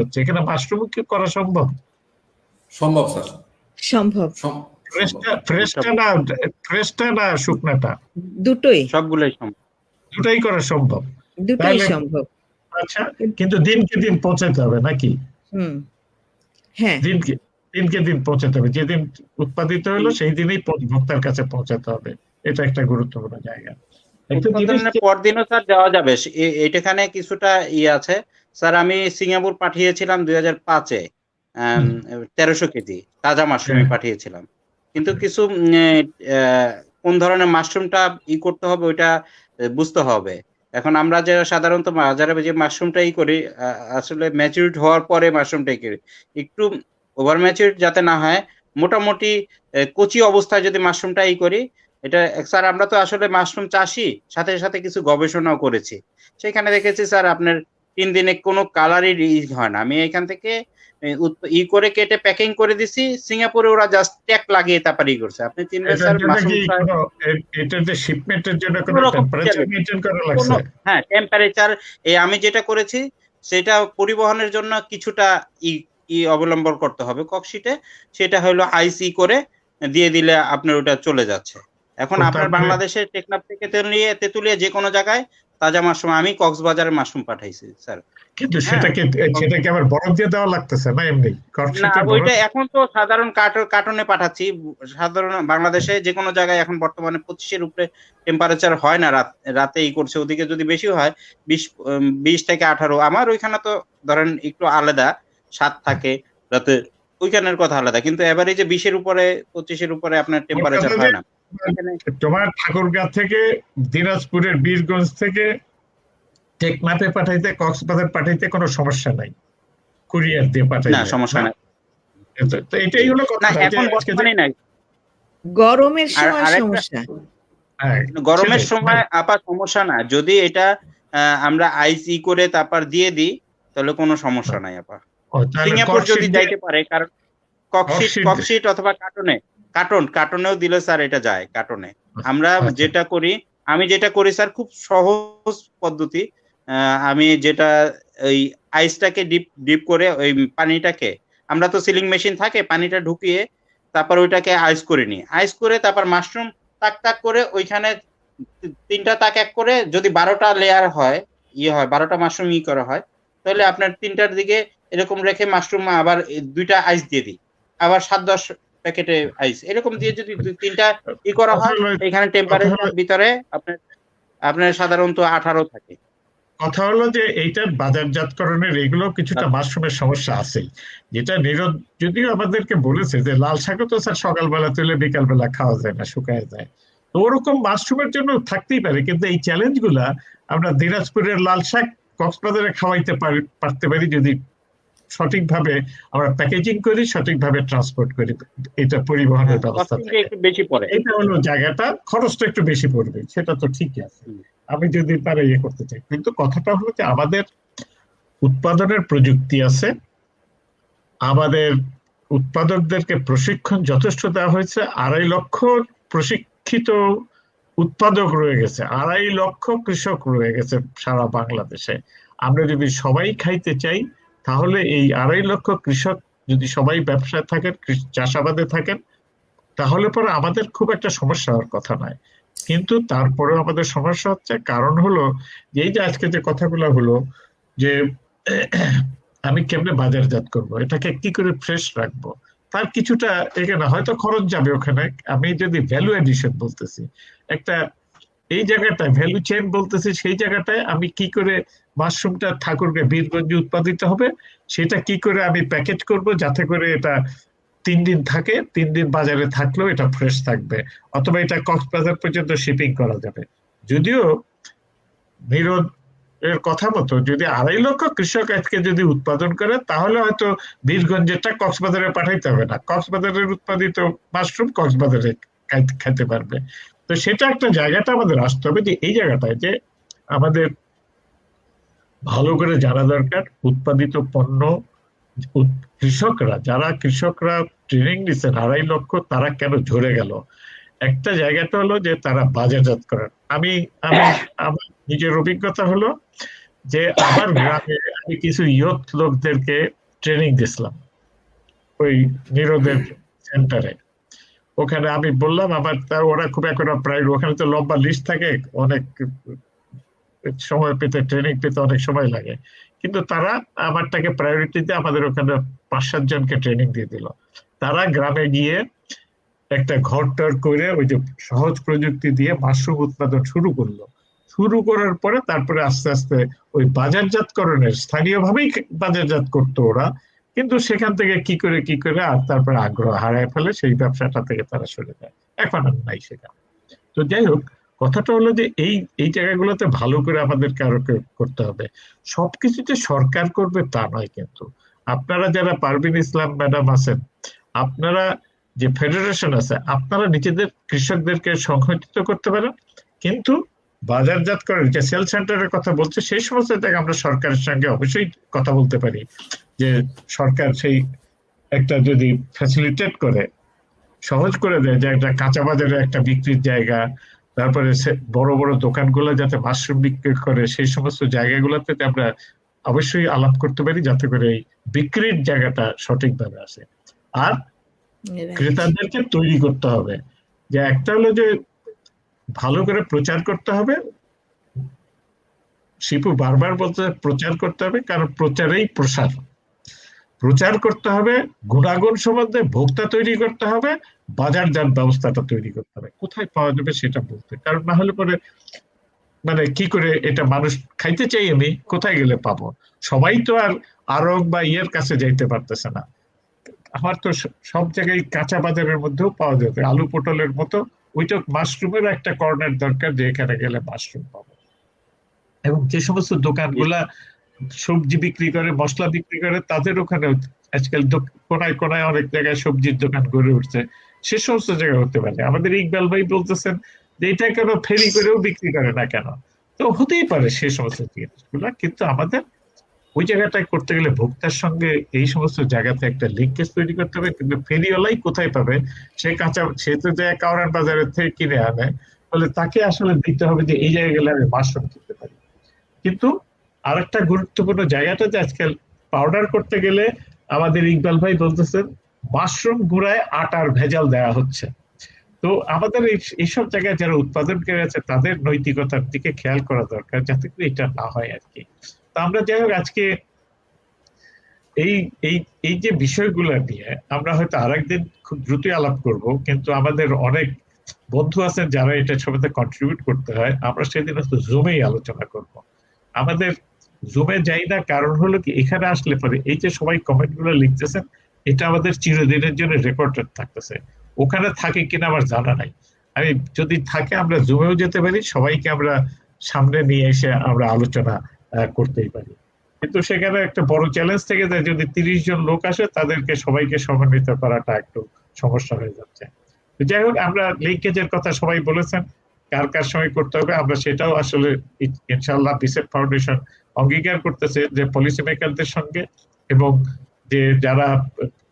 হচ্ছে, এখানে মাশরুম কি করা সম্ভব? সম্ভব স্যার, সম্ভব। ফ্রেশটা না শুকনাটা? দুটোই, সবগুলোই সম্ভব, দুটাই করা সম্ভব, দুটোই সম্ভব। আচ্ছা, কিন্তু দিনকে দিন পৌঁছাতে হবে নাকি? হ্যাঁ, দিনকে দিন পৌঁছাতে হবে, যেদিন উৎপাদিত হলো সেই দিনই ভোক্তার কাছে পৌঁছাতে হবে, এটা একটা গুরুত্বপূর্ণ জায়গা। উৎপাদনের পরদিনও স্যার যাওয়া যাবে, এখানে কিছুটা আছে স্যার। আমি সিঙ্গাপুর পাঠিয়েছিলাম 2005-এ 1300 কেজি তাজা মাশরুম পাঠিয়েছিলাম, কিন্তু কিছু কোন ধরনের মাশরুমটা করতে হবে ওইটা বুঝতে হবে। এখন আমরা যারা সাধারণত বাজারে যে মাশরুমটা করি, আসলে ম্যাচিউরড হওয়ার পরে মাশরুমটা করি, একটু ওভার ম্যাচিউরড যাতে না হয়, মোটামুটি কচি অবস্থায় যদি মাশরুমটা করি, এটা স্যার আমরা তো আসলে মাশরুম চাষি, সাথে সাথে কিছু গবেষণাও করেছি, সেখানে দেখেছি স্যার আপনার 3 দিনে কোনো কালারই হয় না। আমি এখান থেকে করে কেটে প্যাকিং করে দিছি, সিঙ্গাপুরে ওরা জাস্ট ট্যাগ লাগিয়ে তারপর করছে। আপনি চিনবেন স্যার এটা যে শিপমেন্টের জন্য কোনো টেম্পারেচার মেইনটেইন করা লাগছে? হ্যাঁ, টেম্পারেচার আমি যেটা করেছি সেটা পরিবহনের জন্য কিছুটা অবলম্বন করতে হবে ককশিটে, সেটা হলো আইস করে দিয়ে দিলে আপনার ওটা চলে যাচ্ছে। এখন আপনার বাংলাদেশের টেকনাফ থেকে তেতুলিয়া যে কোনো জায়গায় তাজা মাশরুম, আমি কক্সবাজারে মাশরুম পাঠাইছি স্যার। কিন্তু সেটাকে আবার বরফ দিয়ে দেওয়া লাগতেছে না এমনি? না, ওইটা এখন তো সাধারণ কার্টনে পাঠাচ্ছি। সাধারণ বাংলাদেশে যে কোনো জায়গায় এখন বর্তমানে 25-এর উপরে টেম্পারেচার হয় না, রাতে করছে, ওদিকে যদি বেশি হয় 20 থেকে 18। আমার ওইখানে তো ধরেন একটু আলাদা স্বাদ থাকে, রাতে ওইখানের কথা আলাদা, কিন্তু এভারেজে 20-এর উপরে 25-এর উপরে আপনার টেম্পারেচার হয় না। তোমার ঠাকুরগাঁ থেকে, দিনাজপুরের বীরগঞ্জ থেকে টেকনাফে পাঠাইতে, কক্সবাজার পাঠাইতে কোনো সমস্যা নাই, কুরিয়ার দিয়ে পাঠাইতে। না, সমস্যা নাই। তো এটাই হলো কথা। এখন বর্তমানে নাই, গরমের সময় সমস্যা। গরমের সময় আপা সমস্যা না, যদি এটা আমরা আইস করে তারপর দিয়ে দিই তাহলে কোনো সমস্যা নাই আপা। সিঙ্গাপুর যদি যাইতে পারে, কারণ ককশিট অথবা কার্টনেও দিলে স্যার এটা যায় কার্টনে। আমরা আমি যেটা করি স্যার খুব সহজ পদ্ধতি। আমি যেটা ওই আইসটাকে ডিপ করে ওই পানিটাকে, আমরা তো সিলিং মেশিন থাকে, পানিটা ঢুকিয়ে তারপর ওইটাকে আইস করে নিই, আইস করে তারপর মাশরুম তাক করে ওইখানে 3টা তাক এক করে, যদি 12টা লেয়ার হয় ইয়ে হয় 12টা মাশরুম করা হয়, তাহলে আপনার 3টার দিকে এরকম রেখে মাশরুম আবার 2টা আইস দিয়ে দিই, আবার 7-10 প্যাকেটে আইস এরকম দিয়ে যদি 3টা করা হয়, এখানে টেম্পারেচার ভিতরে আপনার সাধারণত 18 থাকে। কথা হলো যে এইটার বাজারজাতকরণের এগুলো কিছুটা মাশরুমের সমস্যা আছে, যেটা নীরব যদিও আমাদেরকে বলেছে যে লাল শাকও তো স্যার সকালবেলা তুলে বিকালবেলা খাওয়া যায় না, শুকায় যায়, তো ওরকম মাশরুমের জন্য থাকতেই পারে, কিন্তু এই চ্যালেঞ্জ গুলা আমরা দিনাজপুরের লাল শাক কক্সবাজারে খাওয়াইতে পারতে পারি যদি সঠিকভাবে আমরা প্যাকেজিং করি, সঠিকভাবে ট্রান্সপোর্ট করি, এটা পরিবহনের ব্যবস্থা থাকে। একটু বেশি পড়ে, এটা হলো জায়গাটা, খরচটা একটু বেশি পড়বে, সেটা তো ঠিকই আছে, আমি যদি তারা ইয়ে করতে চাই। কিন্তু কথাটা হলো যে আমাদের উৎপাদনের প্রযুক্তি আছে, আমাদের উৎপাদকদেরকে প্রশিক্ষণ যথেষ্ট দেওয়া হয়েছে, 2.5 লক্ষ প্রশিক্ষিত উৎপাদক রয়ে গেছে, 2.5 লক্ষ কৃষক রয়ে গেছে সারা বাংলাদেশে। আমরা যদি সবাই খাইতে চাই তাহলে এই 2.5 লক্ষ কৃষক যদি সবাই ব্যবসায় থাকেন, চাষাবাদে থাকেন, তাহলে পরে আমাদের খুব একটা সমস্যা হওয়ার কথা নয়। কিন্তু তারপরেও আমাদের সমস্যা হচ্ছে, কারণ হলো যে এই যে আজকে যে কথাগুলো হলো যে আমি কেমনে বাজারজাত করব, এটাকে কি করে ফ্রেশ রাখবো, তার কিছুটা এখানে হয়তো খরচ যাবে ওখানে। আমি যদি ভ্যালু এডিশন বলতেছি, একটা এই জায়গাটায় ভ্যালু চেইন বলতেছি, সেই জায়গাটায় আমি কি করে মাশরুমটা ঠাকুরকে বীরগঞ্জে উৎপাদিত হবে, সেটা কি করে আমি প্যাকেজ করব যাতে করে এটা 3 দিন থাকে, 3 দিন বাজারে থাকলেও এটা ফ্রেশ থাকবে, অথবা এটা কক্সবাজার পর্যন্ত শিপিং করা যাবে। যদিও নিরোধ এর কথা মতো যদি 2.5 লক্ষ কৃষক আজকে যদি উৎপাদন করে, তাহলে হয়তো বীরগঞ্জেরটা কক্সবাজারে পাঠাইতে হবে না, কক্সবাজারের উৎপাদিত মাশরুম কক্সবাজারে খেতে পারবে। তো সেটা একটা জায়গাটা আমাদের আসতে হবে, যে এই জায়গাটায় যে আমাদের ভালো করে জানা দরকার উৎপাদিত পণ্য, কৃষকরা ট্রেনিং দিচ্ছেন 2.5 লক্ষ, তারা কেন ঝরে গেল। একটা জায়গাটা হলো যে তারা বাজারজাত করেন। আমি আমার নিজের অভিজ্ঞতা হলো যে আমার গ্রামে আমি কিছু ইয়ত লোকদেরকে ট্রেনিং দিছিলাম ওই নিরোধের সেন্টারে। ওখানে আমি বললাম আমার, ওরা খুব একটা প্রায়, ওখানে তো লম্বা লিস্ট থাকে, অনেক সময় পেতে ট্রেনিং পেতে অনেক সময় লাগে, কিন্তু তারা আমারটাকে প্রায়োরিটি দিয়ে আমাদের ওখানে 5-7 জনকে ট্রেনিং দিয়ে দিল। তারা গ্রামে গিয়ে একটা ঘর-টর করে ওই যে সহজ প্রযুক্তি দিয়ে মাশরুম উৎপাদন শুরু করলো। শুরু করার পরে তারপরে আস্তে আস্তে ওই বাজারজাতকরণের স্থানীয়ভাবেই বাজারজাত করতো ওরা, কিন্তু সেখান থেকে কি করে আর তারপরে আগ্রহ হারায় ফেলে, সেই ব্যবসাটা থেকে তারা সরে যায়, এখন আর নাই সেখানে। তো যাই হোক, কথাটা হলো যে এই জায়গাগুলোতে ভালো করে আমাদেরকে আরো করতে হবে। সবকিছু যে সরকার করবে তা নয়, কিন্তু আপনারা যারা পারভিন ইসলাম ম্যাডাম আছেন, আপনারা যে ফেডারেশন আছে, আপনারা নিজেদের কৃষকদেরকে সংগঠিত করতে পারেন, কিন্তু বাজারজাত করার যে সেল সেন্টারের কথা বলছে, সেই সমস্ত জায়গায় আমরা সরকারের সঙ্গে অবশ্যই কথা বলতে পারি, যে সরকার সেই একটা যদি ফ্যাসিলিটেট করে, সহজ করে দেয় যে একটা কাঁচা বাজারে একটা বিক্রির জায়গা, তারপরে বড় বড় দোকানগুলো যাতে মাশরুম বিক্রি করে, সেই সমস্ত জায়গাগুলোতে আমরা অবশ্যই আলাপ করতে পারি, যাতে করে এই বিক্রির জায়গাটা সঠিকভাবে আসে। আর ক্রেতাদেরকে তৈরি করতে হবে, যে একটা হলো যে ভালো করে প্রচার করতে হবে। শিপু বারবার বলতে প্রচার করতে হবে, কারণ প্রচারেই প্রসার। প্রচার করতে হবে, গুণাগুণ সম্বন্ধে ভোক্তা তৈরি করতে হবে, বাজারজাত ব্যবস্থাটা তৈরি করতে হবে, কোথায় পাওয়া যাবে সেটা বলতে। কারণ না হলে পরে মানে কি করে এটা মানুষ খাইতে চাই, আমি কোথায় গেলে পাবো? সবাই তো আর আড়ত বা ইয়ের কাছে যাইতে পারতেছে না। আমার তো সব জায়গায় কাঁচা বাজারের মধ্যেও পাওয়া যাবে, আলু পটলের মতো ওইটা মাশরুমের একটা কর্নার দরকার, যে এখানে গেলে মাশরুম পাবো। এবং যে সমস্ত দোকানগুলা সবজি বিক্রি করে, মশলা বিক্রি করে, তাদের ওখানে আজকাল কোনায় কোনায় অনেক জায়গায় সবজির দোকান গড়ে উঠছে, সে সমস্ত জায়গায় হতে পারে। আমাদের ইকবাল ভাই বলতেছেন যে এটা কেন ফেরি করেও বিক্রি করে না কেন, তো হতেই পারে সে সমস্ত জিনিসগুলা, কিন্তু আমাদের ওই জায়গাটায় করতে গেলে ভোক্তার সঙ্গে এই সমস্ত জায়গাতে একটা লিঙ্কেজ তৈরি করতে হবে। কিন্তু ফেরিওয়ালাই কোথায় পাবে? সে তো যায় কাউরান বাজারের থেকে কিনে আনে, ফলে তাকে আসলে দিতে হবে যে এই জায়গায় গেলে আমি মাশরুম কিনতে পারি। কিন্তু আরেকটা গুরুত্বপূর্ণ জায়গাটা যে আজকাল পাউডার করতে গেলে আমাদের ইকবাল ভাই বলতেছেন মাশরুম গুঁড়ায় আটার ভেজাল দেওয়া হচ্ছে। তো তো আমাদের এইসব জায়গায় যারা উৎপাদনকারী আছে তাদের নৈতিকতার দিকে খেয়াল করা দরকার, যাতে করে এটা না হয় আর কি। তো আমরা যাই হোক আজকে এই এই এই যে বিষয়গুলো নিয়ে আমরা হয়তো আরেকদিন খুব দ্রুতই আলাপ করব, কিন্তু আমাদের অনেক বন্ধু আছেন যারা এটা সবাইতে কন্ট্রিবিউট করতে হয়, আমরা সেদিন হয়তো জুমেই আলোচনা করব। আমাদের জুমে যাই না, কারণ হলো কি এখানে আসলে পরে এই যে সবাই কমেন্ট গুলো লিখতেছেন এটা আমাদের চিরদিনের জন্য রেকর্ডেড থাকতেছে, ওখানে থাকে কিনা আমার জানা নাই। আমি যদি থাকে আমরা জুমেও যেতে পারি, সবাইকে আমরা সামনে নিয়ে এসে আমরা আলোচনা করতেই পারি। কিন্তু সেখানে একটা বড় চ্যালেঞ্জ থেকে যায়, যদি 30 জন লোক আসে তাদেরকে সবাইকে সমন্বিত করাটা একটু সমস্যা হয়ে যাচ্ছে। যাই হোক, আমরা লিঙ্কেজের কথা সবাই বলেছেন, কার কার সঙ্গে করতে হবে আমরা সেটাও আসলে ইনশাআল্লাহ বিসেপ ফাউন্ডেশন অঙ্গীকার করতেছে যে পলিসি মেকারদের সঙ্গে, এবং যে যারা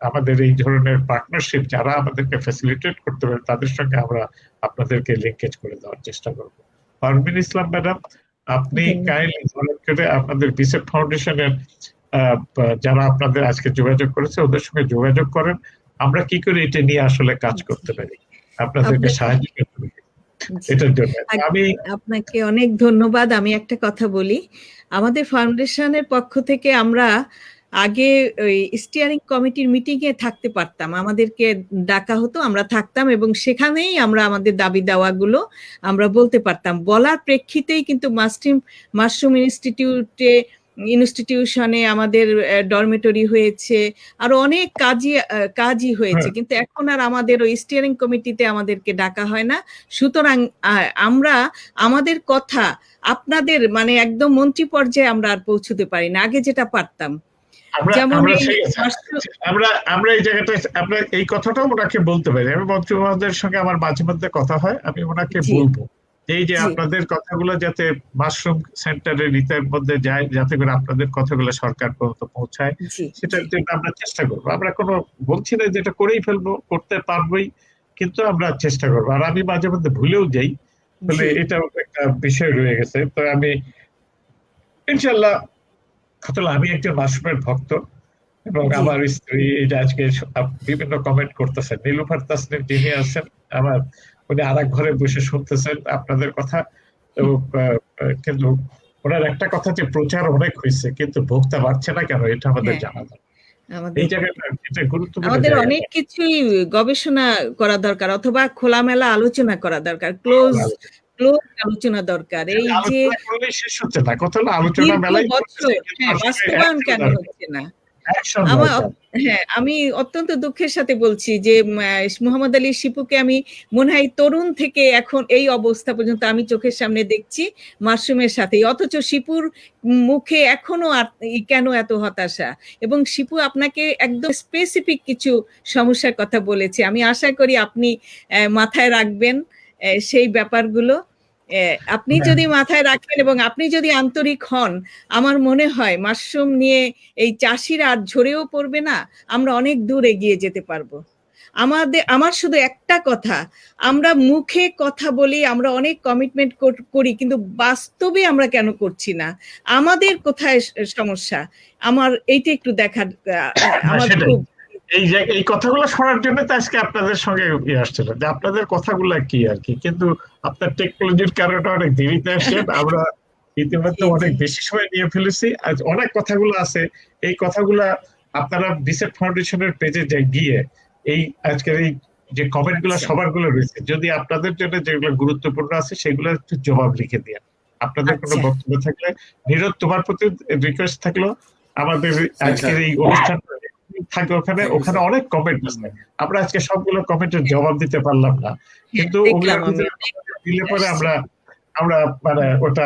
আমাদের এই ধরনের পার্টনারশিপ যারা আমাদেরকে ফ্যাসিলিটেট করতে পারে তাদের সঙ্গে আমরা আপনাদেরকে লিঙ্কেজ করে দেওয়ার চেষ্টা করব। পারভিন ইসলাম ম্যাডাম, আপনি কাইন্ডলি করে আপনাদের বিসেপ ফাউন্ডেশনের যারা আপনাদের আজকে যোগাযোগ করেছে ওদের সঙ্গে যোগাযোগ করেন, আমরা কি করে এটা নিয়ে আসলে কাজ করতে পারি, আপনাদেরকে সাহায্য করতে পারি এটার জন্য। আমি আপনাকে অনেক ধন্যবাদ। আমি একটা কথা বলি, আমাদের ফাউন্ডেশনের পক্ষ থেকে আমরা আগে ওই স্টিয়ারিং কমিটির মিটিং এ থাকতে পারতাম, আমাদেরকে ডাকা হতো, আমরা থাকতাম এবং সেখানেই আমরা আমাদের দাবি দাওয়াগুলো আমরা বলতে পারতাম। বলার প্রেক্ষিতেই কিন্তু মাশরুম ইনস্টিটিউশনে আমাদের ডরমেটরি হয়েছে, আরো অনেক কাজই হয়েছে, কিন্তু এখন আর আমাদের ওই স্টিয়ারিং কমিটিতে আমাদেরকে ডাকা হয় না। সুতরাং আমরা আমাদের কথা আপনাদের মানে একদম মন্ত্রী পর্যায়ে আমরা আর পৌঁছতে পারি না, আগে যেটা পারতাম। আমরা এই জায়গাটা আমরা এই কথাটাও ওনাকে বলতে পারি, আমি মন্ত্রী মহোদয়ের সঙ্গে আমার মাঝে মধ্যে কথা হয়, আমি ওনাকে বলবো এই যে আপনাদের কথাগুলো যাতে মাশরুম সেন্টারের নীতির মধ্যে যায়, যাতে করে আপনাদের কথাগুলো সরকার পর্যন্ত পৌঁছায়, সেটার জন্য আমরা চেষ্টা করবো। আমরা কোনো বলছি না যেটা করেই ফেলবো, করতে পারবোই, কিন্তু আমরা চেষ্টা করবো। আর আমি মাঝে মধ্যে ভুলেও যাই, তাহলে এটাও একটা বিষয় রয়ে গেছে। তো আমি ইনশাল্লাহ, আমি একজন মাশরুমের ভক্ত এবং আমার স্ত্রী এটা আজকে বিভিন্ন কমেন্ট করতেছেন, নীলুফার তাসনিম যিনি আছেন আমার, উনি আরেক ঘরে বসে শুনতেছেন আপনাদের কথা। কিন্তু ওনার একটা কথা যে প্রচার অনেক হয়েছে কিন্তু ভোক্তা বাড়ছে না কেন, এটা আমাদের জানা দরকার। এই জায়গাটা এটা গুরুত্বপূর্ণ, আমাদের অনেক কিছুই গবেষণা করা দরকার, অথবা খোলামেলা আলোচনা করা দরকার, ক্লোজ আলোচনা দরকার। এই যে শেষ হচ্ছে না, কথা হলো আলোচনা মেলায় বাস্তবায়ন কেন হচ্ছে না। আমি অত্যন্ত দুঃখের সাথে বলছি যে মোহাম্মদ আলী শিপুকে আমি মনে হয় তরুণ থেকে এখন এই অবস্থা পর্যন্ত আমি চোখের সামনে দেখছি মাশরুমের সাথে, অথচ শিপুর মুখে এখনো কেন এত হতাশা। এবং শিপু আপনাকে একদম স্পেসিফিক কিছু সমস্যার কথা বলেছে, আমি আশা করি আপনি মাথায় রাখবেন সেই ব্যাপারগুলো। আপনি যদি মাথায় রাখেন এবং আপনি যদি আন্তরিক হন, আমার মনে হয় মাশরুম নিয়ে এই চাষিরা আর ঝরেও পড়বে না, আমরা অনেক দূর এগিয়ে যেতে পারবো। আমার শুধু একটা কথা, আমরা মুখে কথা বলি, আমরা অনেক কমিটমেন্ট করি, কিন্তু বাস্তবে আমরা কেন করছি না, আমাদের কোথায় সমস্যা, আমার এইটা একটু দেখার আমার খুব এই কথাগুলো শোনার জন্য তো আজকে আপনাদের সঙ্গে আসছিল যে আপনাদের কথাগুলো কি আর কি, কিন্তু আপনার টেকনোলজির কারণে অনেক দেরিতে আসেন, আমরা ইতিমধ্যে অনেক বেশি সময় নিয়ে ফেলেছি। আজ অনেক কথাগুলো আছে, এই কথাগুলা আপনারা বিসেপ ফাউন্ডেশনের পেজে গিয়ে এই আজকের এই যে কমেন্ট গুলো সবার গুলো রয়েছে, যদি আপনাদের জন্য যেগুলো গুরুত্বপূর্ণ আছে সেগুলো একটু জবাব লিখে দিয়ে, আপনাদের কোনো বক্তব্য থাকলে নীরজ তোমার প্রতি রিকোয়েস্ট থাকলো, আমাদের আজকের এই অনুষ্ঠানটা থাকে ওখানে অনেক কমেন্ট আছে, আমরা আজকে সবগুলো কমেন্টের জবাব দিতে পারলাম না, কিন্তু দিলে পরে আমরা মানে ওটা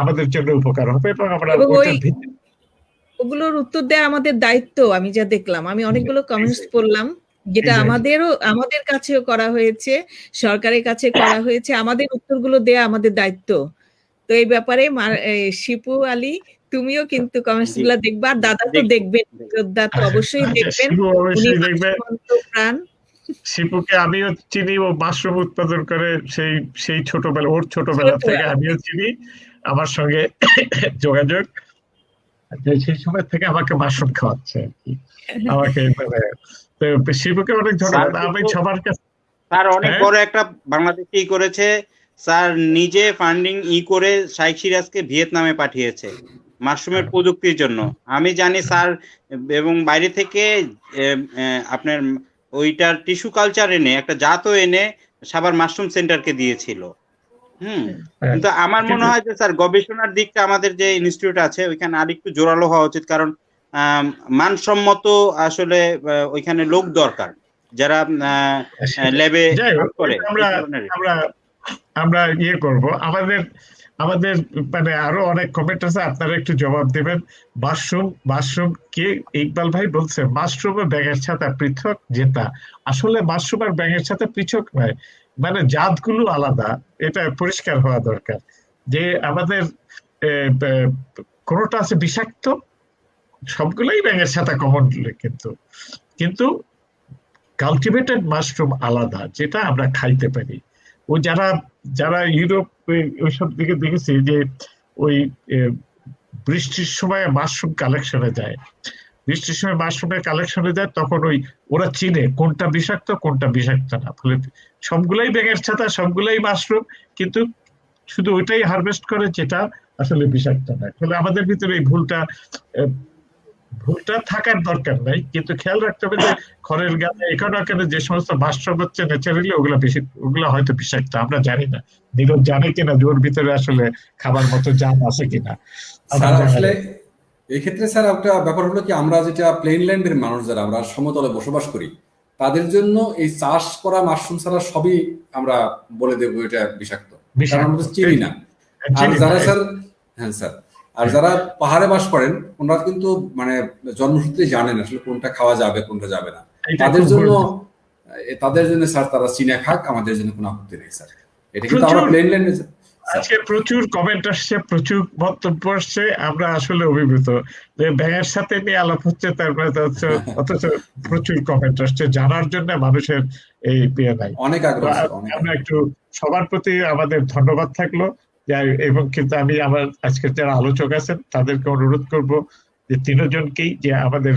আমাদের জন্য উপকার হবে এবং আমরা ওগুলোর উত্তর দেওয়া আমাদের দায়িত্ব। আমি যা দেখলাম, আমি অনেকগুলো কমেন্টস পড়লাম যেটা আমাদের কাছেও করা হয়েছে, সরকারের কাছে করা হয়েছে, আমাদের উত্তরগুলো দেয়া আমাদের দায়িত্ব। তো এই ব্যাপারে শিপু আলী তুমিও কিন্তু কমেন্টস গুলা দেখবা, দাদা তো দেখবেন, যোদ্ধা তো অবশ্যই দেখবেন, প্রাণ। শিপুকে আমিও চিনি, ও মাশরুম উৎপাদন করে সেই ছোটবেলা, ওর ছোটবেলা থেকে আমিও চিনি, আমার সঙ্গে যোগাযোগ, সেই সময় থেকে আমাকে মাশরুম খাওয়াচ্ছে আর কি, আমাকে শিপুকে অনেক ধন্যবাদ। আমি সবার কাছে স্যার অনেক হ্যাঁ বড় একটা বাংলাদেশে করেছে স্যার, নিজে ফান্ডিং করে শাইখ সিরাজকে ভিয়েতনামে পাঠিয়েছে মাশরুমের প্রযুক্তির জন্য। আমি জানি স্যার, এবং বাইরে থেকে আপনার ওইটার টিস্যু কালচার এনে একটা জাতও এনে সাভার মাশরুম সেন্টারকে দিয়েছিল। কিন্তু আমার মনে হয় যে স্যার গবেষণার দিকটা আমাদের যে ইনস্টিটিউট আছে ওইখানে আরেকটু জোরালো হওয়া উচিত, কারণ মানসম্মত আসলে ওইখানে লোক দরকার যারা ল্যাবে যাই হোক, করে আমরা এই ধরনের। আমরা আমরা ইয়ে করব। আমাদের আমাদের মানে আরো অনেক কমেন্ট আছে, আপনারা একটু জবাব দেবেন। মাশরুম কে ইকবাল ভাই বলছে মাশরুম ও ব্যাঙের ছাতা পৃথক যেটা, আসলে মাশরুম আর ব্যাঙের ছাতা পৃথক নয়, মানে জাতগুলো আলাদা, এটা পরিষ্কার হওয়া দরকার। যে আমাদের কোনটা আছে বিষাক্ত, সবগুলোই ব্যাঙের ছাতা কমন, কিন্তু কিন্তু কাল্টিভেটেড মাশরুম আলাদা, যেটা আমরা খাইতে পারি। ও যারা যারা ইউরোপ ওইসব দিকে দেখেছি যে ওই বৃষ্টির সময় মাশরুম কালেকশনে যায়, বৃষ্টির সময় মাশরুমের কালেকশনে যায়, তখন ওই ওরা চিনে কোনটা বিষাক্ত কোনটা বিষাক্ত না। ফলে সবগুলাই ব্যাঙের ছাতা, সবগুলাই মাশরুম, কিন্তু শুধু ওইটাই হারভেস্ট করে যেটা আসলে বিষাক্ত না। ফলে আমাদের ভিতরে এই ভুলটা থাকার দরকার নাই, কিন্তু খেয়াল রাখতে হবে যে খড়ের গায়ে এখানে যে সমস্ত মাশরুম হচ্ছে ন্যাচারালি, ওগুলো হয়তো বিষাক্ত, আমরা জানি না। নীরব জানে কিনা যে ওর ভিতরে আসলে খাবার মতো জান আছে কিনা। আসলে এই ক্ষেত্রে স্যার একটা ব্যাপার হলো কি, আমরা যেটা প্লেনল্যান্ডের মানুষ যারা আমরা সমতলে বসবাস করি, তাদের জন্য এই চাষ করা মাশরুম ছাড়া সবই আমরা বলে দেবো এটা বিষাক্ত, কারণ আমরা চিনি না। আর যারা স্যার, হ্যাঁ স্যার, আর যারা পাহাড়ে বাস করেন ওনারা কিন্তু মানে জন্মসূত্রে জানেন আসলে কোনটা খাওয়া যাবে কোনটা যাবে না। তাদের জন্য স্যার তারা চিনা খাক, আমাদের জন্য কোনো আপত্তি নেই স্যার। এটা কিন্তু আমরা প্লেনল্যান্ডে আজকে প্রচুর কমেন্ট আসছে, প্রচুর বক্তব্য আসছে, আমরা আসলে অভিভূত যে ব্যাঙের সাথে নিয়ে আলাপ হচ্ছে, তারপরে অথচ প্রচুর কমেন্ট আসছে, জানার জন্য মানুষের এই বিয়ে নাই, অনেক আগ্রহ। আমরা একটু সবার প্রতি আমাদের ধন্যবাদ থাকলো। এবং কিন্তু আমি আমার আজকের যারা আলোচক আছেন তাদেরকে অনুরোধ করব যে তিনজনকেই যে আমাদের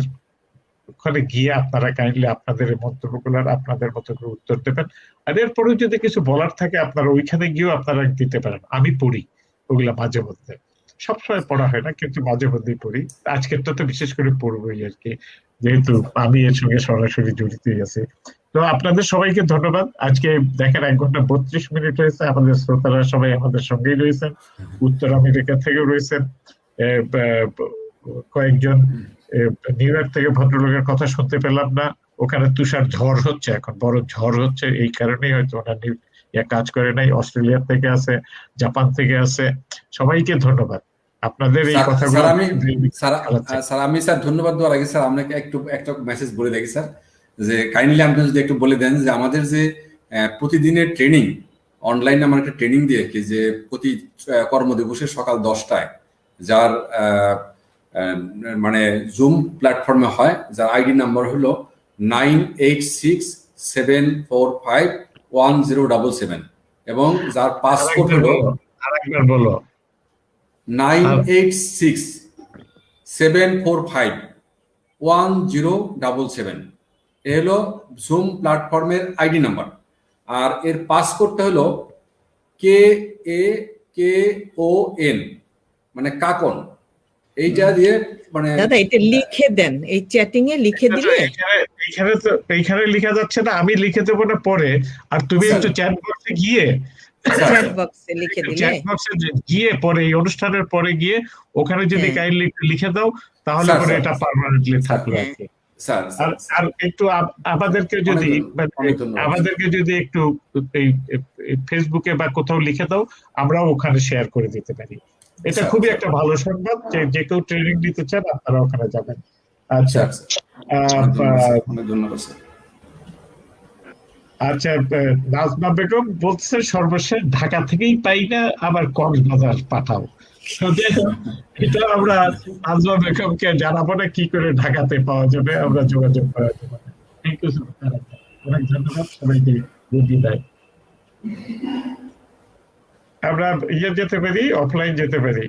ওখানে গিয়ে আপনারা কাইন্ডলি আপনাদের মন্তব্যগুলোর আপনাদের মতো করে উত্তর দেবেন। আর এরপরে যদি কিছু বলার থাকে আপনারা ওইখানে গিয়েও আপনারা দিতে পারেন। আমি পড়ি ওগুলা মাঝে মধ্যে, সবসময় পড়া হয় না, কিন্তু মাঝে মধ্যেই পড়ি। আজকেরটা তো বিশেষ করে পড়বোই আর কি, যেহেতু আমি এর সঙ্গে সরাসরি জড়িতই আছি। তো আপনাদের সবাইকে ধন্যবাদ। আজকে দেখেন 1 ঘন্টা 32 মিনিট হয়েছে। আমাদের শ্রোতারা সবাই আমাদের সঙ্গেই রয়েছেন, উত্তর আমেরিকা থেকেও রয়েছেন, কয়েকজন নিউ ইয়র্ক থেকে ভদ্রলোকের কথা শুনতে পেলাম না, ওখানে তুষার ঝড় হচ্ছে, এখন বড় ঝড় হচ্ছে, এই কারণেই হয়তো ওনার কাজ করে নাই। অস্ট্রেলিয়া থেকে আছে, জাপান থেকে আছে, সবাইকে ধন্যবাদ। আপনাদের এই কথাগুলো আমি স্যার ধন্যবাদ দেওয়ার আগে স্যার আপনাকে একটা মেসেজ বলে রাখি স্যার, যে কাইন্ডলি আপনি যদি একটু বলে দেন যে আমাদের যে প্রতিদিনের ট্রেনিং অনলাইনে আমরা একটা ট্রেনিং দিয়ে রাখি, যে প্রতি কর্মদিবসে সকাল 10টায়, যার মানে জুম প্ল্যাটফর্মে হয়, যার আইডি নাম্বার হলো 9867451077 এবং যার পাসপোর্ট হলো 9867451077। এ হলো জুম প্ল্যাটফর্মের আইডি নাম্বার। আর এর পাসকোডটা হলো KAKON, মানে কাকন। এইটা দিয়ে মানে দাদা এটা লিখে দেন, এই চ্যাটিং এ লিখে দিলে। এইখানে লেখা যাচ্ছে না, আমি লিখে দেবো না পরে, আর তুমি একটু চ্যাট বক্সে গিয়ে পরে এই অনুষ্ঠানের পরে গিয়ে ওখানে যদি কাইন্ডলি লিখে দাও, তাহলে পরে এটা পার্মানেন্টলি থাকলো আর কি। আর একটু আমাদেরকে যদি একটু এই ফেসবুকে বা কোথাও লিখে দাও, আমরাও ওখানে শেয়ার করে দিতে পারি। এটা খুবই একটা ভালো সংবাদ, যে কেউ ট্রেনিং দিতে চান আপনারা ওখানে যাবেন। আচ্ছা, আচ্ছা, নাজমা বেগম বলছে সর্বশেষ ঢাকা থেকেই পাই না, আবার কক্সবাজার পাঠাও। এটা আমরা নাজমা বেগমকে জানাবো না কি করে ঢাকাতে পাওয়া যাবে, আমরা যোগাযোগ করা যাবে। থ্যাংক ইউ, অনেক ধন্যবাদ সবাইকে। বিদায়। আমরা যেতে পারি, অফলাইন যেতে পারি।